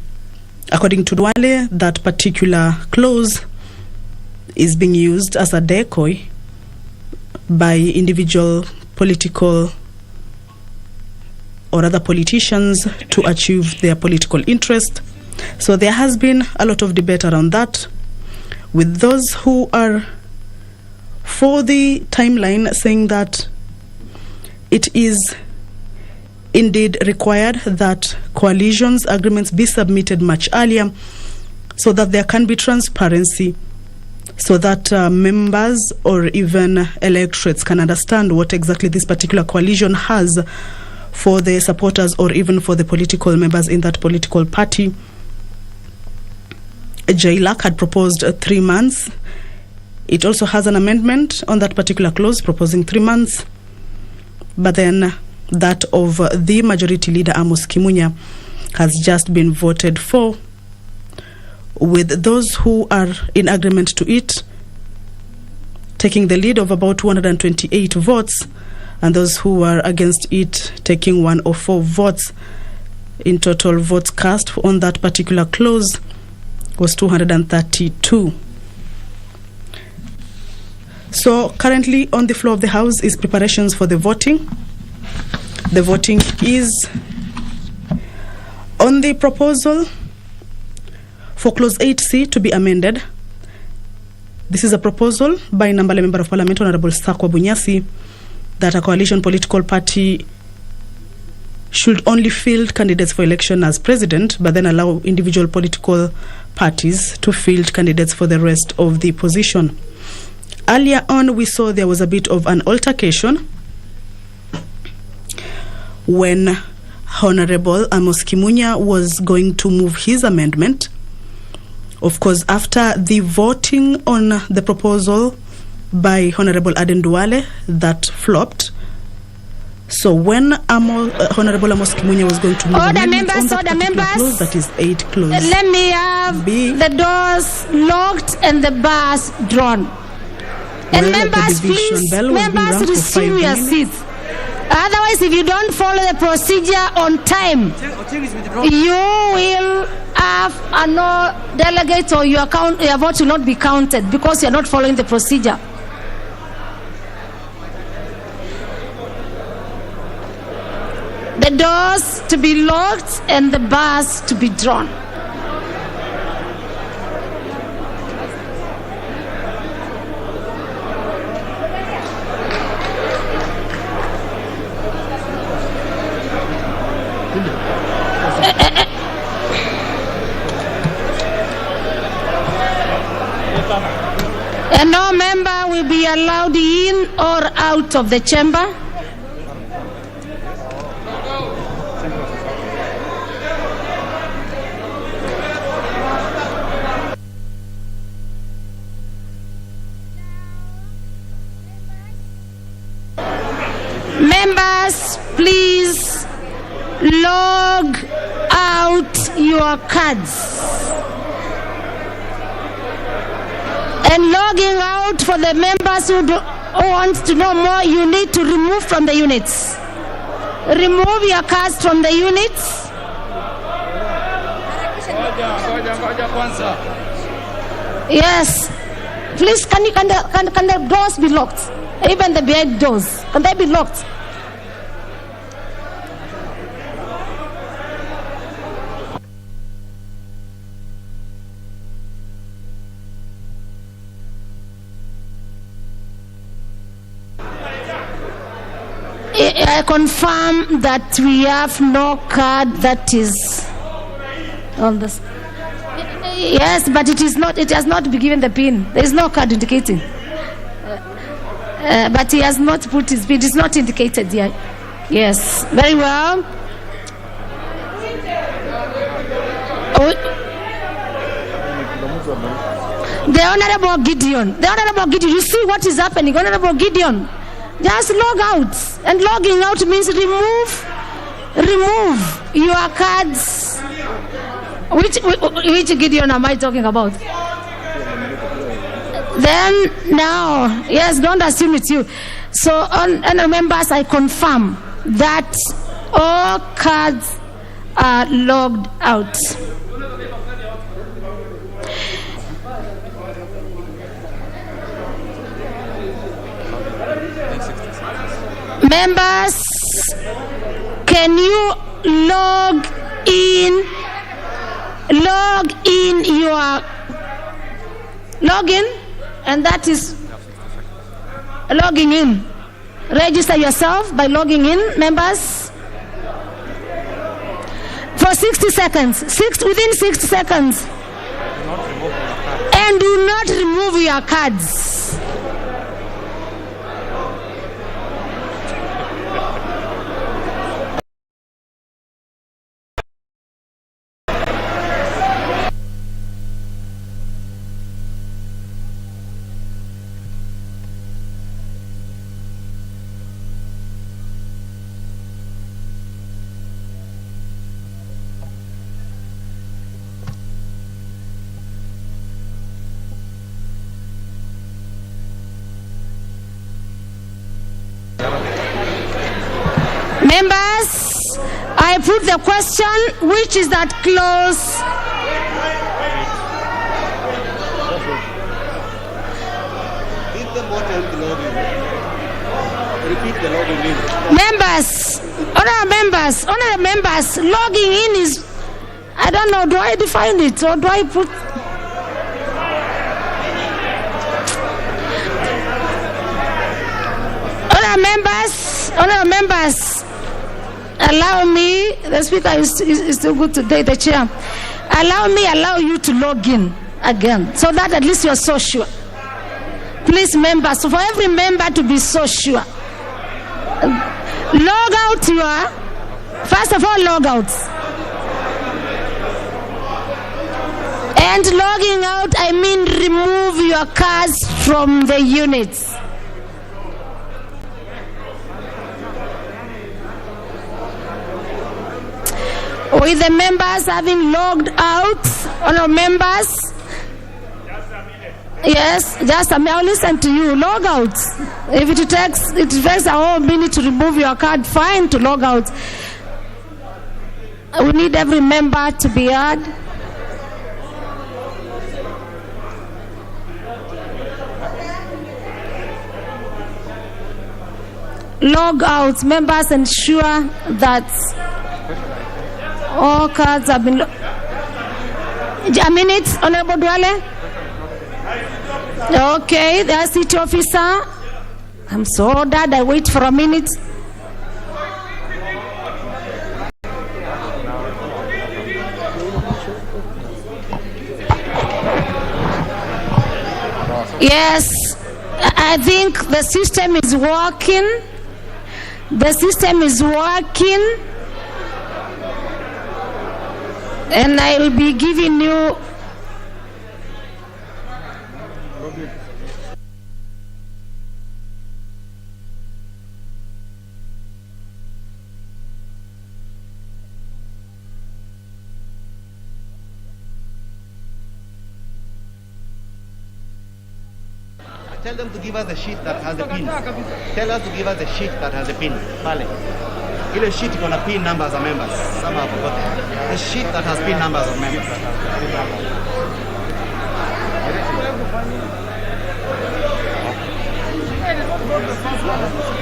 According to Duale, that particular clause is being used as a decoy by individual political or other politicians to achieve their political interest. So there has been a lot of debate around that, with those who are for the timeline saying that it is indeed required that coalitions agreements be submitted much earlier so that there can be transparency, so that members or even electorates can understand what exactly this particular coalition has for the supporters or even for the political members in that political party. JLAC had proposed 3 months. It also has an amendment on that particular clause proposing 3 months. But then that of the majority leader Amos Kimunya has just been voted for, with those who are in agreement to it taking the lead of about 228 votes, and those who are against it taking 104 votes. In total, votes cast on that particular clause was 232. So currently on the floor of the House is preparations for the voting. The voting is on the proposal for clause 8C to be amended. This is a proposal by Nambale Member of Parliament Honorable Sakwa Bunyasi that a coalition political party should only field candidates for election as president, but then allow individual political parties to field candidates for the rest of the position. Earlier on, we saw there was a bit of an altercation when Honorable Amos Kimunya was going to move his amendment. Of course, after the voting on the proposal by Honorable Aden Duale, that flopped. So when Honorable Amos Kimunya was going to move amendments on that particular clause, that is 8 clause. Let me have the doors locked and the bars drawn. And members, please, members resume your seats. Otherwise, if you don't follow the procedure on time, you will have no delegates or your vote will not be counted because you are not following the procedure. The doors to be locked and the bars to be drawn. And no member will be allowed in or out of the chamber. Members, please log out your cards. And logging out for the members who want to know more, you need to remove from the units. Remove your cards from the units. Yes. Please, can the doors be locked? Even the behind doors, can they be locked? I confirm that we have no card that is on this. Yes, but it is not. It has not been given the pin. There is no card indicating. But he has not put his pin. It is not indicated yet. Yes, very well. The Honorable Gideon. You see what is happening, Honorable Gideon. Just log out, and logging out means remove your cards. Which Gideon am I talking about? Then now, yes, don't assume it's you. So, members, I confirm that all cards are logged out. Members, can you log in your login, and that is logging in. Register yourself by logging in, members, for 60 seconds. Within 60 seconds, and do not remove your cards. Members, I put the question, which is that clause? Members, honorable members, logging in is, I don't know, do I define it or do I put? Honorable members, allow me, the speaker is too good today, the chair. Allow you to log in again, so that at least you are so sure. Please, members, for every member to be so sure. Log out first of all, log out. And logging out, I mean remove your cards from the units. With the members having logged out, honorable members, yes, just a minute, I'll listen to you. Log out. If it takes a whole minute to remove your card, fine, to log out. We need every member to be heard. Log out. Members, ensure that all cards have been. A minute, Honorable Duale. Okay, the city officer. I'm so ordered. I wait for a minute. Yes, I think the system is working. The system is working. And I will be giving you Tell them to give us the sheet that has the pin. Tell us to give us the sheet that has the pin. Pale. Ile sheet iko na pin numbers of members. Some have forgotten. The sheet that has pin numbers of members.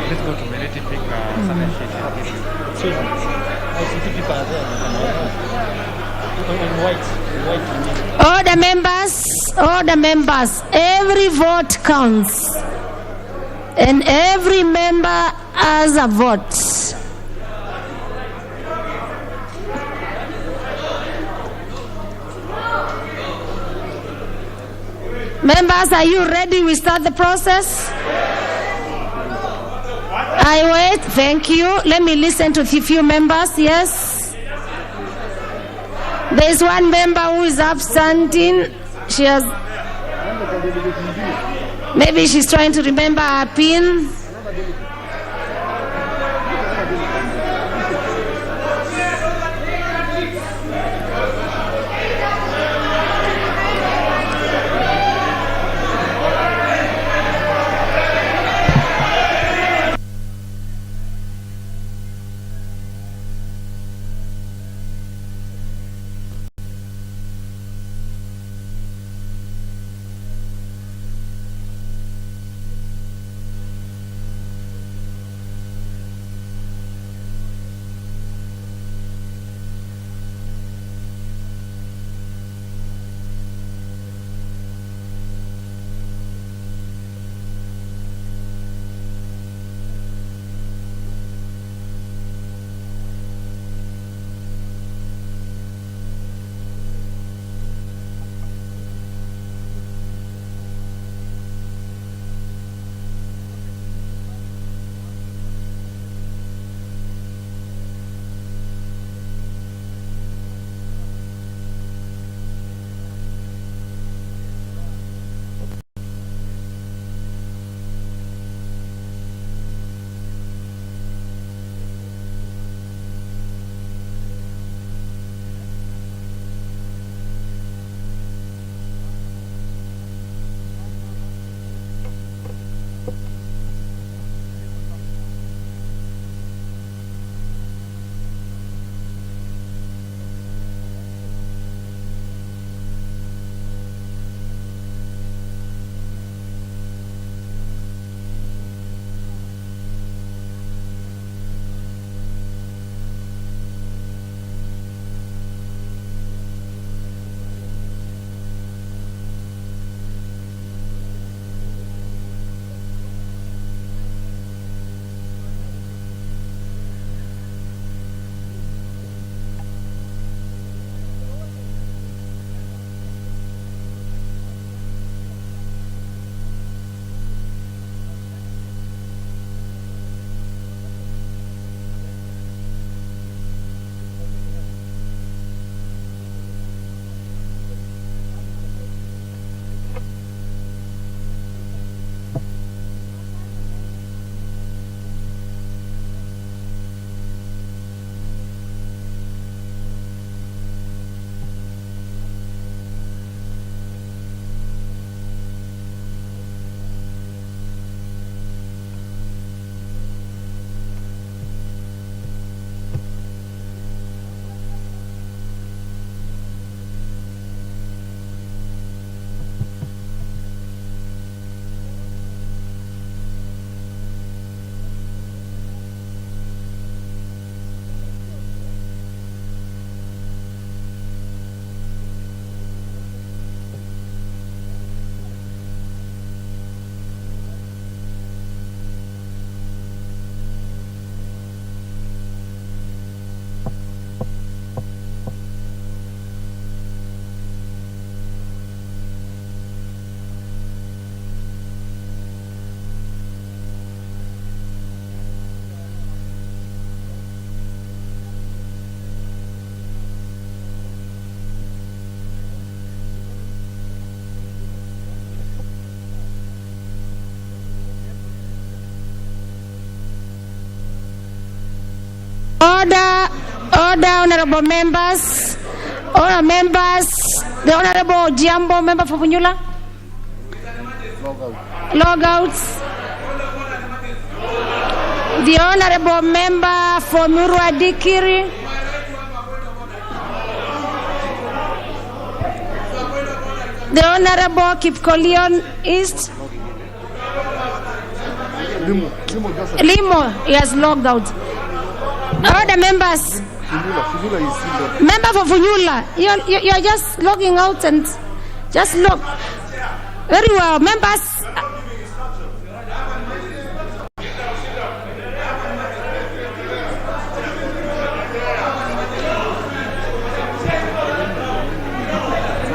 Let's go to Melity, pick some sheet. All the members, every vote counts. And every member has a vote. Members, are you ready? We start the process. I wait. Thank you. Let me listen to a few members. Yes. There is one member who is absenting. She has. Maybe she's trying to remember her PIN. Order, honorable members. All members, the Honorable Jambo, member for Funyula. Logouts. The Honorable member for Murwa Dikiri. The Honorable Kipkolion East. Limo, he has logged out. All the members. Member for Funyula, you are just logging out and just log. Very well, members.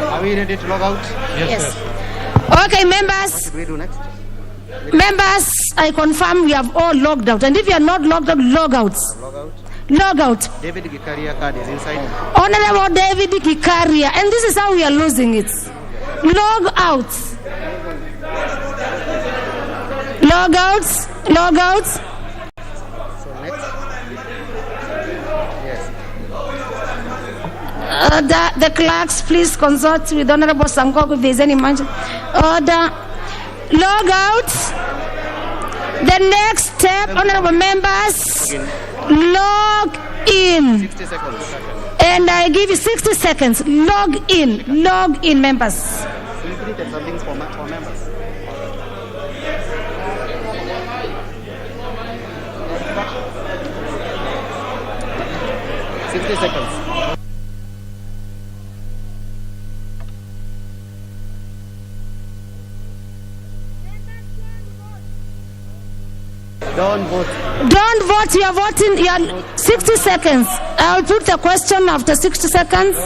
Are we ready to log out? Yes. Okay, members. What do we do next? Members, I confirm we have all logged out. And if you are not logged out, log out. Log out. Log out. David Gikaria card is inside. Honorable David Gikaria. And this is how we are losing it. Log out. Log out. Log out. So next. Yes. The clerks, please consult with Honorable Sankok if there is any mention. Order. Log out. The next step, honorable members, log in. 60 seconds. And I give you 60 seconds. Log in, members. Included some things for members. Seconds. Don't vote. Don't vote. You are voting. You are 60 seconds. I will put the question after 60 seconds.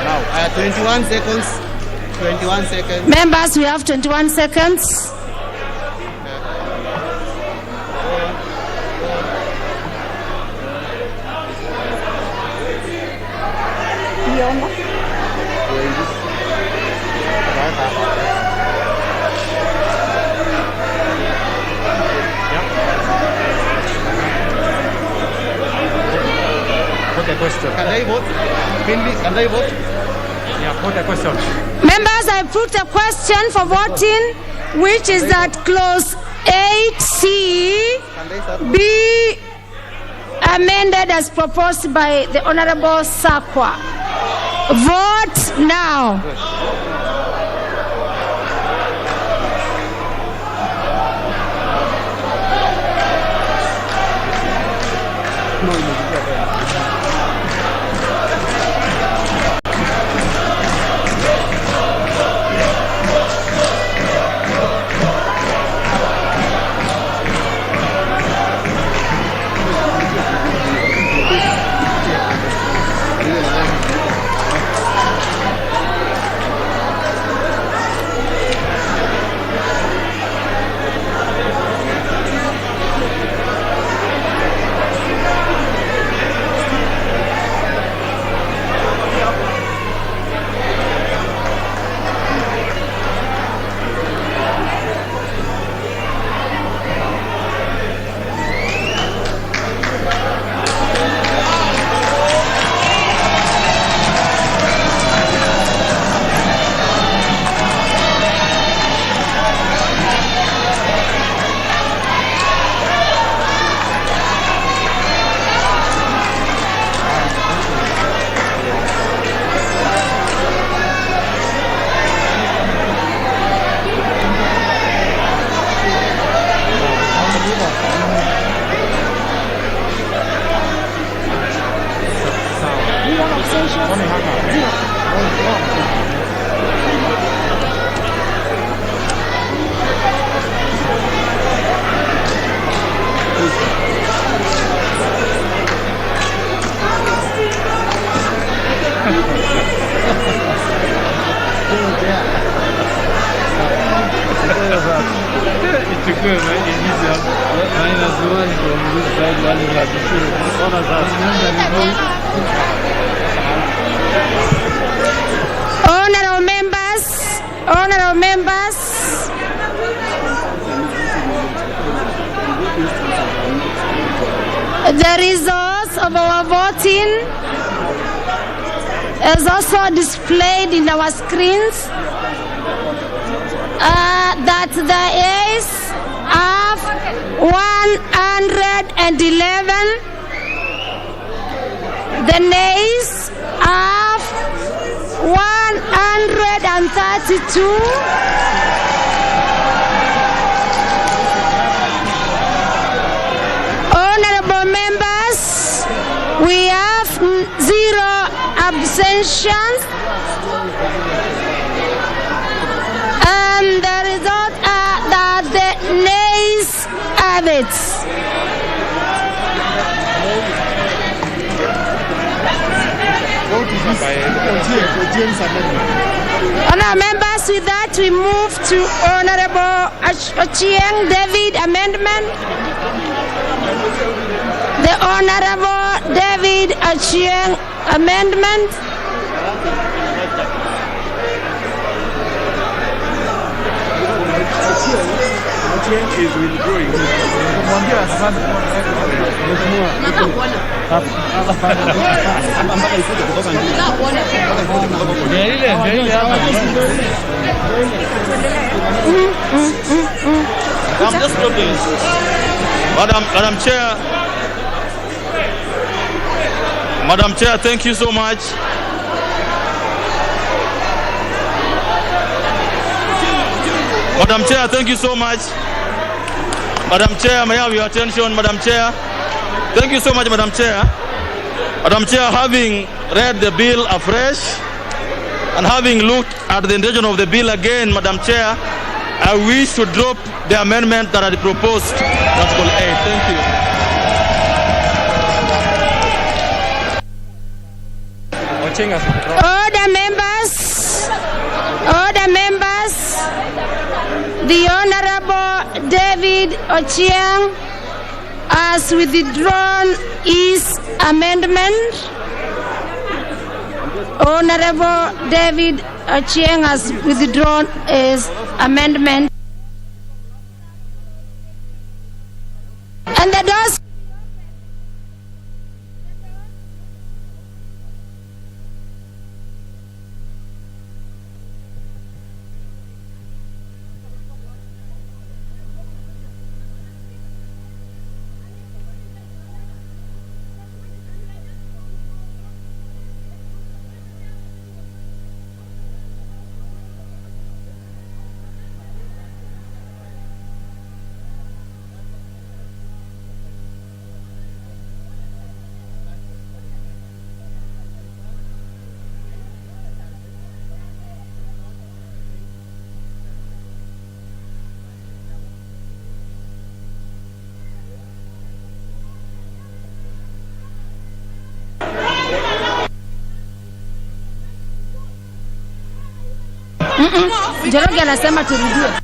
Now, 21 seconds. 21 seconds. Members, we have 21 seconds. Question. Can they vote? Can they vote? Yeah, put the question. Members, I put a question for voting, which is that clause 8C be amended as proposed by the Honorable Sakwa. Vote now. Honorable members, the results of our voting is also displayed in our screens. That the ayes have 111, the nays have 132. Honorable members, we have 0 abstentions. And the result are that the nays have it. Honourable members, with that we move to Honourable Ochieng David amendment. The Honourable David Ochieng amendment. Is withdrawing. I'm just looking. Madam Chair. Madam Chair, thank you so much. Madam Chair, thank you so much. Madam Chair, may I have your attention, Madam Chair? Thank you so much, Madam Chair. Madam Chair, having read the bill afresh and having looked at the intention of the bill again, Madam Chair, I wish to drop the amendment that I proposed, Article 8. Thank you. Order members. Order members. The Honourable David Ochieng has withdrawn his amendment. Honourable David Ochieng has withdrawn his amendment. And the doors. Njoroge anasema turudie.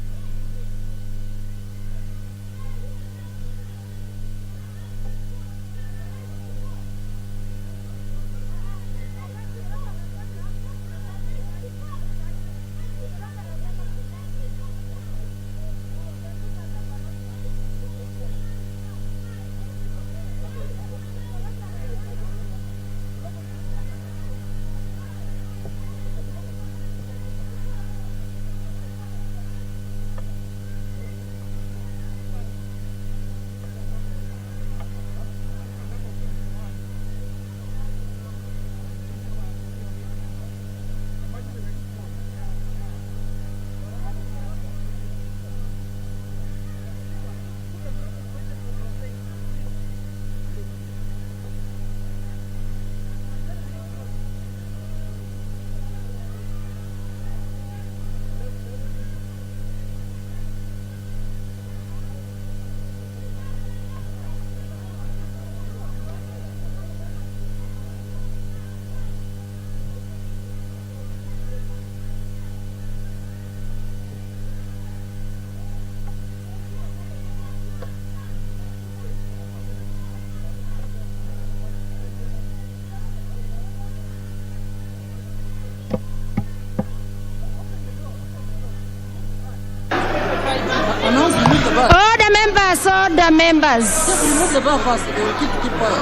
Order members, order members.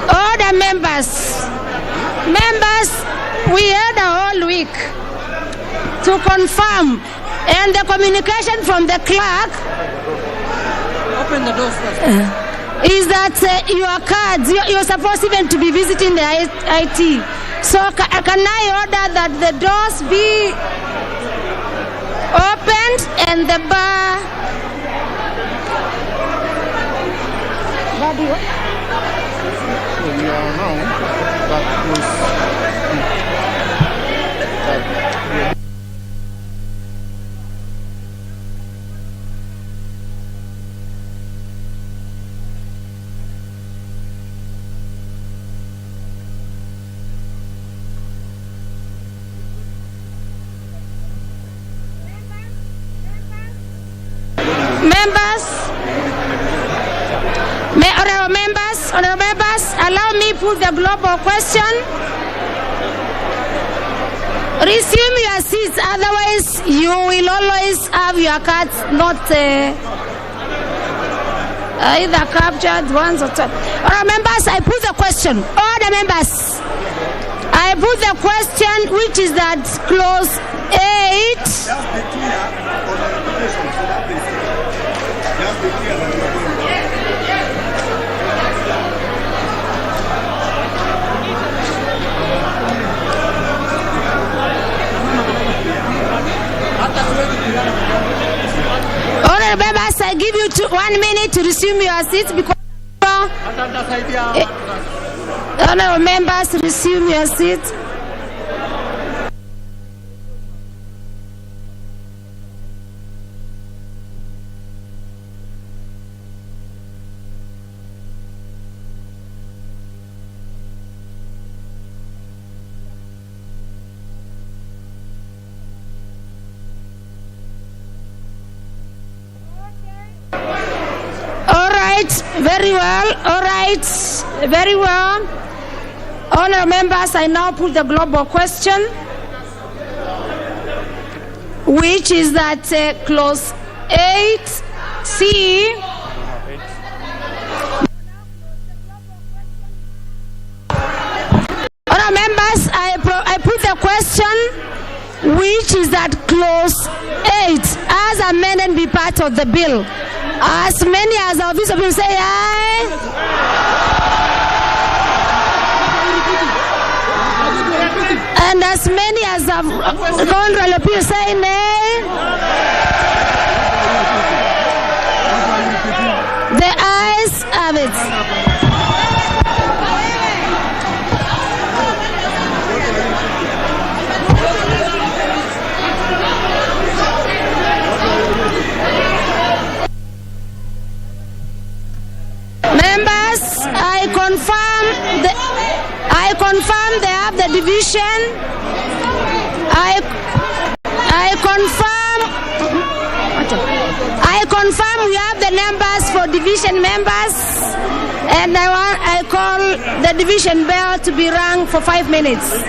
Order members. Members, we had a whole week to confirm, and the communication from the clerk Open the doors first. Is that your cards, you're supposed even to be visiting the IT. So can I order that the doors be opened and the bar... So we are now that Honorable members, allow me put the global question. Resume your seats, otherwise you will always have your cards not either captured once or twice. Honorable members, I put the question. Order members, I put the question, which is that clause 8. Honorable members, I give you 1 minute to resume your seats because honorable members, resume your seats. Very well. All right. Very well. Honorable members, I now put the global question, which is that clause 8C. Honorable members, I put the question, which is that clause 8 as amended be part of the bill. As many as our officials will say aye. And as many as our honorable people say nay. The ayes have it. I confirm they have the division. I confirm we have the numbers for division members, and I call the division bell to be rung for 5 minutes.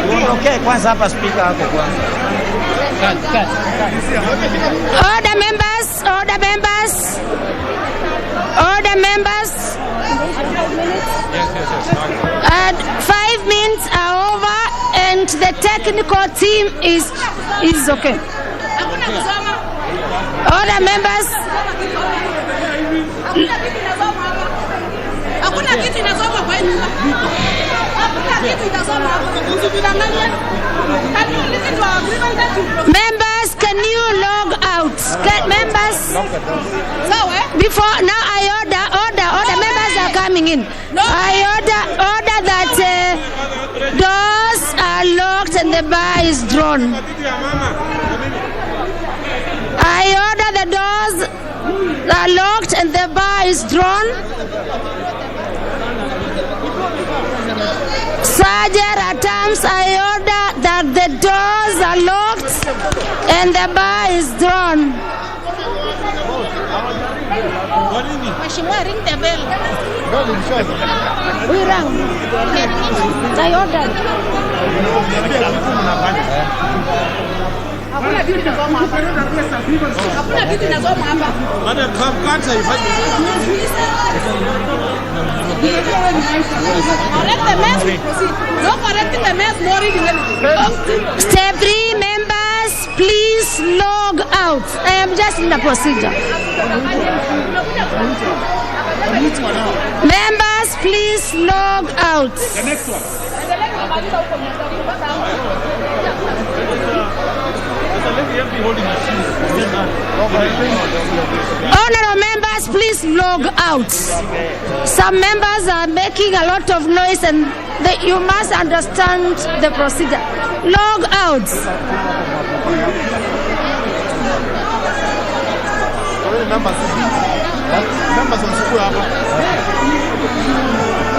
Tuondokee kwanza hapa speaker hapo kwanza. Order members, order members. Order members. 5 minutes are over and the technical team is okay. Order members. Members, can you log out? Members, before now I order members are coming in. I order that doors are locked and the bar is drawn. I order the doors are locked and the bar is drawn. Sergeant, at times I order that the doors are locked and the bar is drawn. Ring the bell. We rang. I ordered. Step 3 members, please log out. I am just in the procedure. Members, please log out. The next one. Honorable members, please log out. Some members are making a lot of noise and you must understand the procedure. Log out.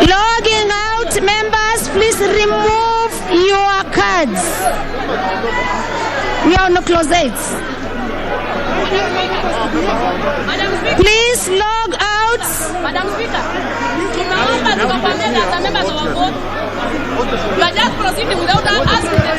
Logging out, members, please remove your cards. We are on the closets. Please log out. Madam Speaker, you are just proceeding without asking them.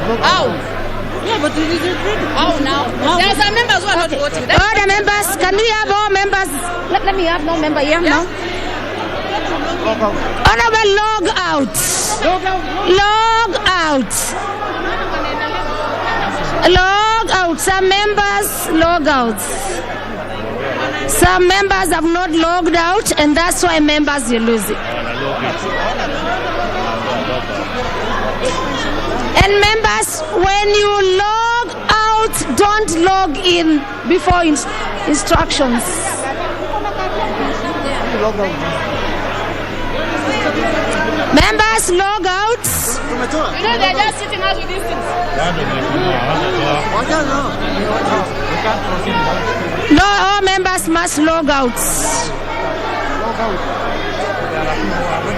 How? Yeah, but how now? There are some members who are not voting. All the members, can we have all members? Let me have no member here now. Honorable log out. Log out. Log out. Some members log out. Some members have not logged out, and that's why members you're losing. And members, when you log out, don't log in before instructions. Members, log out. You know, they're just sitting out with these things. No, all members must log out.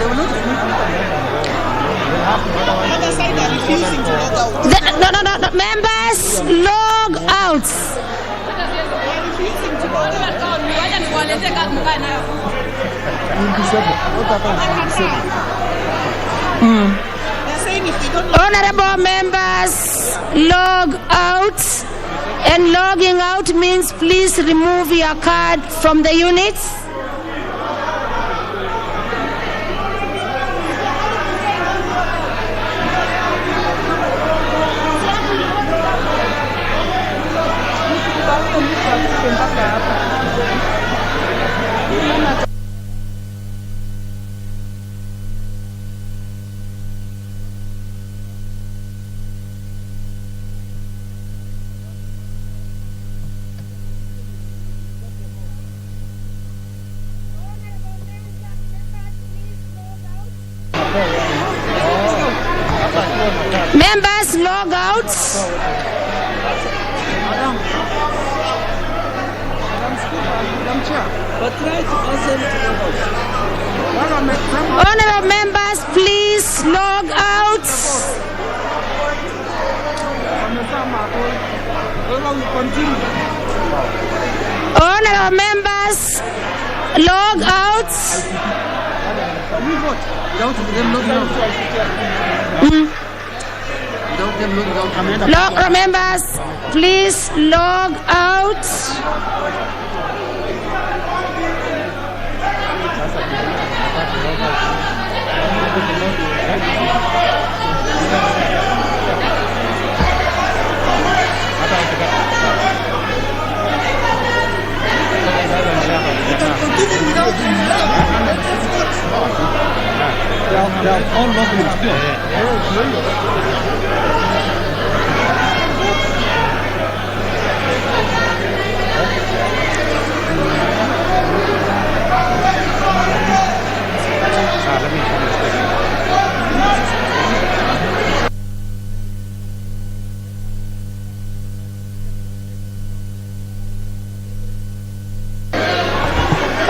No. Members, log out. Honorable members, log out. And logging out means please remove your card from the units. Members log out. Honorable members, please log out. Honorable members, log out. Log members, please log out.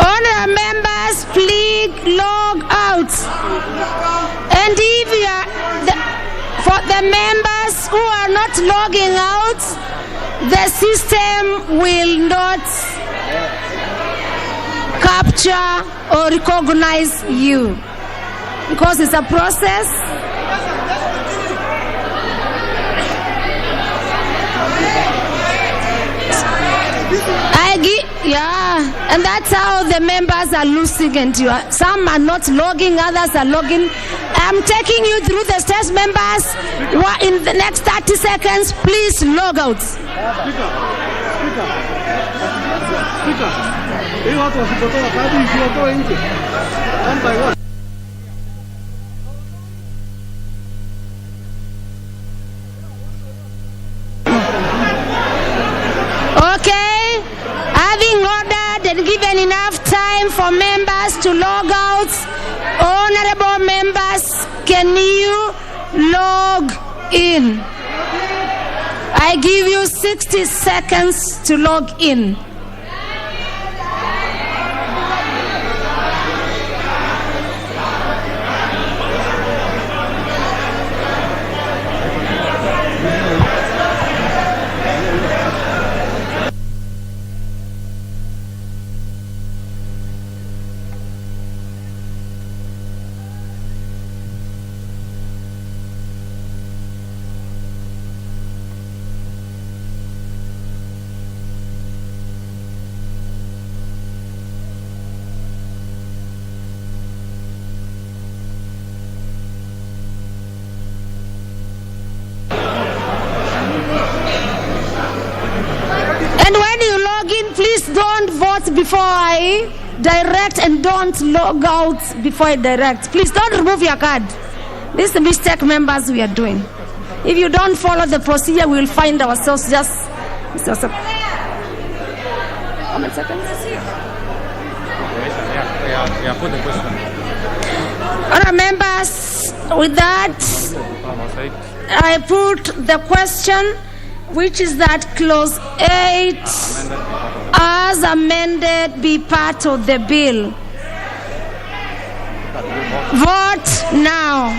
Honorable members, please log out. And if you are for the members who are not logging out, the system will not capture or recognize you because it's a process. And that's how the members are losing, and some are not logging, others are logging. I'm taking you through the steps, members. In the next 30 seconds, please log out. Okay, having ordered and given enough time for members to log out, honorable members, can you log in? I give you 60 seconds to log in. Please don't vote before I direct, and don't log out before I direct. Please don't remove your card. This is the mistake, members, we are doing. If you don't follow the procedure, we will find ourselves just... How many seconds? Put the question. All right, members, with that, I put the question, which is that clause 8 as amended be part of the bill. Vote now.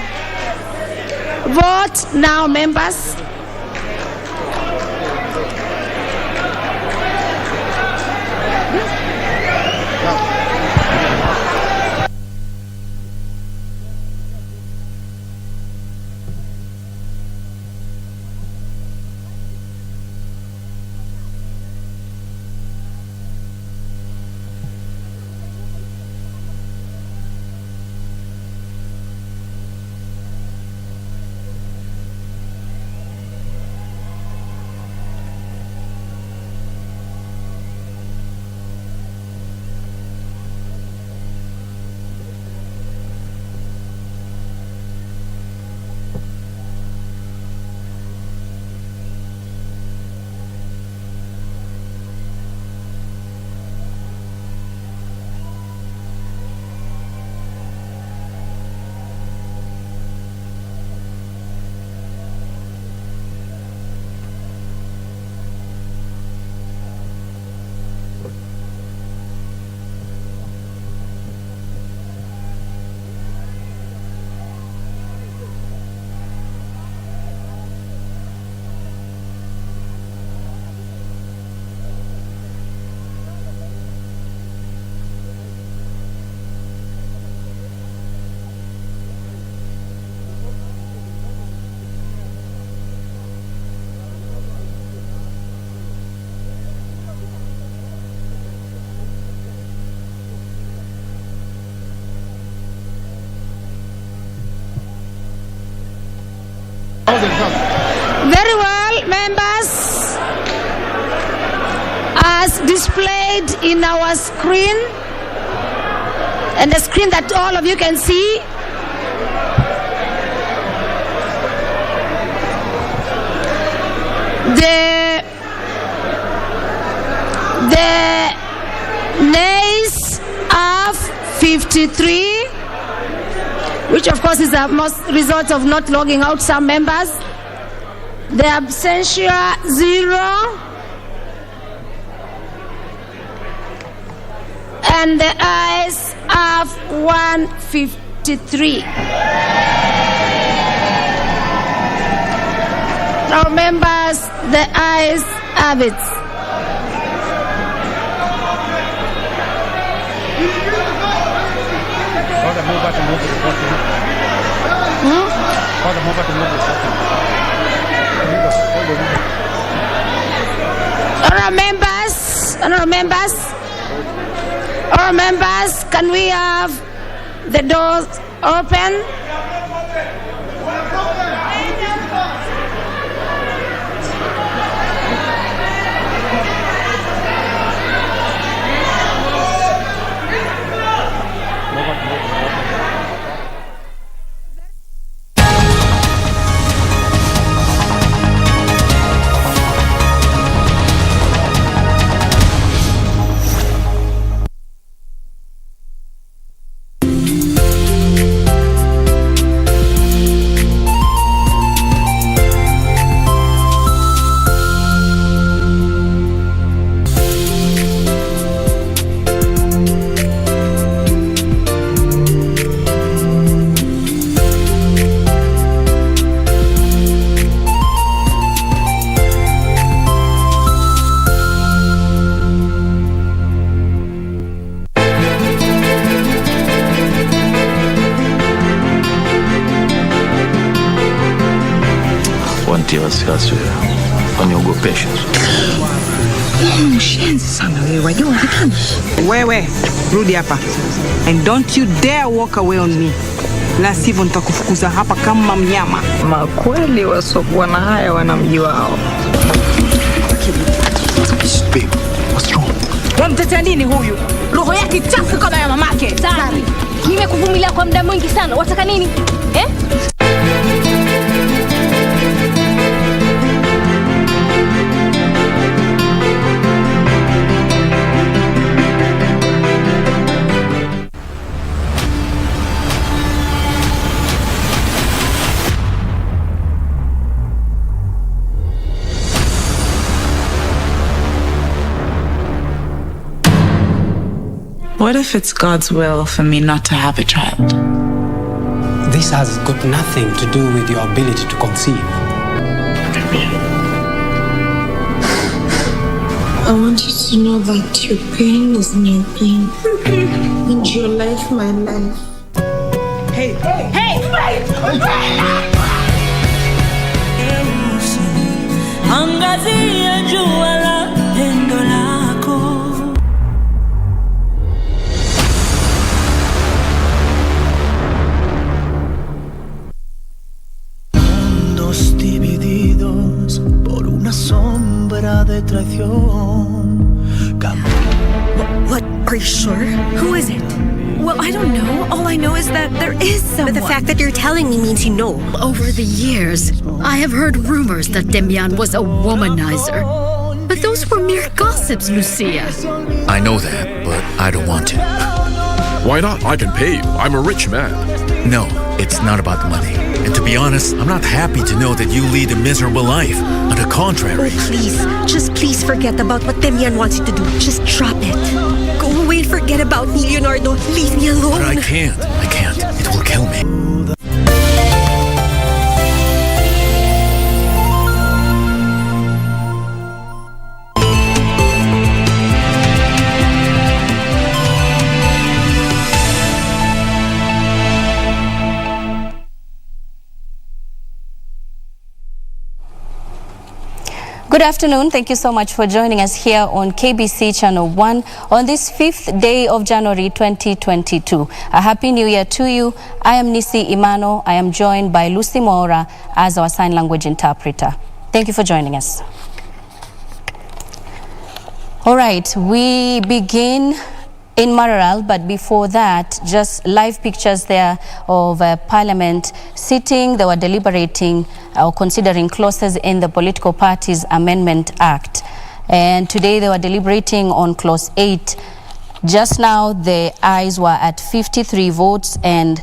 Vote now, members. Very well, members. As displayed in our screen, and the screen that all of you can see, the nays have 53, which of course is a result of not logging out some members. The abstention 0, and the ayes have 153. Now, members, the ayes have it. Honourable members, can we have the doors open? Wasiwasi waniogopesha. Mshenzi sana wewe, wajua lakini. Wewe, rudi hapa. And don't you dare walk away on me. La sivyo nitakufukuza hapa kama mnyama. Makweli wasokuwa na haya wanamji wao. Babe, what's wrong? Wamtetea nini huyu? Roho yake chafu kama ya mamake. Sari, nimekuvumilia kwa muda mwingi sana. Wataka nini? What if it's God's will for me not to have a child? This has got nothing to do with your ability to conceive. I want you to know that your pain is my pain. And your life, my life. Hey! Angazia jua la pendo lako. Mundos divididos por una sombra de traición. What? Are you sure? Who is it? Well, I don't know. All I know is that there is someone. But the fact that you're telling me means you know. Over the years, I have heard rumors that Demian was a womanizer. But those were mere gossips, Lucia. I know that, but I don't want to. Why not? I can pay you. I'm a rich man. No, it's not about the money. And to be honest, I'm not happy to know that you lead a miserable life. On the contrary. Oh, please. Just please forget about what Demian wants you to do. Just drop it. Go away and forget about me, Leonardo. Leave me alone. But I can't. It will kill me. Good afternoon. Thank you so much for joining us here on KBC Channel 1 on this 5th day of January 2022. A happy new year to you. I am Nisi Imano. I am joined by Lucy Moura as our sign language interpreter. Thank you for joining us. All right, we begin in Mararal, but before that, just live pictures there of Parliament sitting. They were deliberating or considering clauses in the Political Parties Amendment Act. And today they were deliberating on Clause 8. Just now, the ayes were at 53 votes and,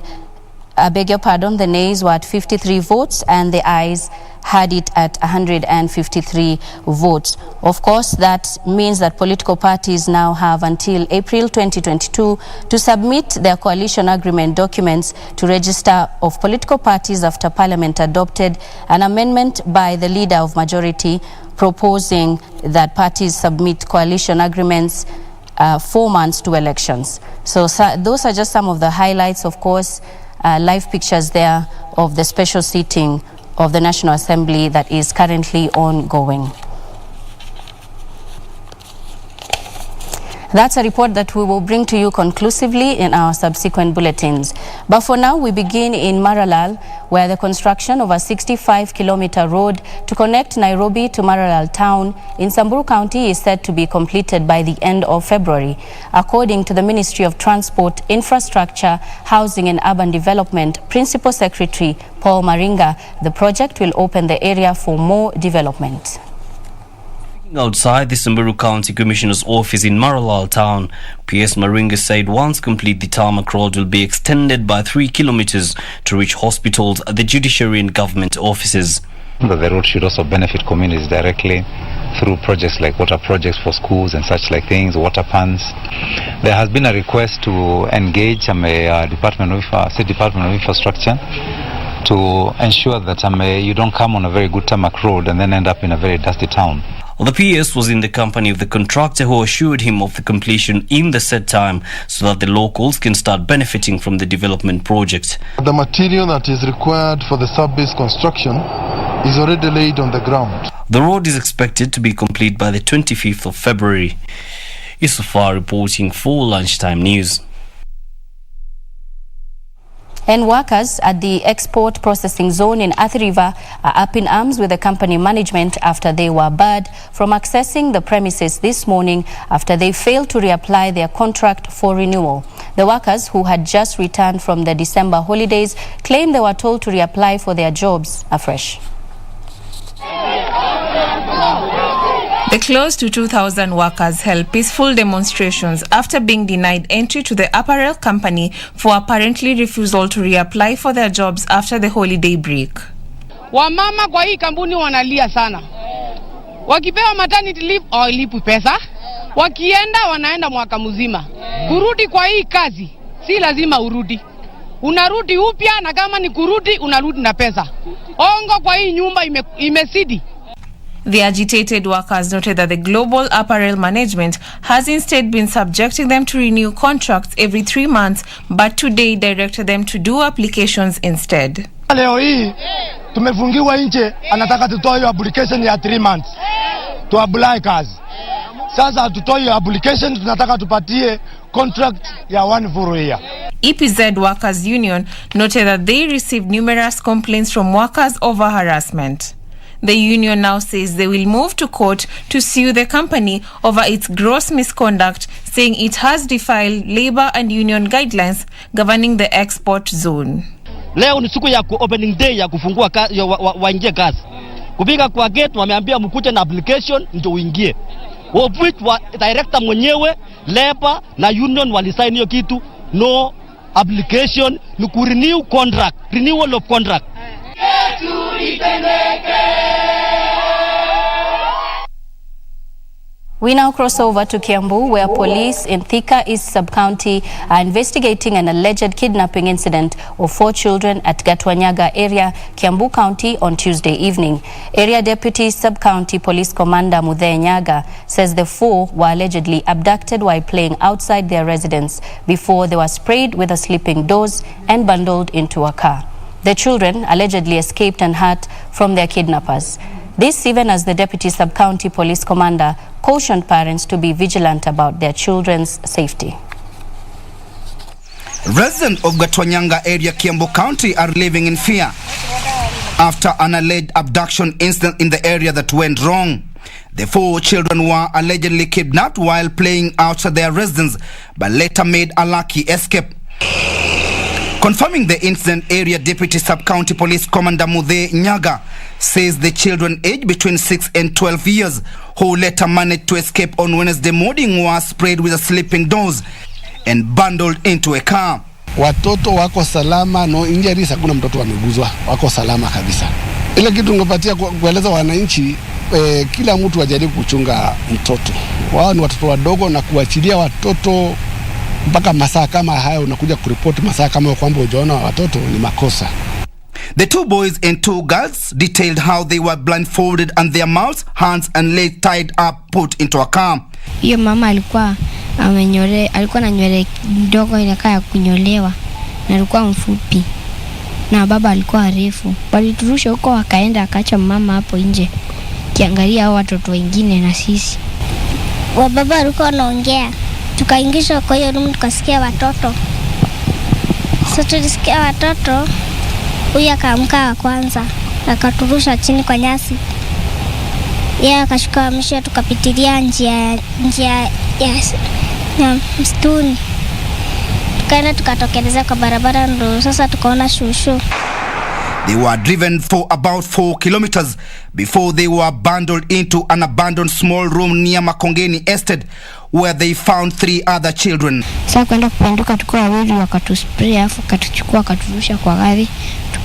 I beg your pardon, the nays were at 53 votes and the ayes had it at 153 votes. Of course, that means that political parties now have until April 2022 to submit their coalition agreement documents to Register of Political Parties after Parliament adopted an amendment by the Leader of Majority proposing that parties submit coalition agreements 4 months to elections. So those are just some of the highlights, of course, live pictures there of the special sitting of the National Assembly that is currently ongoing. That's a report that we will bring to you conclusively in our subsequent bulletins. But for now, we begin in Maralal, where the construction of a 65-kilometer road to connect Nairobi to Maralal town in Samburu County is set to be completed by the end of February. According to the Ministry of Transport, Infrastructure, Housing and Urban Development Principal Secretary Paul Maringa, the project will open the area for more development. Outside the Samburu County Commissioner's office in Maralal town, PS Maringa said once complete, the tarmac road will be extended by 3 kilometers to reach hospitals, the judiciary and government offices. The road should also benefit communities directly through projects like water projects for schools and such like things, water pans. There has been a request to engage State Department of Infrastructure to ensure that you don't come on a very good tarmac road and then end up in a very dusty town. The PS was in the company of the contractor who assured him of the completion in the set time so that the locals can start benefiting from the development project. The material that is required for the sub-base construction is already laid on the ground. The road is expected to be complete by the 25th of February. Isufar reporting for Lunchtime News. And workers at the export processing zone in Athi River are up in arms with the company management after they were barred from accessing the premises this morning after they failed to reapply their contract for renewal. The workers, who had just returned from the December holidays, claimed they were told to reapply for their jobs afresh. The close to 2,000 workers held peaceful demonstrations after being denied entry to the apparel company for apparently refusal to reapply for their jobs after the holiday break. Wamama kwa hii kampuni wanalia sana. Wakipewa maternity leave hawalipwi pesa. Wakienda wanaenda mwaka mzima. Kurudi kwa hii kazi si lazima urudi. Unarudi upya, na kama ni kurudi unarudi na pesa. Ongo kwa hii nyumba imesidi. The agitated workers noted that the global apparel management has instead been subjecting them to renew contracts every 3 months, but today directed them to do applications instead. Leo hii tumefungiwa nje, anataka tutoe hiyo application ya 3 months to apply kazi. Sasa hatutoe hiyo application, tunataka tupatie contract ya 1 full year. EPZ Workers Union noted that they received numerous complaints from workers over harassment. The union now says they will move to court to sue the company over its gross misconduct, saying it has defied labor and union guidelines governing the export zone. Leo ni siku ya opening day ya kufungua waingie kazi. Kupika kwa gate wameambia mkuje na application ndio uingie. Of which director mwenyewe, labor na union walisign hiyo kitu, no application, ni kurenew contract, renewal of contract. We now cross over to Kiambu, where police in Thika East Sub-County are investigating an alleged kidnapping incident of 4 children at Gatwanyaga area, Kiambu County on Tuesday evening. Area Deputy Sub-County Police Commander Mudhe Nyaga says the 4 were allegedly abducted while playing outside their residence before they were sprayed with a sleeping dose and bundled into a car. The children allegedly escaped unhurt from their kidnappers. This even as the Deputy Sub-County Police Commander cautioned parents to be vigilant about their children's safety. Residents of Gatwanyanga area, Kiambu County, are living in fear. after an alleged abduction incident in the area that went wrong. The 4 children were allegedly kidnapped while playing outside their residence, but later made a lucky escape. Confirming the incident, Area Deputy Sub-County Police Commander Muthe Nyaga says the children aged between 6 and 12 years who later managed to escape on Wednesday morning were sprayed with a sleeping dose and bundled into a car. Watoto wako salama, no injuries, hakuna mtoto ameguzwa, wako salama kabisa. Ile kitu tungepatia kueleza wananchi, kila mtu ajaribu kuchunga mtoto. Wao ni watoto wadogo, na kuachilia watoto mpaka masaa kama haya unakuja kuripoti masaa kama kwamba hujaona watoto ni makosa. The 2 boys and 2 girls detailed how they were blindfolded and their mouths, hands and legs tied up, put into a car. Hiyo mama alikuwa na nywele ndogo inakaa ya kunyolewa, na alikuwa mfupi, na baba alikuwa refu. Waliturusha huko, wakaenda akaacha mama hapo nje kiangalia hao watoto wengine na sisi. Baba alikuwa anaongea, tukaingishwa kwa hiyo room, tukasikia watoto. Sasa tulisikia watoto, huyu akaamka wa kwanza, akaturusha chini kwa nyasi. Yeye akashuka msha, tukapitilia njia ya msituni. Tukaenda tukatokeleza kwa barabara, ndo sasa tukaona shushu. They were driven for about 4 kilometers before they were bundled into an abandoned small room near Makongeni Estate, where they found 3 other children. Sasa kwenda kupanduka, tukua wawili wakatuspray, afu wakatuchukua wakaturusha kwa gari,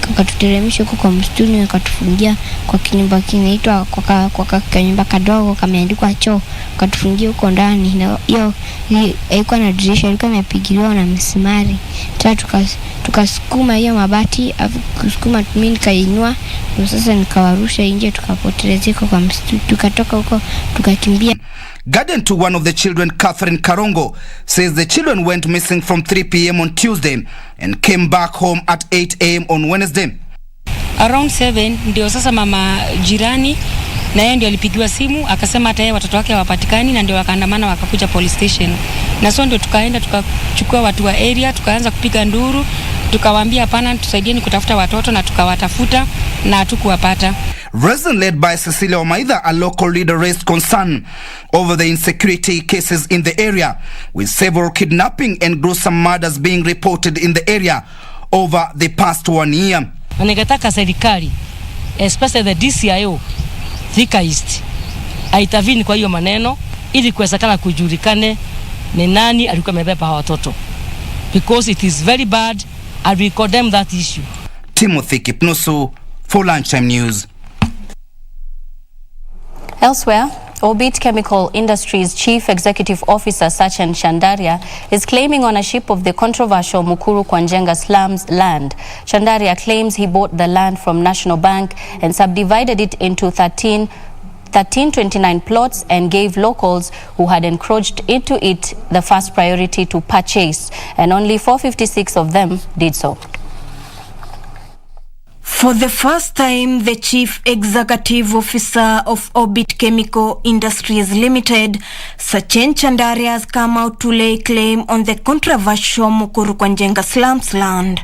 wakatuteremsha huko kwa msituni, wakatufungia kwa kinyumba kinaitwa kwa kinyumba kadogo kameandikwa choo, wakatufungia huko ndani. Na hiyo ilikuwa na dirisha, ilikuwa imepigiliwa na msumari. Tukasukuma hiyo mabati, afu kusukuma mimi nikainua, na sasa nikawarusha nje, tukapotelezeka kwa msitu. Tukatoka huko tukakimbia. Guardian to one of the children, Catherine Karongo, says the children went missing from 3 p.m. on Tuesday and came back home at 8 a.m. on Wednesday. Around 7 ndio sasa mama jirani na yeye ndio alipigiwa simu, akasema hata yeye watoto wake hawapatikani, na ndio wakaandamana wakakuja police station. Na sio ndio tukaenda tukachukua watu wa area, tukaanza kupiga nduru, tukawaambia hapana, tusaidieni kutafuta watoto, na tukawatafuta na hatukuwapata. Resident led by Cecilia Omaitha, a local leader, raised concern over the insecurity cases in the area, with several kidnapping and gruesome murders being reported in the area over the past 1 year. Ningetaka serikali, especially the DCIO Thika East, aitavini kwa hiyo maneno ili kuwezekana kujulikane ni nani alikuwa amebeba hawa watoto, because it is very bad and we condemn that issue. Timothy Kipnusu for Lunchtime News. Elsewhere, Orbit Chemical Industries Chief Executive Officer Sachin Chandaria is claiming ownership of the controversial Mukuru Kwanjenga slums land. Chandaria claims he bought the land from National Bank and subdivided it into 1329 plots and gave locals who had encroached into it the first priority to purchase, and only 456 of them did so. For the first time, the Chief Executive Officer of Orbit Chemical Industries Limited, Sachin Chandaria, has come out to lay claim on the controversial Mukuru Kwanjenga slums land.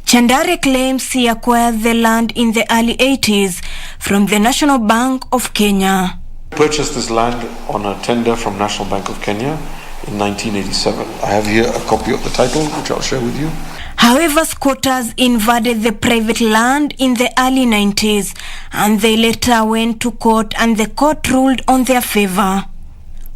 Chandaria claims he acquired the land in the early 80s from the National Bank of Kenya. Purchased this land on a tender from National Bank of Kenya in 1987. I have here a copy of the title, which I'll share with you. However, squatters invaded the private land in the early 90s, and they later went to court, and the court ruled on their favor.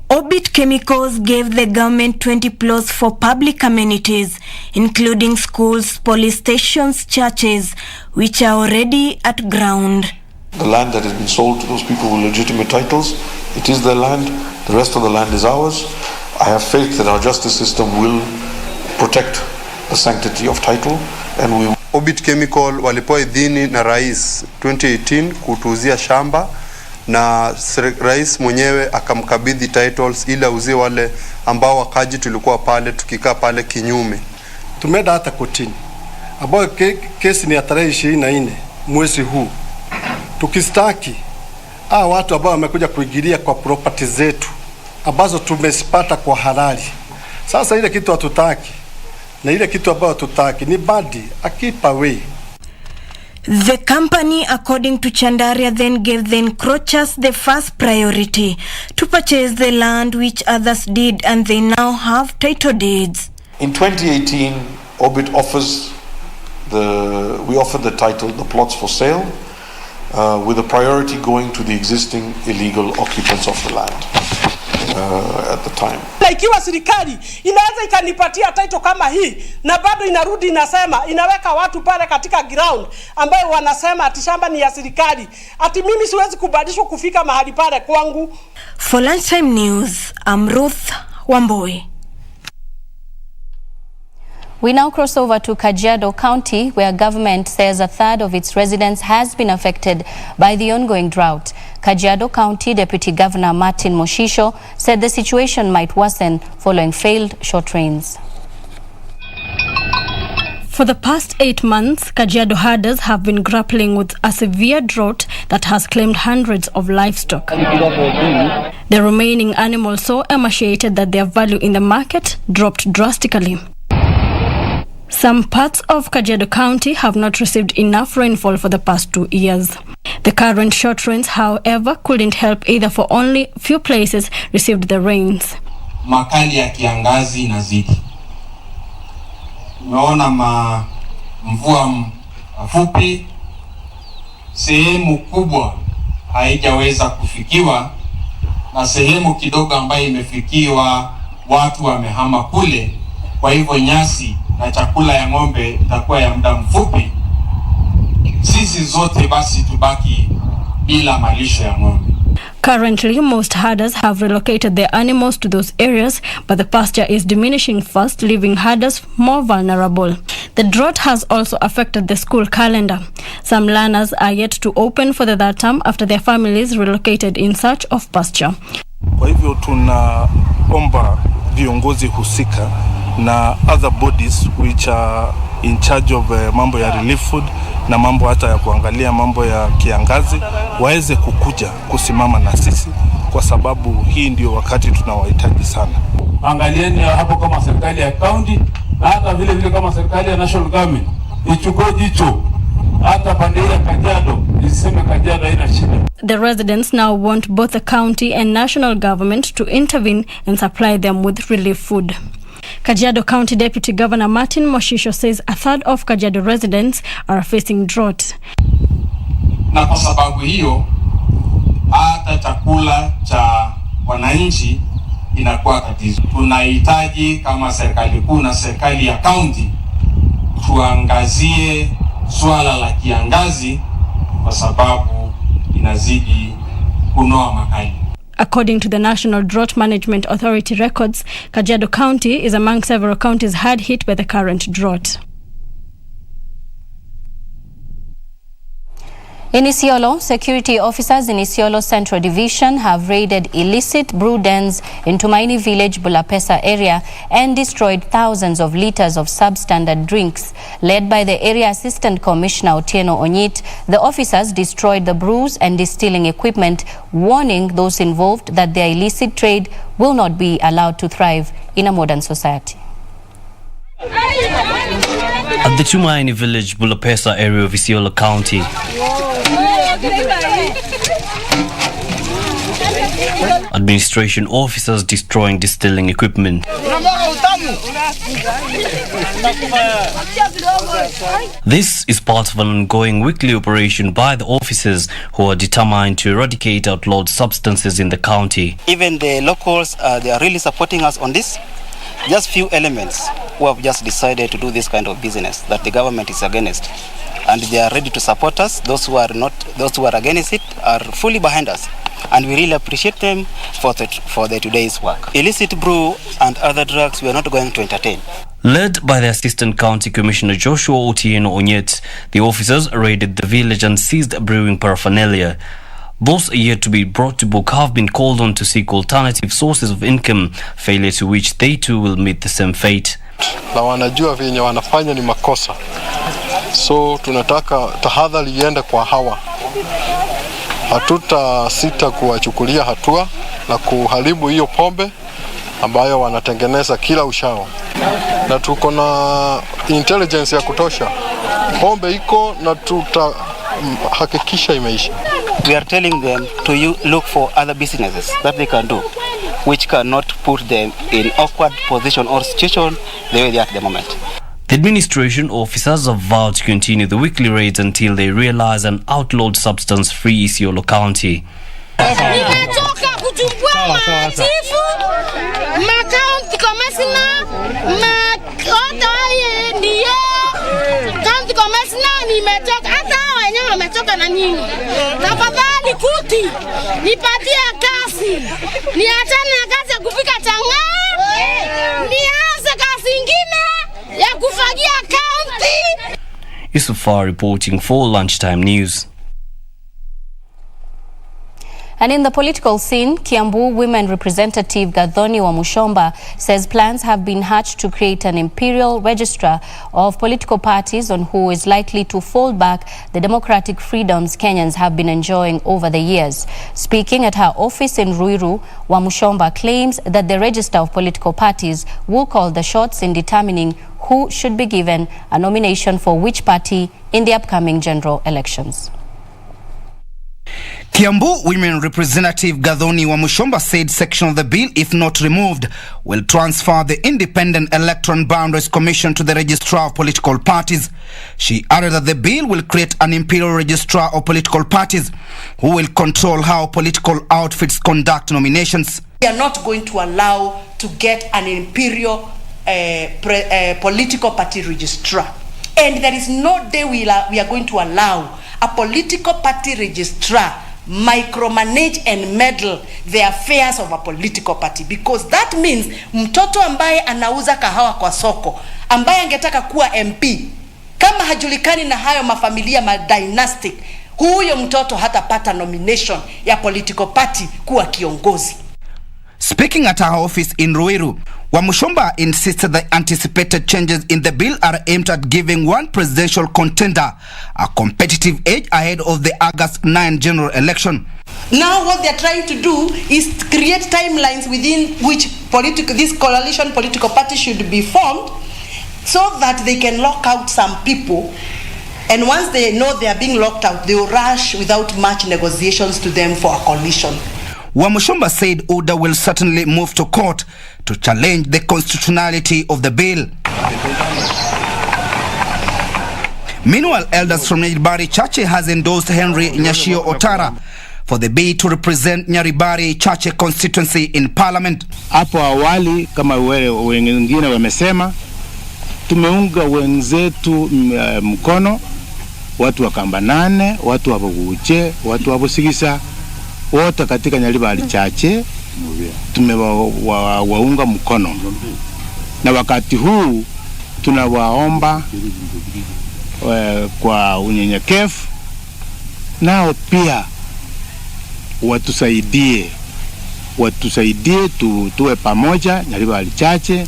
Orbit Chemicals gave the government 20 plots for public amenities, including schools, police stations, churches, which are already at ground. The land that has been sold to those people with legitimate titles, it is their land. The rest of the land is ours. I have faith that our justice system will protect the sanctity of title, and we. Orbit Chemical walipewa idhini na rais 2018 kutuuzia shamba, na rais mwenyewe akamkabidhi titles ili auzie wale ambao wakaji tulikuwa pale tukikaa pale kinyume. Tumeenda hata kotini ambao kesi ni ya tarehe 24 mwezi huu, tukistaki watu ambao wamekuja kuingilia kwa property zetu ambazo tumesipata kwa halali. Sasa ile kitu hatutaki, na ile kitu ambayo tutaki ni badi akipa we. The company, according to Chandaria, then gave the encroachers the first priority to purchase the land, which others did, and they now have title deeds. In 2018, Orbit we offered the title, the plots for sale, with a priority going to the existing illegal occupants of the land at the time. Ikiwa serikali inaweza ikanipatia title kama hii na bado inarudi inasema inaweka watu pale katika ground ambayo wanasema ati shamba ni ya serikali, ati mimi siwezi kubadilishwa kufika mahali pale kwangu. For Lunchtime News, I'm Ruth Wamboi. We now cross over to Kajiado County, where government says a third of its residents has been affected by the ongoing drought. Kajiado County Deputy Governor Martin Moshisho said the situation might worsen following failed short rains. For the past 8 months, Kajiado herders have been grappling with a severe drought that has claimed hundreds of livestock. The remaining animals so emaciated that their value in the market dropped drastically. Some parts of Kajiado County have not received enough rainfall for the past 2 years. The current short rains, however, couldn't help either, for only few places received the rains. Makali ya kiangazi inazidi. Tumeona mvua mfupi, sehemu kubwa haijaweza kufikiwa, na sehemu kidogo ambayo imefikiwa watu wamehama kule. Kwa hivyo nyasi na chakula ya ng'ombe itakuwa ya muda mfupi. Sisi zote basi tubaki bila malisho ya ng'ombe. Currently, most herders have relocated their animals to those areas, but the pasture is diminishing fast, leaving herders more vulnerable. The drought has also affected the school calendar. Some learners are yet to open for the third term after their families relocated in search of pasture. Kwa hivyo tunaomba viongozi husika na other bodies which are in charge of mambo ya relief food na mambo hata ya kuangalia mambo ya kiangazi waweze kukuja kusimama na sisi, kwa sababu hii ndio wakati tunawahitaji sana. Angalieni hapo kama serikali ya county na hata vile kama serikali ya national government ichukue jicho hata pande ya Kajiado, iseme Kajiado haina shida. The residents now want both the county and national government to intervene and supply them with relief food. Kajiado County Deputy Governor Martin Moshisho says a third of Kajiado residents are facing drought. Na kwa sababu hiyo hata chakula cha wananchi inakuwa tatizo. Tunahitaji kama serikali kuu na serikali ya county tuangazie swala la kiangazi, kwa sababu inazidi kunoa makali. According to the National Drought Management Authority records, Kajiado County is among several counties hard hit by the current drought. In Isiolo, security officers in Isiolo Central Division have raided illicit brew dens in Tumaini Village, Bulapesa area and destroyed thousands of liters of substandard drinks. Led by the Area Assistant Commissioner Otieno Onyit, the officers destroyed the brews and distilling equipment, warning those involved that their illicit trade will not be allowed to thrive in a modern society. At the Tumaini Village, Bulapesa area of Isiolo County, administration officers destroying distilling equipment. This is part of an ongoing weekly operation by the officers who are determined to eradicate outlawed substances in the county. Even the locals, they are really supporting us on this. Just few elements who have just decided to do this kind of business that the government is against, and they are ready to support us. Those who are not, those who are against it are fully behind us, and we really appreciate them for their today's work. Illicit brew and other drugs we are not going to entertain. Led by the Assistant County Commissioner Joshua Otieno Onyet, the officers raided the village and seized brewing paraphernalia. Those yet to be brought to book have been called on to seek alternative sources of income, failure to which they too will meet the same fate. Na wanajua venye wanafanya ni makosa, so tunataka tahadhari iende kwa hawa. Hatuta sita kuwachukulia hatua na kuharibu hiyo pombe ambayo wanatengeneza kila ushao. na tuko na intelligence ya kutosha. Pombe iko na tutahakikisha imeisha. We are telling them to look for other businesses that they can do, which cannot put them in awkward position or situation the way they are at the moment. The administration officers have vowed to continue the weekly raids until they realize an outlawed substance-free Isiolo County. Nimetoka kuchukua machifu, county commissioner, ndiye county commissioner nimetoka, hata wenyewe wametoka na nini. Tafadhali kuti, nipatie kazi, niachane na kazi ya kupika chang'aa, nianze kazi ingine ya kufagia county. Yusufar reporting for Lunchtime News. And in the political scene, Kiambu women representative Gathoni Wamushomba says plans have been hatched to create an imperial registrar of political parties on who is likely to fold back the democratic freedoms Kenyans have been enjoying over the years. Speaking at her office in Ruiru, Wamushomba claims that the register of political parties will call the shots in determining who should be given a nomination for which party in the upcoming general elections. Kiambu women representative Gathoni Wamushomba said section of the bill, if not removed, will transfer the Independent Electoral Boundaries Commission to the registrar of political parties. She added that the bill will create an imperial registrar of political parties who will control how political outfits conduct nominations. We are not going to allow to get an imperial political party registrar. And there is no day we are going to allow a political party registrar micromanage and meddle the affairs of a political party, because that means mtoto ambaye anauza kahawa kwa soko ambaye angetaka kuwa MP, kama hajulikani na hayo mafamilia dynastic, huyo mtoto hatapata nomination ya political party kuwa kiongozi. Speaking at her office in Ruiru, Wamushomba insisted that anticipated changes in the bill are aimed at giving one presidential contender a competitive edge ahead of the August 9 general election. Now what they are trying to do is to create timelines within which this coalition political party should be formed, so that they can lock out some people, and once they know they are being locked out, they will rush without much negotiations to them for a coalition. Wamushomba said UDA will certainly move to court to challenge the constitutionality of the bill. Meanwhile, elders from Nyaribari Chache has endorsed Henry Nyashio Otara for the bid to represent Nyaribari Chache constituency in parliament. Hapo awali kama wengine wamesema, tumeunga wenzetu mkono, watu wa Kambanane, watu wa Buguche, watu wa Busigisa, wote katika Nyaribari Chache tumewaunga mkono. Na wakati huu tunawaomba kwa unyenyekevu nao pia watusaidie tuwe pamoja Nyaribari Chache,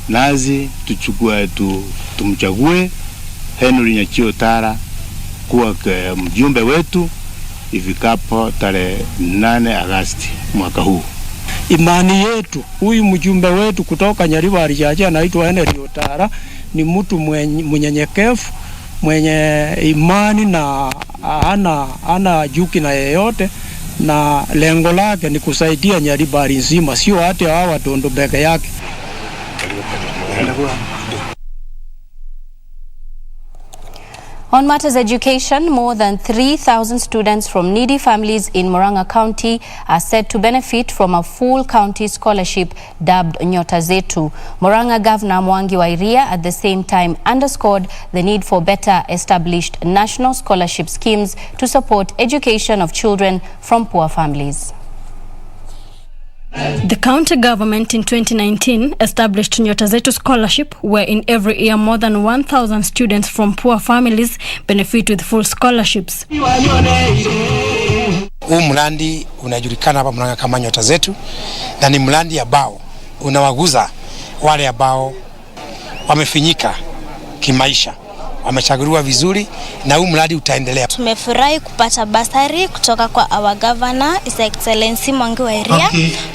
nazi tumchague Henry Nyachio Otara kuwa mjumbe wetu ifikapo tarehe 8 Agosti mwaka huu. Imani yetu, huyu mjumbe wetu kutoka Nyaribari Chache anaitwa Henry Otara ni mtu mnyenyekevu, mwenye imani na ana juki na yeyote, na lengo lake ni kusaidia Nyaribari nzima, sio hata hawa Tondo peke yake. On matters education, more than 3,000 students from needy families in Murang'a County are said to benefit from a full county scholarship dubbed Nyota Zetu. Murang'a Governor Mwangi wa Iria at the same time underscored the need for better established national scholarship schemes to support education of children from poor families. The county government in 2019 established Nyota Zetu scholarship, where in every year more than 1,000 students from poor families benefit with full scholarships. Huu mradi unajulikana hapa Murang'a kama Nyota Zetu, na ni mradi ambao unawaguza wale ambao wamefinyika kimaisha, wamechaguliwa vizuri na huu mradi utaendelea. Tumefurahi kupata basari kutoka kwa our governor His Excellency Mwangi wa Iria.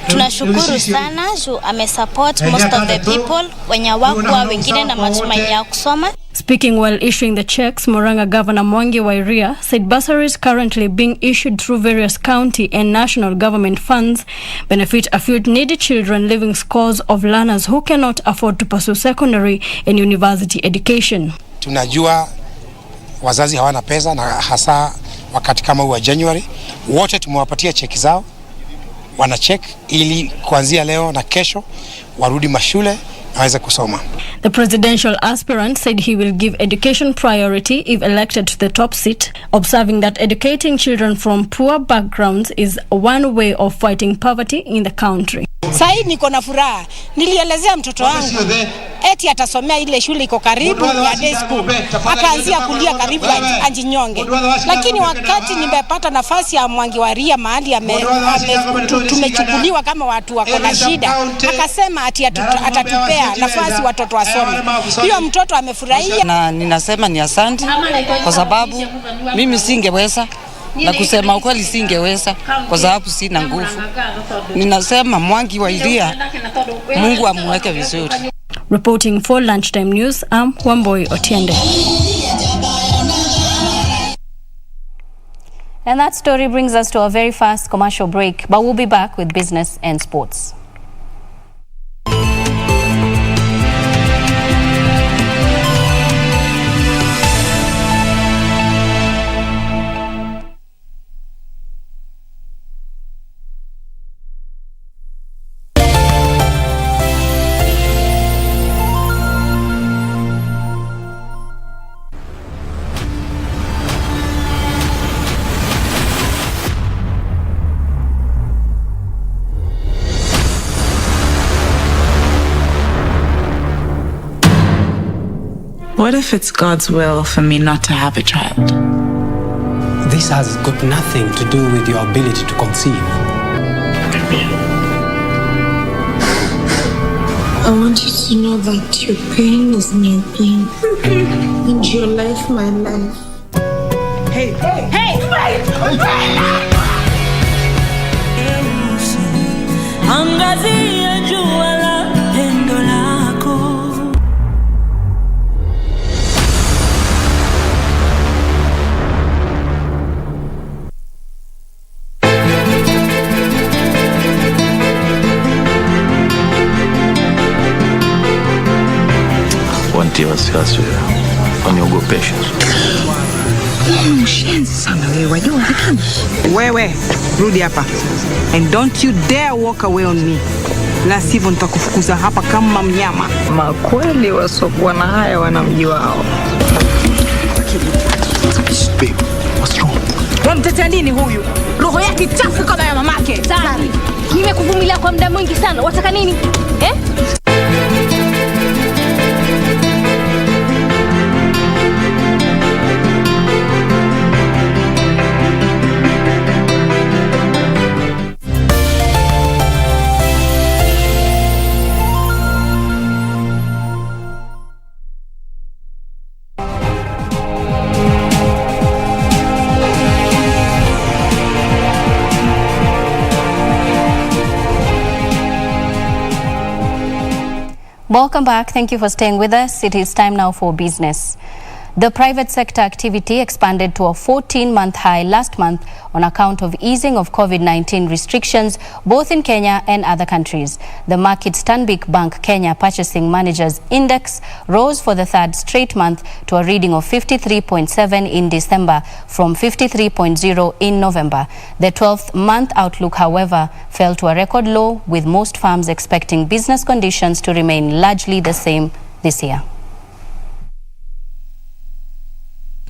Tunashukuru sana juu amesupport most of the people wenye wakuwa wengine na matumaini ya kusoma. Speaking while issuing the checks, Murang'a Governor Mwangi wa Iria said bursaries currently being issued through various county and national government funds benefit a few needy children, leaving scores of learners who cannot afford to pursue secondary and university education. Tunajua wazazi hawana pesa na hasa wakati kama huu wa January, wote tumewapatia cheki zao, wana check ili kuanzia leo na kesho warudi mashule na waweze kusoma. The presidential aspirant said he will give education priority if elected to the top seat, observing that educating children from poor backgrounds is one way of fighting poverty in the country. Sahi niko na furaha. Nilielezea mtoto wangu eti atasomea ile shule iko karibu ya day school. Akaanzia kulia karibu Anjinyonge. Lakini wakati nimepata nafasi ya Mwangi wa Iria mahali tumechukuliwa kama watu wako na shida, akasema ati atatupea nafasi watoto wasome. Hiyo mtoto amefurahia na ninasema ni asante kwa sababu mimi singeweza na kusema ukweli singeweza kwa sababu sina nguvu. Ninasema Mwangi wa Iria Mungu amweke vizuri. Reporting for Lunchtime News, I'm Wamboi Otiende. And that story brings us to a very fast commercial break, but we'll be back with business and sports. What if it's God's will for me not to have a child? This has got nothing to do with your ability to conceive. I want you to know that your pain is my pain. And your life, my life. Hey! Angazia jua la pendo lako. Wanti wasiwasi waniogopesha. Mshenzi sana wewe, wajua lakini. Wewe, rudi hapa. And don't you dare walk away on me. La sivyo nitakufukuza hapa kama mnyama. Makweli wasokuwa na haya wanamji wao. Babe, what's wrong? Wamtetea nini huyu? Roho yake chafu kama ya mamake. Sari, nimekuvumilia kwa muda mwingi sana. Wataka nini? Welcome back. Thank you for staying with us. It is time now for business. The private sector activity expanded to a 14-month high last month on account of easing of COVID-19 restrictions both in Kenya and other countries. The market Stanbic Bank Kenya Purchasing Managers Index rose for the third straight month to a reading of 53.7 in December from 53.0 in November. The 12th month outlook, however, fell to a record low, with most firms expecting business conditions to remain largely the same this year.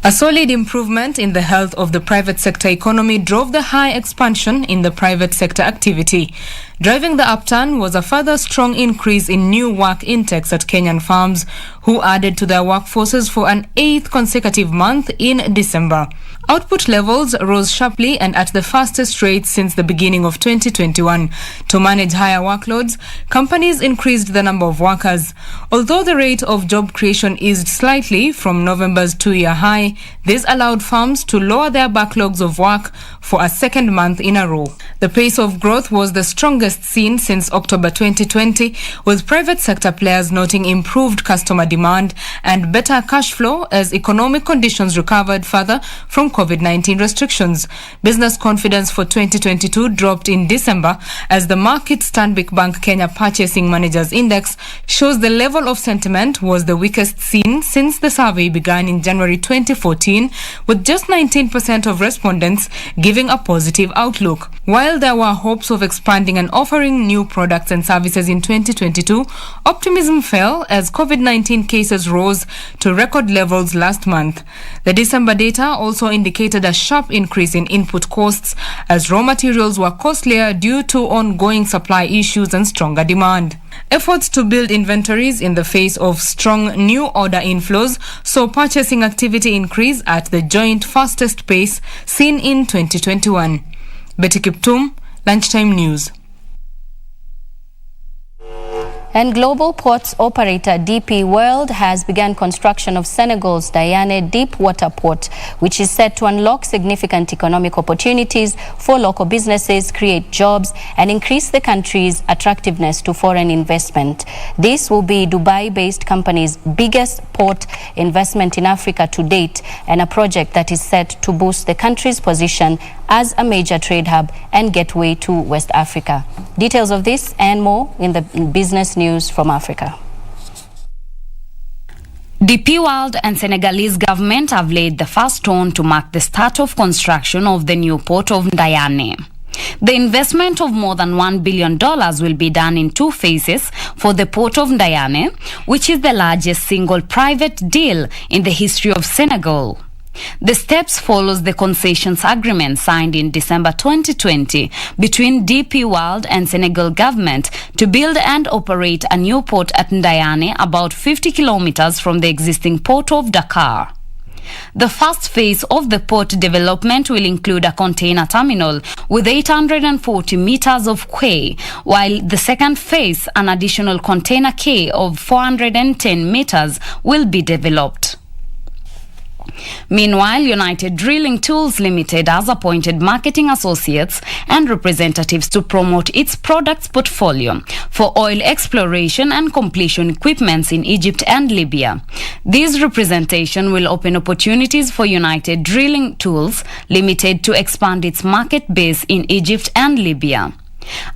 A solid improvement in the health of the private sector economy drove the high expansion in the private sector activity. Driving the upturn was a further strong increase in new work intakes at Kenyan farms, who added to their workforces for an 8th consecutive month in December. Output levels rose sharply and at the fastest rate since the beginning of 2021. To manage higher workloads, companies increased the number of workers. Although the rate of job creation eased slightly from November's 2-year high, this allowed firms to lower their backlogs of work for a second month in a row. The pace of growth was the strongest seen since October 2020, with private sector players noting improved customer demand and better cash flow as economic conditions recovered further from COVID-19 restrictions. Business confidence for 2022 dropped in December as the Market Stanbic Bank Kenya Purchasing Managers Index shows the level of sentiment was the weakest seen since the survey began in January 2014, with just 19% of respondents giving a positive outlook. While there were hopes of expanding and offering new products and services in 2022, optimism fell as COVID-19 cases rose to record levels last month. The December data also indicated a sharp increase in input costs as raw materials were costlier due to ongoing supply issues and stronger demand. Efforts to build inventories in the face of strong new order inflows saw purchasing activity increase at the joint fastest pace seen in 2021. Betty Kiptum, Lunchtime News. And global ports operator DP World has begun construction of Senegal's Dayane deep water port, which is set to unlock significant economic opportunities for local businesses, create jobs, and increase the country's attractiveness to foreign investment. This will be Dubai-based company's biggest port investment in Africa to date, and a project that is set to boost the country's position as a major trade hub and gateway to West Africa. Details of this and more in the business news from Africa. DP World and Senegalese government have laid the first stone to mark the start of construction of the new port of Dayane. The investment of more than $1 billion will be done in 2 phases for the port of Dayane, which is the largest single private deal in the history of Senegal. The steps follows the concessions agreement signed in December 2020 between DP World and Senegal government to build and operate a new port at Dayane, about 50 kilometers from the existing port of Dakar. The first phase of the port development will include a container terminal with 840 meters of quay, while the second phase, an additional container quay of 410 meters, will be developed. Meanwhile, United Drilling Tools Limited has appointed marketing associates and representatives to promote its products portfolio for oil exploration and completion equipments in Egypt and Libya. This representation will open opportunities for United Drilling Tools Limited to expand its market base in Egypt and Libya.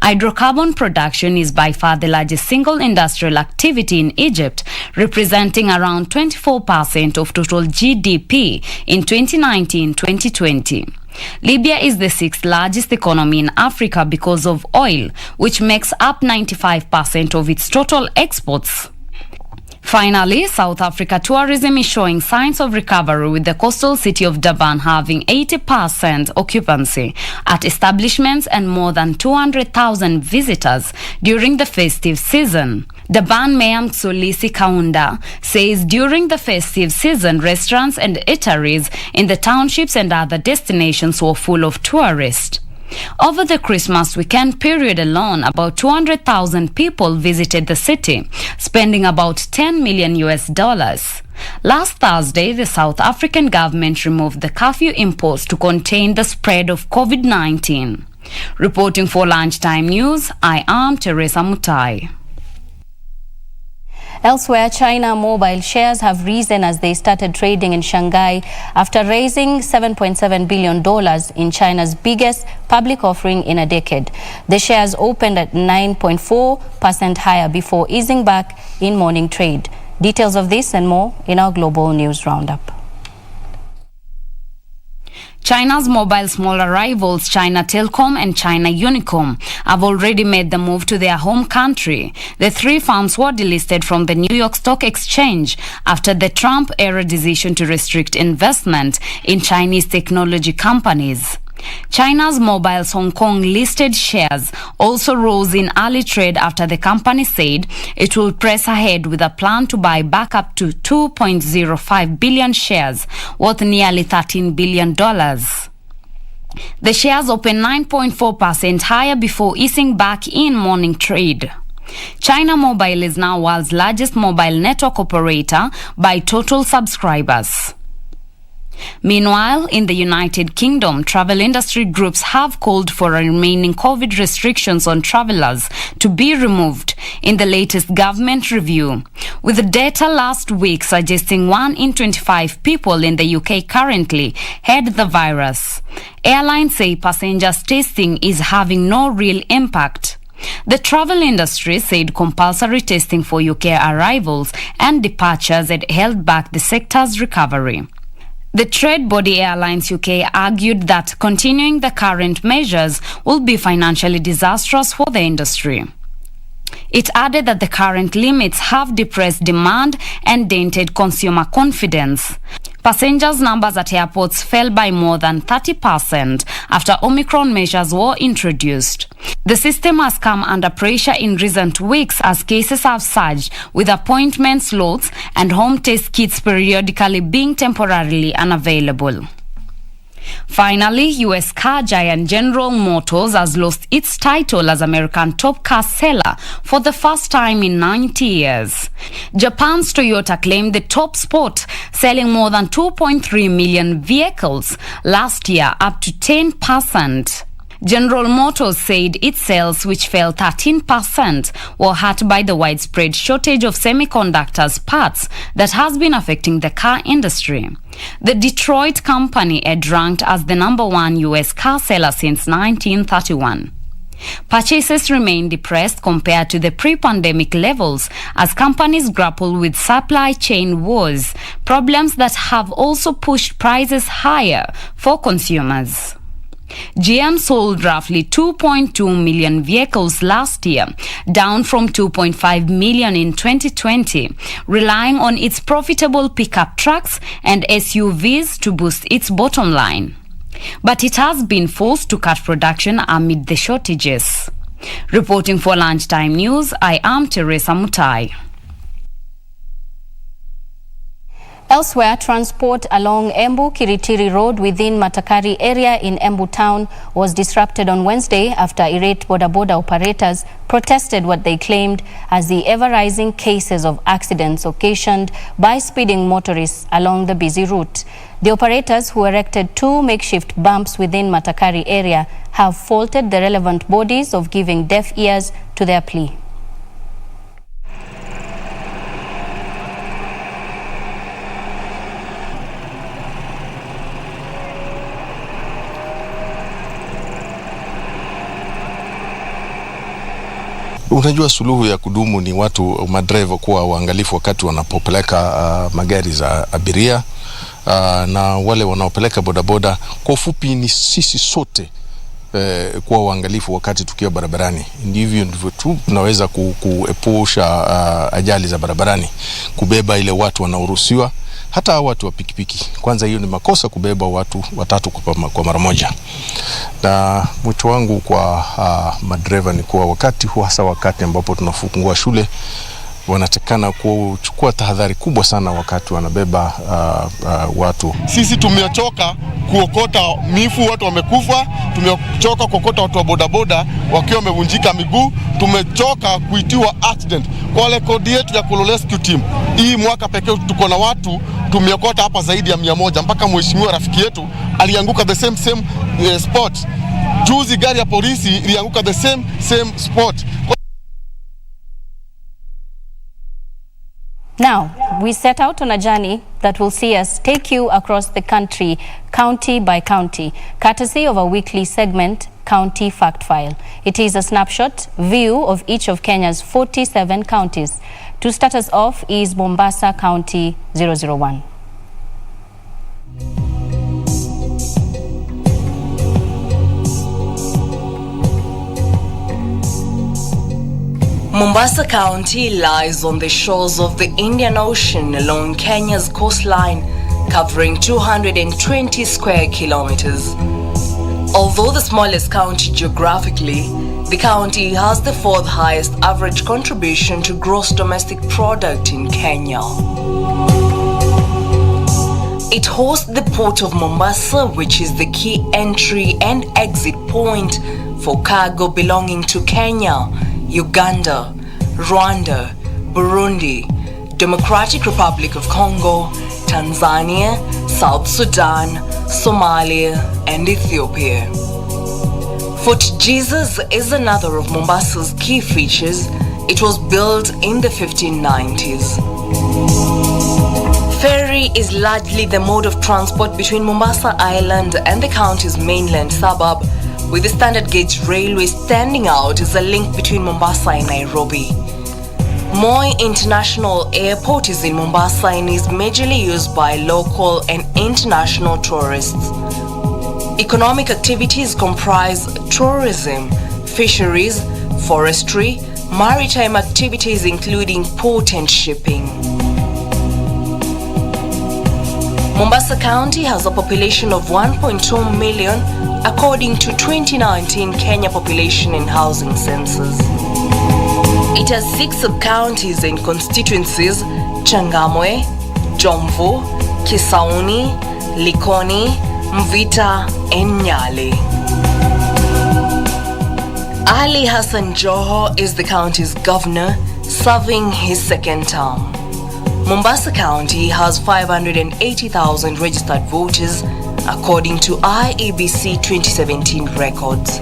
Hydrocarbon production is by far the largest single industrial activity in Egypt, representing around 24% of total GDP in 2019-2020. Libya is the 6th largest economy in Africa because of oil, which makes up 95% of its total exports. Finally, South Africa tourism is showing signs of recovery, with the coastal city of Durban having 80% occupancy at establishments and more than 200,000 visitors during the festive season. Durban Mayor Mxolisi Kaunda says during the festive season, restaurants and eateries in the townships and other destinations were full of tourists. Over the Christmas weekend period alone, about 200,000 people visited the city, spending about $10 million. Last Thursday, the South African government removed the curfew imposed to contain the spread of COVID-19. Reporting for Lunchtime News, I am Teresa Mutai. Elsewhere, China mobile shares have risen as they started trading in Shanghai after raising $7.7 billion in China's biggest public offering in a decade. The shares opened at 9.4% higher before easing back in morning trade. Details of this and more in our global news roundup. China's mobile smaller rivals China Telecom and China Unicom have already made the move to their home country. The 3 firms were delisted from the New York Stock Exchange after the Trump-era decision to restrict investment in Chinese technology companies. China's Mobile's Hong Kong listed shares also rose in early trade after the company said it will press ahead with a plan to buy back up to 2.05 billion shares, worth nearly $13 billion. The shares opened 9.4% higher before easing back in morning trade. China Mobile is now world's largest mobile network operator by total subscribers. Meanwhile, in the United Kingdom, travel industry groups have called for remaining COVID restrictions on travelers to be removed in the latest government review, with data last week suggesting 1 in 25 people in the UK currently had the virus. Airlines say passengers testing is having no real impact. The travel industry said compulsory testing for UK arrivals and departures had held back the sector's recovery. The trade body Airlines UK argued that continuing the current measures will be financially disastrous for the industry. It added that the current limits have depressed demand and dented consumer confidence. Passengers' numbers at airports fell by more than 30% after Omicron measures were introduced. The system has come under pressure in recent weeks as cases have surged, with appointment slots and home test kits periodically being temporarily unavailable. Finally, US car giant General Motors has lost its title as American top car seller for the first time in 90 years. Japan's Toyota claimed the top spot, selling more than 2.3 million vehicles last year, up to 10%. General Motors said its sales, which fell 13%, were hurt by the widespread shortage of semiconductors parts that has been affecting the car industry. The Detroit company had ranked as the #1 US car seller since 1931. Purchases remain depressed compared to the pre-pandemic levels as companies grapple with supply chain woes, problems that have also pushed prices higher for consumers. GM sold roughly 2.2 million vehicles last year, down from 2.5 million in 2020, relying on its profitable pickup trucks and SUVs to boost its bottom line. But it has been forced to cut production amid the shortages. Reporting for Lunchtime News, I am Teresa Mutai. Elsewhere, transport along Embu-Kiritiri Road within Matakari area in Embu town was disrupted on Wednesday after irate boda-boda operators protested what they claimed as the ever-rising cases of accidents occasioned by speeding motorists along the busy route. The operators, who erected 2 makeshift bumps within Matakari area, have faulted the relevant bodies of giving deaf ears to their plea. Unajua, suluhu ya kudumu ni watu madriver kuwa waangalifu wakati wanapopeleka magari za abiria na wale wanaopeleka bodaboda. Kwa ufupi ni sisi sote kuwa waangalifu wakati tukiwa barabarani. Ndivyo tu tunaweza kuepusha ajali za barabarani, kubeba ile watu wanaoruhusiwa, hata watu wa pikipiki. Kwanza hiyo ni makosa kubeba watu watatu kwa mara moja. Na mwito wangu kwa madriver ni kuwa wakati huu, hasa wakati ambapo tunafungua shule, wanatakana kuchukua tahadhari kubwa sana wakati wanabeba watu. Sisi tumechoka kuokota mifu, watu wamekufa. Tumechoka kuokota watu wa bodaboda wakiwa wamevunjika miguu. Tumechoka kuitiwa accident. Kwa rekodi yetu ya Kolo Rescue Team, hii mwaka pekee tuko na watu tumeokota hapa zaidi ya 100, mpaka mheshimiwa rafiki yetu alianguka the same spot. Juzi gari ya polisi ilianguka the same spot. Now, we set out on a journey that will see us take you across the country, county by county, courtesy of a weekly segment, County Fact File. It is a snapshot view of each of Kenya's 47 counties. To start us off is Mombasa County 001. Mombasa County lies on the shores of the Indian Ocean along Kenya's coastline, covering 220 square kilometers. Although the smallest county geographically, the county has the fourth highest average contribution to gross domestic product in Kenya. It hosts the port of Mombasa, which is the key entry and exit point for cargo belonging to Kenya, Uganda, Rwanda, Burundi, Democratic Republic of Congo, Tanzania, South Sudan, Somalia, and Ethiopia. Fort Jesus is another of Mombasa's key features. It was built in the 1590s. Ferry is largely the mode of transport between Mombasa Island and the county's mainland suburb, with the standard gauge railway standing out as a link between Mombasa and Nairobi. Moi International Airport is in Mombasa and is majorly used by local and international tourists. Economic activities comprise tourism, fisheries, forestry, maritime activities including port and shipping. Mombasa County has a population of 1.2 million according to 2019 Kenya Population and Housing Census. It has 6 sub-counties and constituencies: Changamwe, Jomvu, Kisauni, Likoni, Mvita, and Nyali. Ali Hassan Joho is the county's governor, serving his second term. Mombasa County has 580,000 registered voters, according to IEBC 2017 records.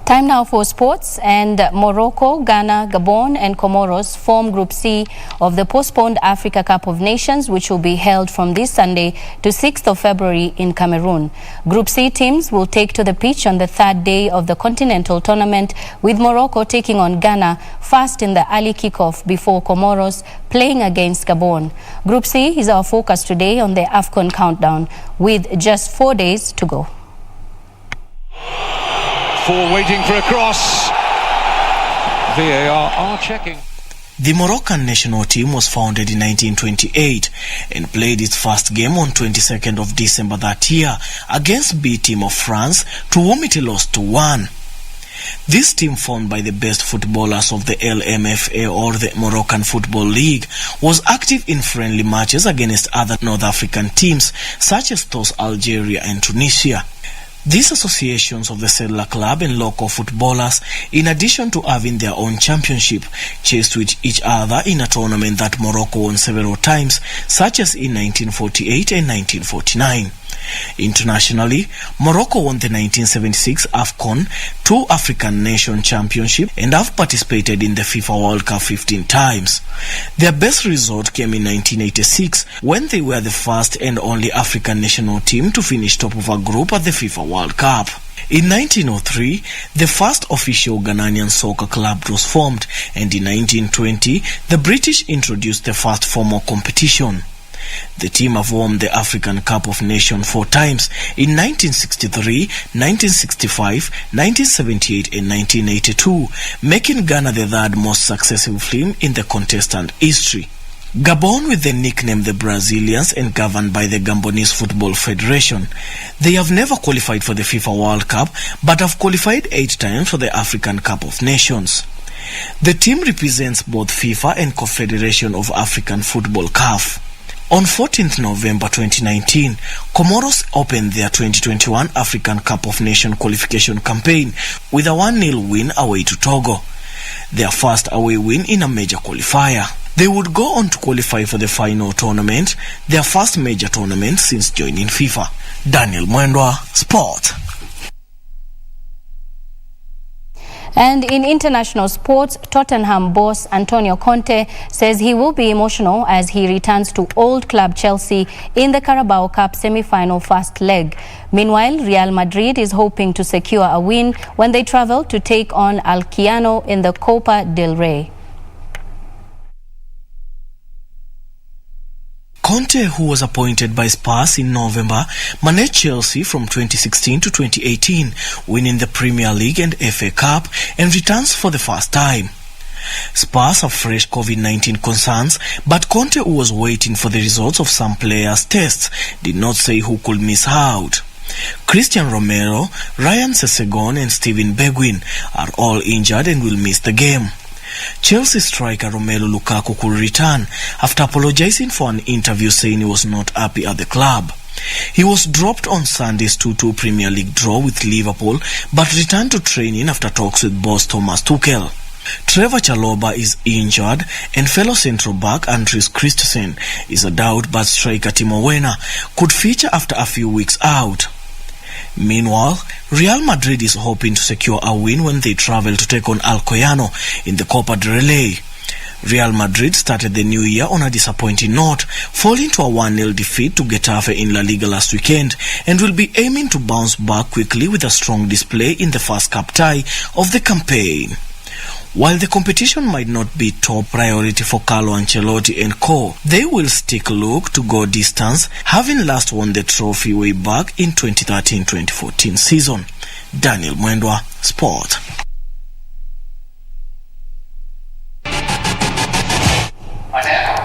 Time now for sports, and Morocco, Ghana, Gabon and Comoros form Group C of the postponed Africa Cup of Nations, which will be held from this Sunday to 6th of February in Cameroon. Group C teams will take to the pitch on the third day of the continental tournament, with Morocco taking on Ghana first in the early kickoff before Comoros playing against Gabon. Group C is our focus today on the AFCON countdown, with just 4 days to go. Waiting for a cross. VAR are checking. The Moroccan national team was founded in 1928 and played its first game on 22nd of December that year against B team of France, to whom it lost 2-1. This team, formed by the best footballers of the LMFA, or the Moroccan Football League, was active in friendly matches against other North African teams such as those Algeria and Tunisia. These associations of the settler club and local footballers, in addition to having their own championship, chased with each other in a tournament that Morocco won several times, such as in 1948 and 1949. Internationally, Morocco won the 1976 AFCON, 2 African Nation Championship, and have participated in the FIFA World Cup 15 times. Their best result came in 1986, when they were the first and only African national team to finish top of a group at the FIFA World Cup. In 1903, the first official Ghanaian soccer club was formed, and in 1920, the British introduced the first formal competition. The team have won the African Cup of Nations 4 times, in 1963, 1965, 1978 and 1982, making Ghana the third most successful team in the contestant history. Gabon, with the nickname the Brazilians and governed by the Gabonese Football Federation, they have never qualified for the FIFA World Cup but have qualified 8 times for the African Cup of Nations. The team represents both FIFA and Confederation of African Football (CAF). On 14th November 2019, Comoros opened their 2021 African Cup of Nations qualification campaign with a 1-0 win away to Togo, their first away win in a major qualifier. They would go on to qualify for the final tournament, their first major tournament since joining FIFA. Daniel Mwendwa, Sport. And in international sports, Tottenham boss Antonio Conte says he will be emotional as he returns to old club Chelsea in the Carabao Cup semi-final first leg. Meanwhile, Real Madrid is hoping to secure a win when they travel to take on Alquiano in the Copa del Rey. Conte, who was appointed by Spurs in November, managed Chelsea from 2016 to 2018, winning the Premier League and FA Cup, and returns for the first time. Spurs have fresh COVID-19 concerns, but Conte, who was waiting for the results of some players' tests, did not say who could miss out. Christian Romero, Ryan Sessegnon and Steven Bergwijn are all injured and will miss the game. Chelsea striker Romelu Lukaku could return after apologizing for an interview saying he was not happy at the club. He was dropped on Sunday's 2-2 Premier League draw with Liverpool, but returned to training after talks with boss Thomas Tuchel. Trevor Chalobah is injured, and fellow central back Andries Christensen is a doubt, but striker Timo Werner could feature after a few weeks out. Meanwhile, Real Madrid is hoping to secure a win when they travel to take on Alcoyano in the Copa del Rey. Real Madrid started the new year on a disappointing note, falling to a 1-0 defeat to Getafe in La Liga last weekend, and will be aiming to bounce back quickly with a strong display in the first cup tie of the campaign. While the competition might not be top priority for Carlo Ancelotti and co, they will look to go distance, having last won the trophy way back in 2013-2014 season. Daniel Mwendwa, Sport.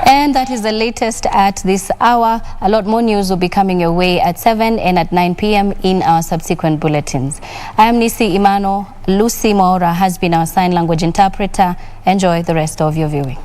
And that is the latest at this hour. A lot more news will be coming your way at 7 and at 9 p.m. in our subsequent bulletins. I am Nisi Imano. Lucy Maura has been our sign language interpreter. Enjoy the rest of your viewing.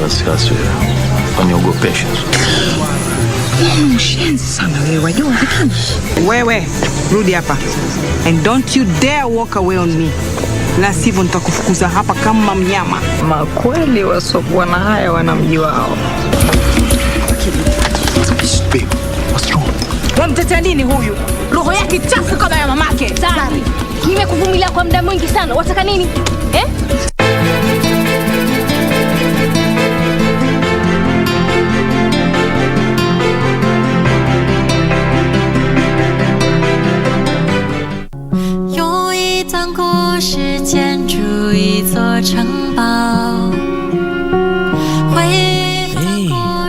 Wasiwasi waniogopesha. Mshenzi sana wewe, wajua lakini. Wewe, rudi hapa. And don't you dare walk away on me. La sivyo nitakufukuza hapa kama mnyama. Makweli wasokuwa na haya wanamji wao. Babe, what's wrong? Wamtetea nini huyu? Roho yake chafu kama ya mamake. Sari, nimekuvumilia kwa muda mwingi sana. Wataka nini? Hey,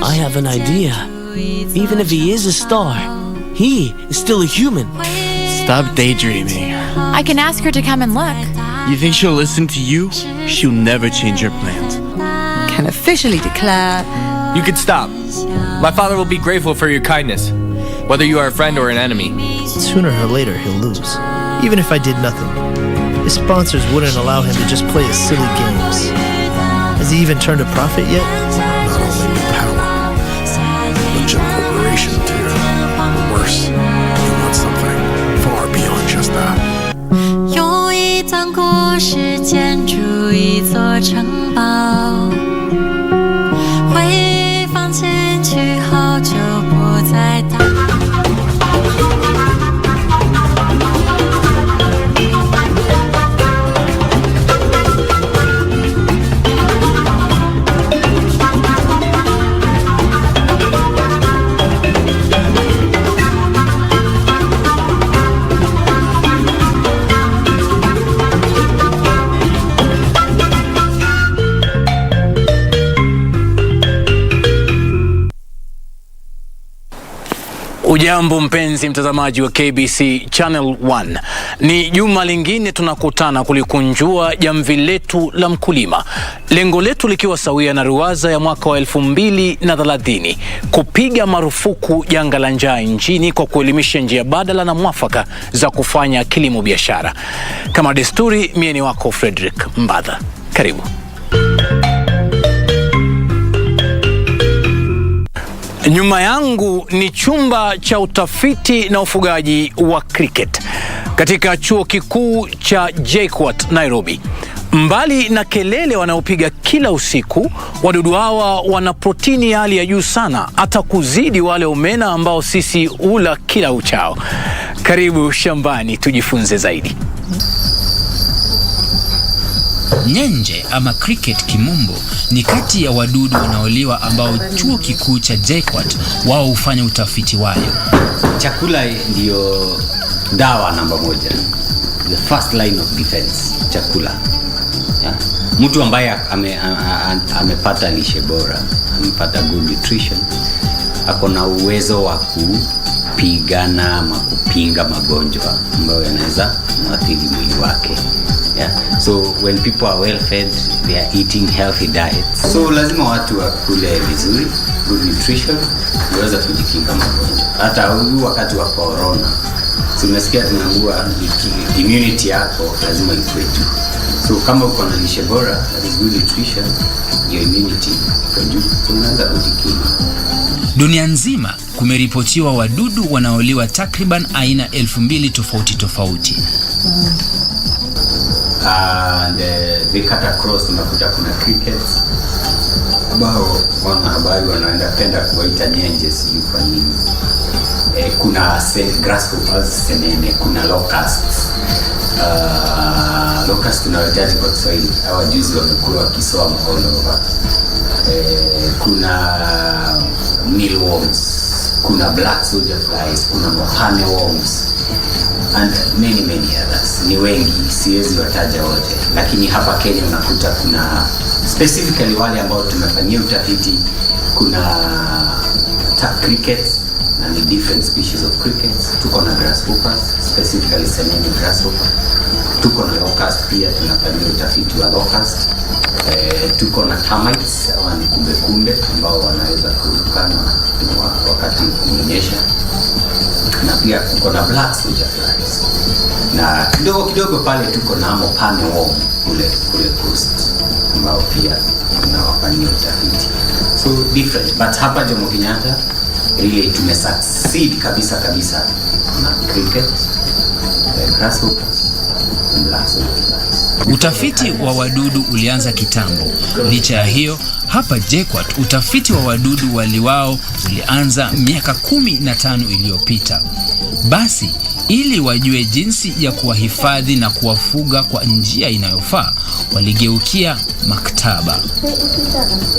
I have an idea. Even if he is a star, he is still a human. Stop daydreaming. I can ask her to come and look. You think she'll listen to you? She'll never change her plans. Can officially declare... You could stop. My father will be grateful for your kindness, whether you are a friend or an enemy. Sooner or later, he'll lose. Even if I did nothing. His sponsors wouldn't allow him to just play his silly games. Has he even turned a profit yet? Not only new power, but Jim Corporation too. Or worse, he wants something far beyond just that. 有一段故事建筑一座城堡，会放进去后就不再打。Ujambo mpenzi mtazamaji wa KBC Channel 1. Ni juma lingine tunakutana kulikunjua jamvi letu la mkulima. Lengo letu likiwa sawia na ruwaza ya mwaka wa 2030, kupiga marufuku janga la njaa nchini kwa kuelimisha njia badala na mwafaka za kufanya kilimo biashara. Kama desturi, mie ni wako Frederick Mbadha. Karibu. Nyuma yangu ni chumba cha utafiti na ufugaji wa cricket katika chuo kikuu cha JKUAT Nairobi. Mbali na kelele wanaopiga kila usiku, wadudu hawa wana protini ya hali ya juu sana, hata kuzidi wale omena ambao sisi ula kila uchao. Karibu shambani tujifunze zaidi. Nyenje ama cricket kimombo ni kati ya wadudu wanaoliwa ambao chuo kikuu cha JKUAT wao hufanya utafiti wayo. Chakula ndio dawa namba moja. The first line of defense, chakula. Yeah. Mtu ambaye amepata lishe bora, amepata good nutrition, ako na uwezo wa kupigana ama kupinga magonjwa ambayo yanaweza kuathiri mwili wake. Yeah. So when people are well fed, they are eating healthy diets. So lazima watu wakule vizuri, good nutrition, uweza kujikinga magonjwa. Hata wakati wa corona, so umesikia tunaambiwa immunity yako lazima ikuwe juu. So kama uko na lishe bora, that is good nutrition, your immunity iko juu, so unaweza kujikinga. Dunia nzima kumeripotiwa wadudu wanaoliwa takriban aina 2000 tofauti. And they cut across, unakuta kuna crickets ambao wanahabari wanaenda kuwaita nyenje, sijui kwa nini. Kuna grasshoppers, senene, kuna locusts. Locusts tunawataji kwa Kiswahili, hawa juzi wamekuwa wakisoa all over. Kuna mealworms, kuna black soldier flies, kuna mohane worms and many others. Ni wengi, siwezi wataja wote, lakini hapa Kenya unakuta kuna specifically wale ambao tumefanyia utafiti. Kuna crickets na ni different species of crickets. Tuko na grasshoppers, specifically senene grasshopper. Tuko na locust pia, tunafanyia utafiti wa locust. Tuko na termites au ni kumbe ambao wanaweza kurukana wakati kunyesha. Na pia tuko na black soldier flies. Na kidogo pale tuko na mohane worm kule coast ambao pia tunawafanyia utafiti. So different, but hapa Jomo Kenyatta really tumesucceed kabisa na cricket, grasshoppers and black soldier flies. Utafiti wa wadudu ulianza kitambo. Licha ya hiyo, hapa JKUAT utafiti wa wadudu waliwao ulianza miaka 15 iliyopita. Basi, ili wajue jinsi ya kuwahifadhi na kuwafuga kwa njia inayofaa, waligeukia maktaba.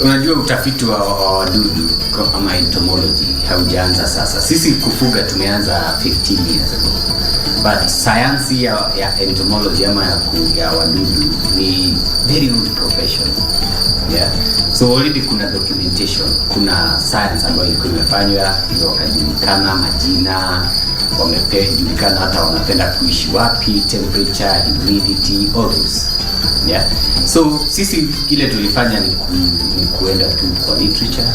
Unajua utafiti wa wadudu kama entomology haujaanza sasa. Sisi kufuga tumeanza 15 years ago. But science ya entomology ama ya wadudu ni very old profession. Yeah. So already kuna documentation, kuna science ambayo ilikuwa imefanywa, ndio wakajulikana majina, wamejulikana hata wanapenda kuishi wapi, temperature, humidity, all those. Yeah. So sisi kile tulifanya ni kuenda tu kwa literature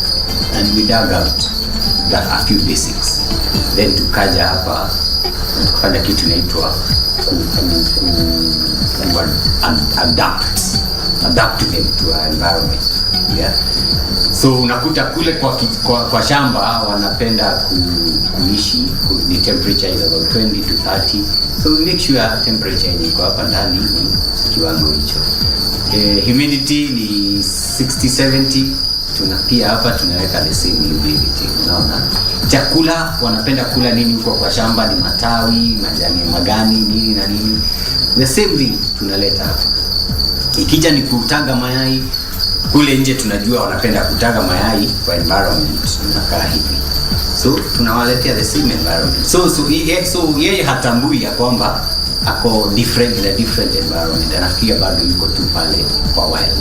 and we dug out a few basics. Then tukaja hapa tukafanya kitu inaitwa adapt them to our environment. Yeah. So unakuta kule kwa shamba wanapenda kuishi ni temperature is about 20 to 30. So we make sure temperature iko hapa ndani ni kiwango hicho. Humidity ni 60-70. Pia hapa tunaweka the same humidity. Unaona? Chakula wanapenda kula nini huko kwa shamba, ni matawi, majani magani, nini na nini. The same thing tunaleta hapa. Ikija ni kutaga mayai, kule nje tunajua wanapenda kutaga mayai kwa environment tunakaa hivi. So tunawaletea the same environment. So yeye hatambui ya kwamba ako different environment. Anafikia bado yuko tu pale kwa wild.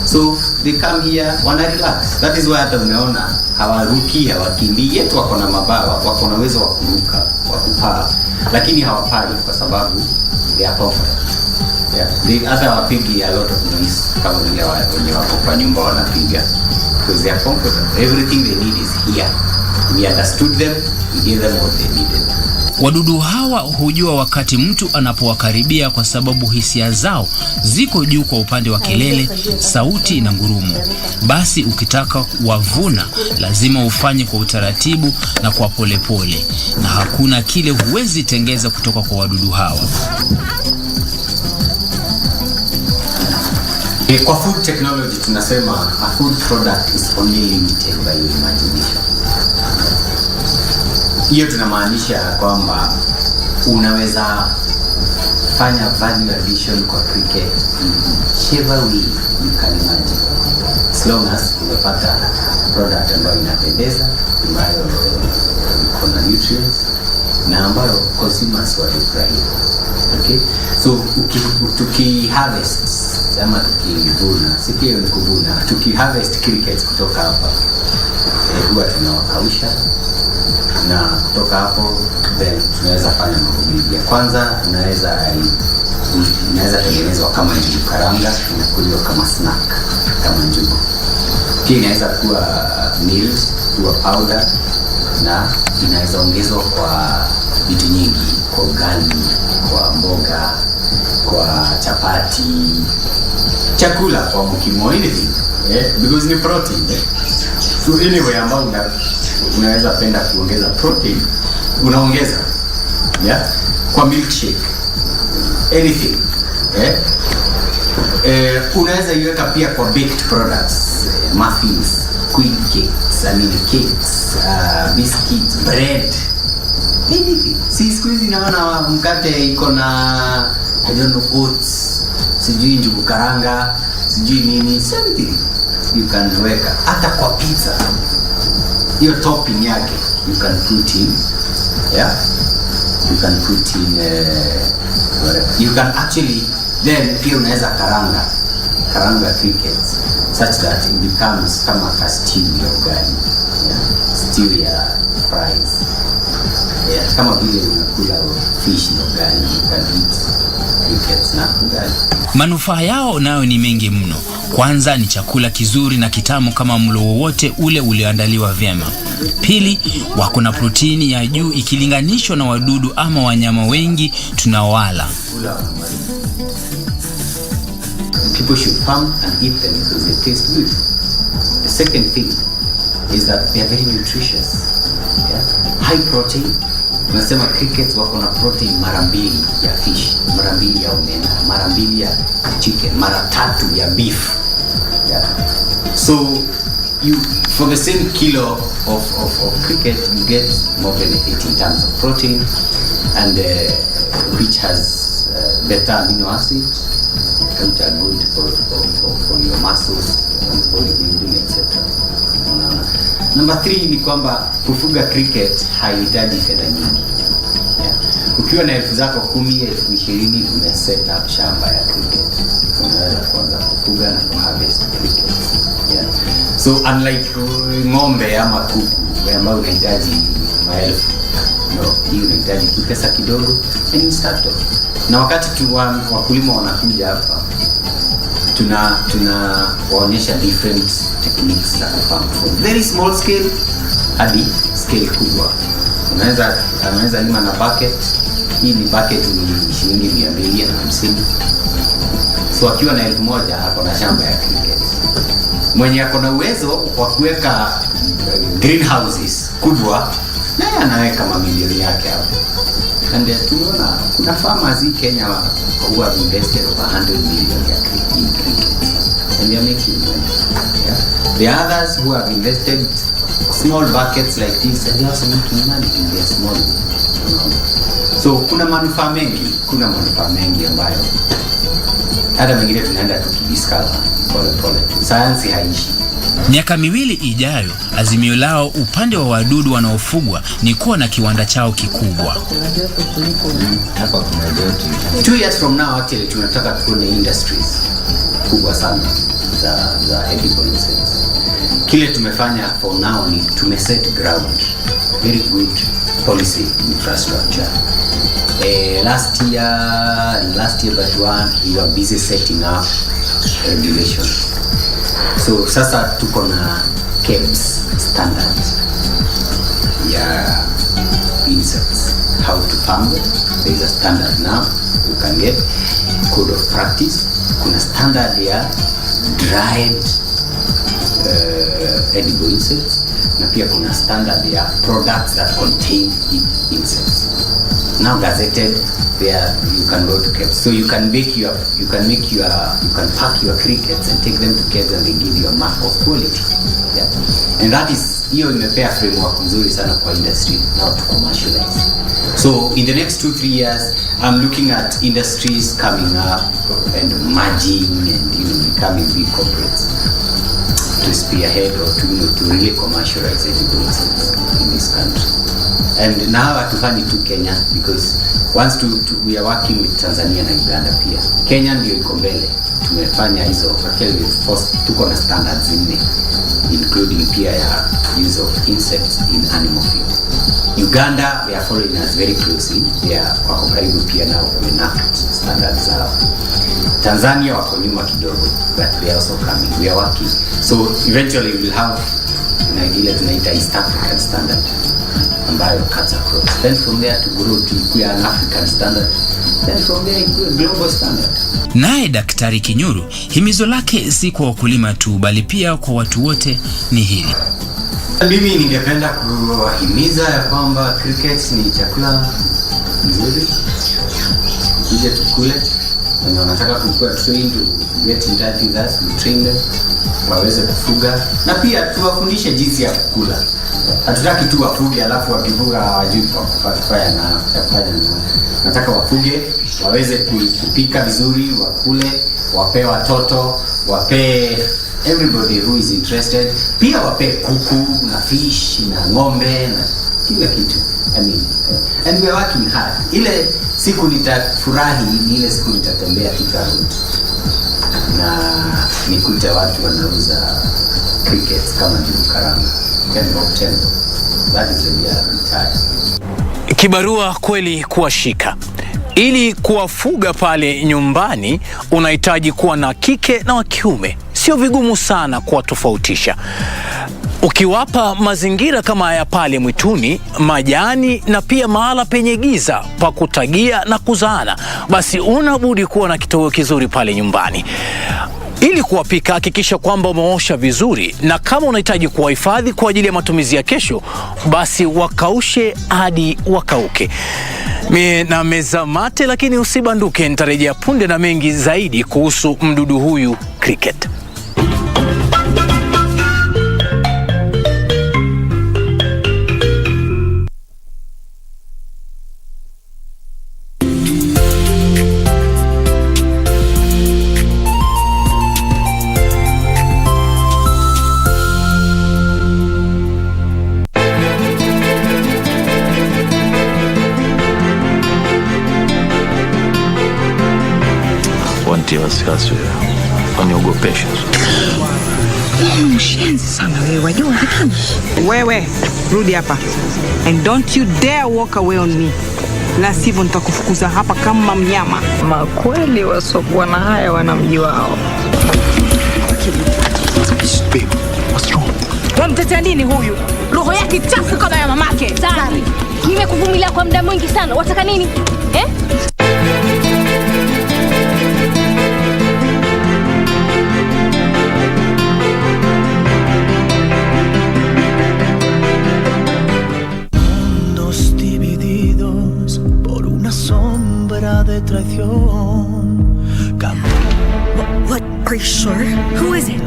So they come here, wana relax. That is why hata umeona hawaruki, hawakimbii. Yetu wako na mabawa, wako na uwezo wa kuruka, wa kupaa. lakini hawapai kwa sababu they are comfortable. Hata wapigi a lot of noise kama vile wenye wako kwa nyumba wanapiga, because they are comfortable. Everything they need is here. We understood them, we gave them what they needed. Wadudu hawa hujua wakati mtu anapowakaribia kwa sababu hisia zao ziko juu kwa upande wa kelele, sauti na ngurumo. Basi ukitaka wavuna lazima ufanye kwa utaratibu na kwa polepole, na hakuna kile huwezi tengeza kutoka kwa wadudu hawa. Kwa food technology tunasema a food product is only limited by your imagination. Hiyo tunamaanisha kwamba unaweza fanya value addition kwa cricket whichever way you can imagine, as long as umepata product ambayo inapendeza, ambayo iko na nutrients na ambayo consumers watafurahia. Okay, so tuki-harvest ama tukivuna, sikio ni kuvuna, tuki-harvest crickets kutoka hapa, huwa tunawakausha, na kutoka hapo then tunaweza fanya mambo ya kwanza. Inaweza tengenezwa kama njugu karanga, inakuliwa kama snack, kama njugu. Pia inaweza kuwa milled, kuwa powder, na inaweza ongezwa kwa vitu nyingi, kwa ugali, kwa mboga, kwa chapati, chakula, kwa mkimo, anything, because ni protein. So anyway, ambao unaweza penda kuongeza protein, unaongeza, kwa milkshake, anything, unaweza iweka pia kwa baked products, muffins, queen cakes, cakes, biscuits, bread, anything. Siku hizi naona mkate iko na I don't know, oats, sijui njugu karanga, sijui nini, something you can weka hata kwa pizza. Your topping yake you can put in, you can put in whatever. You can actually then pia unaweza karanga crickets such that it becomes kama a stew ya ugali, stew ya fries, kama vile unakula fish na ugali, you can eat crickets na ugali. Manufaa yao nayo ni mengi mno. Kwanza ni chakula kizuri na kitamu kama mlo wowote ule ulioandaliwa vyema. Pili, wako na protini ya juu ikilinganishwa na wadudu ama wanyama wengi tunawala. People should farm and eat them because they taste good. The second thing is that they are very nutritious. High protein. Tunasema crickets wako na protein mara 2 ya fish, mara 2 ya omena, mara 2 ya chicken, mara 3 ya beef. So you, for the same kilo of cricket, you get more benefit in terms of protein, and which has better amino acids, which are good for your muscles and bodybuilding, etc. Number 3 ni kwamba kufuga cricket haihitaji fedha nyingi. Ukiwa na 10,000 zako 10, 20,000 umeset up shamba ya cricket. Unaweza kuanza kufuga na kuharvest cricket. So unlike ng'ombe ama kuku ambao unahitaji maelfu, hii unahitaji pesa kidogo and you start off. Na wakati wakulima wanakuja hapa, tuna waonyesha different techniques za farm, from very small scale hadi scale kubwa. Unaweza lima na bucket. Hii ni bucket ni shilingi 250. So akiwa na 1,000 hapo na shamba ya cricket. Mwenye ako na uwezo wa kuweka greenhouses kubwa, naye anaweka mamilioni yake hapo. And tunaona kuna farmers in Kenya who have invested over 100 million in cricket, and they are making money. The others who have invested small buckets like this, and they are also making money in their small. So kuna manufaa mengi ambayo hata mengine tunaenda tukidiscover pole. Sayansi haishi. Miaka 2 ijayo, azimio lao upande wa wadudu wanaofugwa ni kuwa na kiwanda chao kikubwa. 2 years from now actually tunataka tuone industries kubwa sana za edible insects. Kile tumefanya for now ni tumeset ground very good policy infrastructure. Last year but one, we were busy setting up regulations. So sasa tuko na KBC standards. Yeah, insects, how to farm them. There is a standard now. You can get code of practice. Kuna standard ya dried edible insects. Na pia kuna standard ya products that contain insects. Now gazetted, there you can go to KBC. So you can pack your crickets and take them to KBC and they give you a mark of quality. Yeah. And that is, hiyo imepea framework mzuri sana kwa industry now to commercialize. So in the next 2-3 years, I'm looking at industries coming up and merging and becoming big corporates to spearhead or to really commercialize edible insects in this country. And now hatufanyi tu Kenya because we are working with Tanzania na Uganda pia. Kenya ndio iko mbele. Tumefanya hizo tuko na standards nne including pia ya use of insects in animal feed. Uganda, they are following us very closely. They are wako karibu pia nao kuenact standards zao. Tanzania wako nyuma kidogo, but they are also coming. We are working. So eventually we will have ile tunaita East African standard ambayo cuts across. Then from there to grow to an African standard. Then from there a global standard. Naye Daktari Kinyuru, himizo lake si kwa wakulima tu bali pia kwa watu wote ni hili. Mimi ningependa kuwahimiza ya kwamba cricket ni chakula nzuri. Kuje tukule. Wenye wanataka kukua trained to get in touch with us, we train them. Waweze kufuga na pia tuwafundishe jinsi ya kukula. Hatutaki tu wafuge alafu wakifuga hawajui kufanya na. Nataka wafuge, waweze kupika vizuri, wakule, wape watoto, wape everybody who is interested. Pia wape kuku na fish na ng'ombe na kila kitu. And we are working hard. Ile siku nitafurahi ile siku nitatembea Thika Road na nikute watu wanauza crickets kama ndio karanga. Tembo. That is the reality. Kibarua kweli kuwashika. Ili kuwafuga pale nyumbani unahitaji kuwa na kike na wa kiume. Sio vigumu sana kuwatofautisha. Ukiwapa mazingira kama ya pale mwituni, majani na pia mahala penye giza pa kutagia na kuzaana, basi unabudi kuwa na kitoweo kizuri pale nyumbani. Ili kuwapika, hakikisha kwamba umeosha vizuri, na kama unahitaji kuwahifadhi kwa ajili ya matumizi ya kesho, basi wakaushe hadi wakauke. Na meza mate, lakini usibanduke. Nitarejea punde na mengi zaidi kuhusu mdudu huyu cricket. Wasiwasi waniogopesha. Mshenzi sana wewe, wajua lakini. Wewe, rudi hapa. And don't you dare walk away on me. La sivyo nitakufukuza hapa kama mnyama. Makweli wasokuwa na haya wanamji wao. Babe, what's wrong? Wamtetea nini huyu? Roho yake chafu kama ya mamake. Sari, nimekuvumilia kwa muda mwingi sana. Wataka nini? De traición. What? Are you sure? Who is it?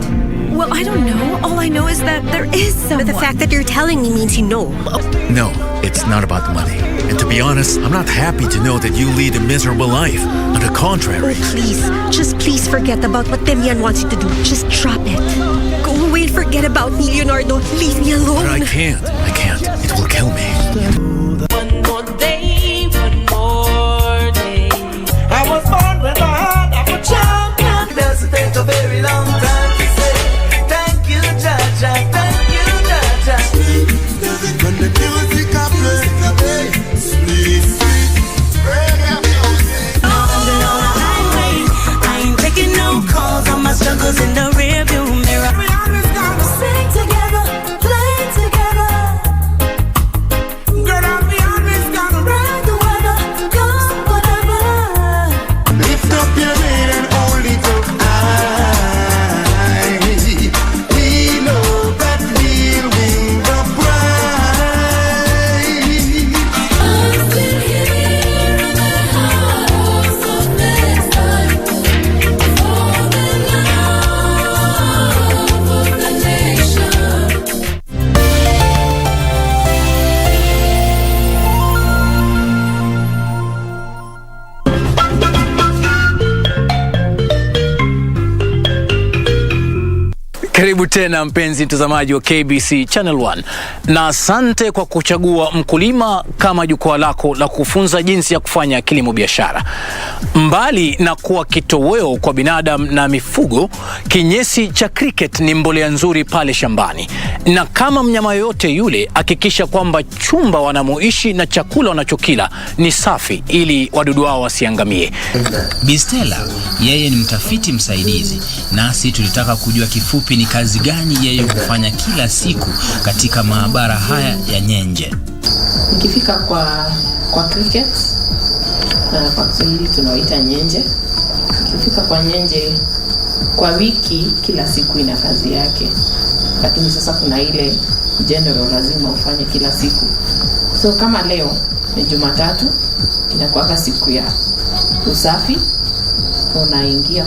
Well, I don't know. All I know is that there is someone. But the fact that you're telling me means you know. No, it's not about the money. And to be honest, I'm not happy to know that you lead a miserable life. On the contrary. Oh, please. Just please forget about what Demian wants you to do. Just drop it. Go away and forget about me, Leonardo. Leave me alone. But I can't. It will kill me. One more day, one more day. I was born with a heart of a champion. It doesn't take a very long time to say thank you, Jaja, thank you, Jaja. When the music Karibu tena mpenzi mtazamaji wa KBC Channel 1 na asante kwa kuchagua mkulima kama jukwaa lako la kufunza jinsi ya kufanya kilimo biashara. Mbali na kuwa kitoweo kwa binadamu na mifugo, kinyesi cha cricket ni mbolea nzuri pale shambani. Na kama mnyama yoyote yule, hakikisha kwamba chumba wanamoishi na chakula wanachokila ni safi ili wadudu wao wasiangamie. Bistela, yeye ni mtafiti msaidizi, nasi tulitaka kujua kifupi ni kazi gani yeye hufanya kila siku katika maabara haya ya nyenje. Nikifika kwa cricket, kwa Kiswahili tunaoita nyenje. Nikifika kwa nyenje, kwa wiki kila siku ina kazi yake. Lakini sasa kuna ile general lazima ufanye kila siku. So kama leo ni Jumatatu, inakuwa siku ya usafi, unaingia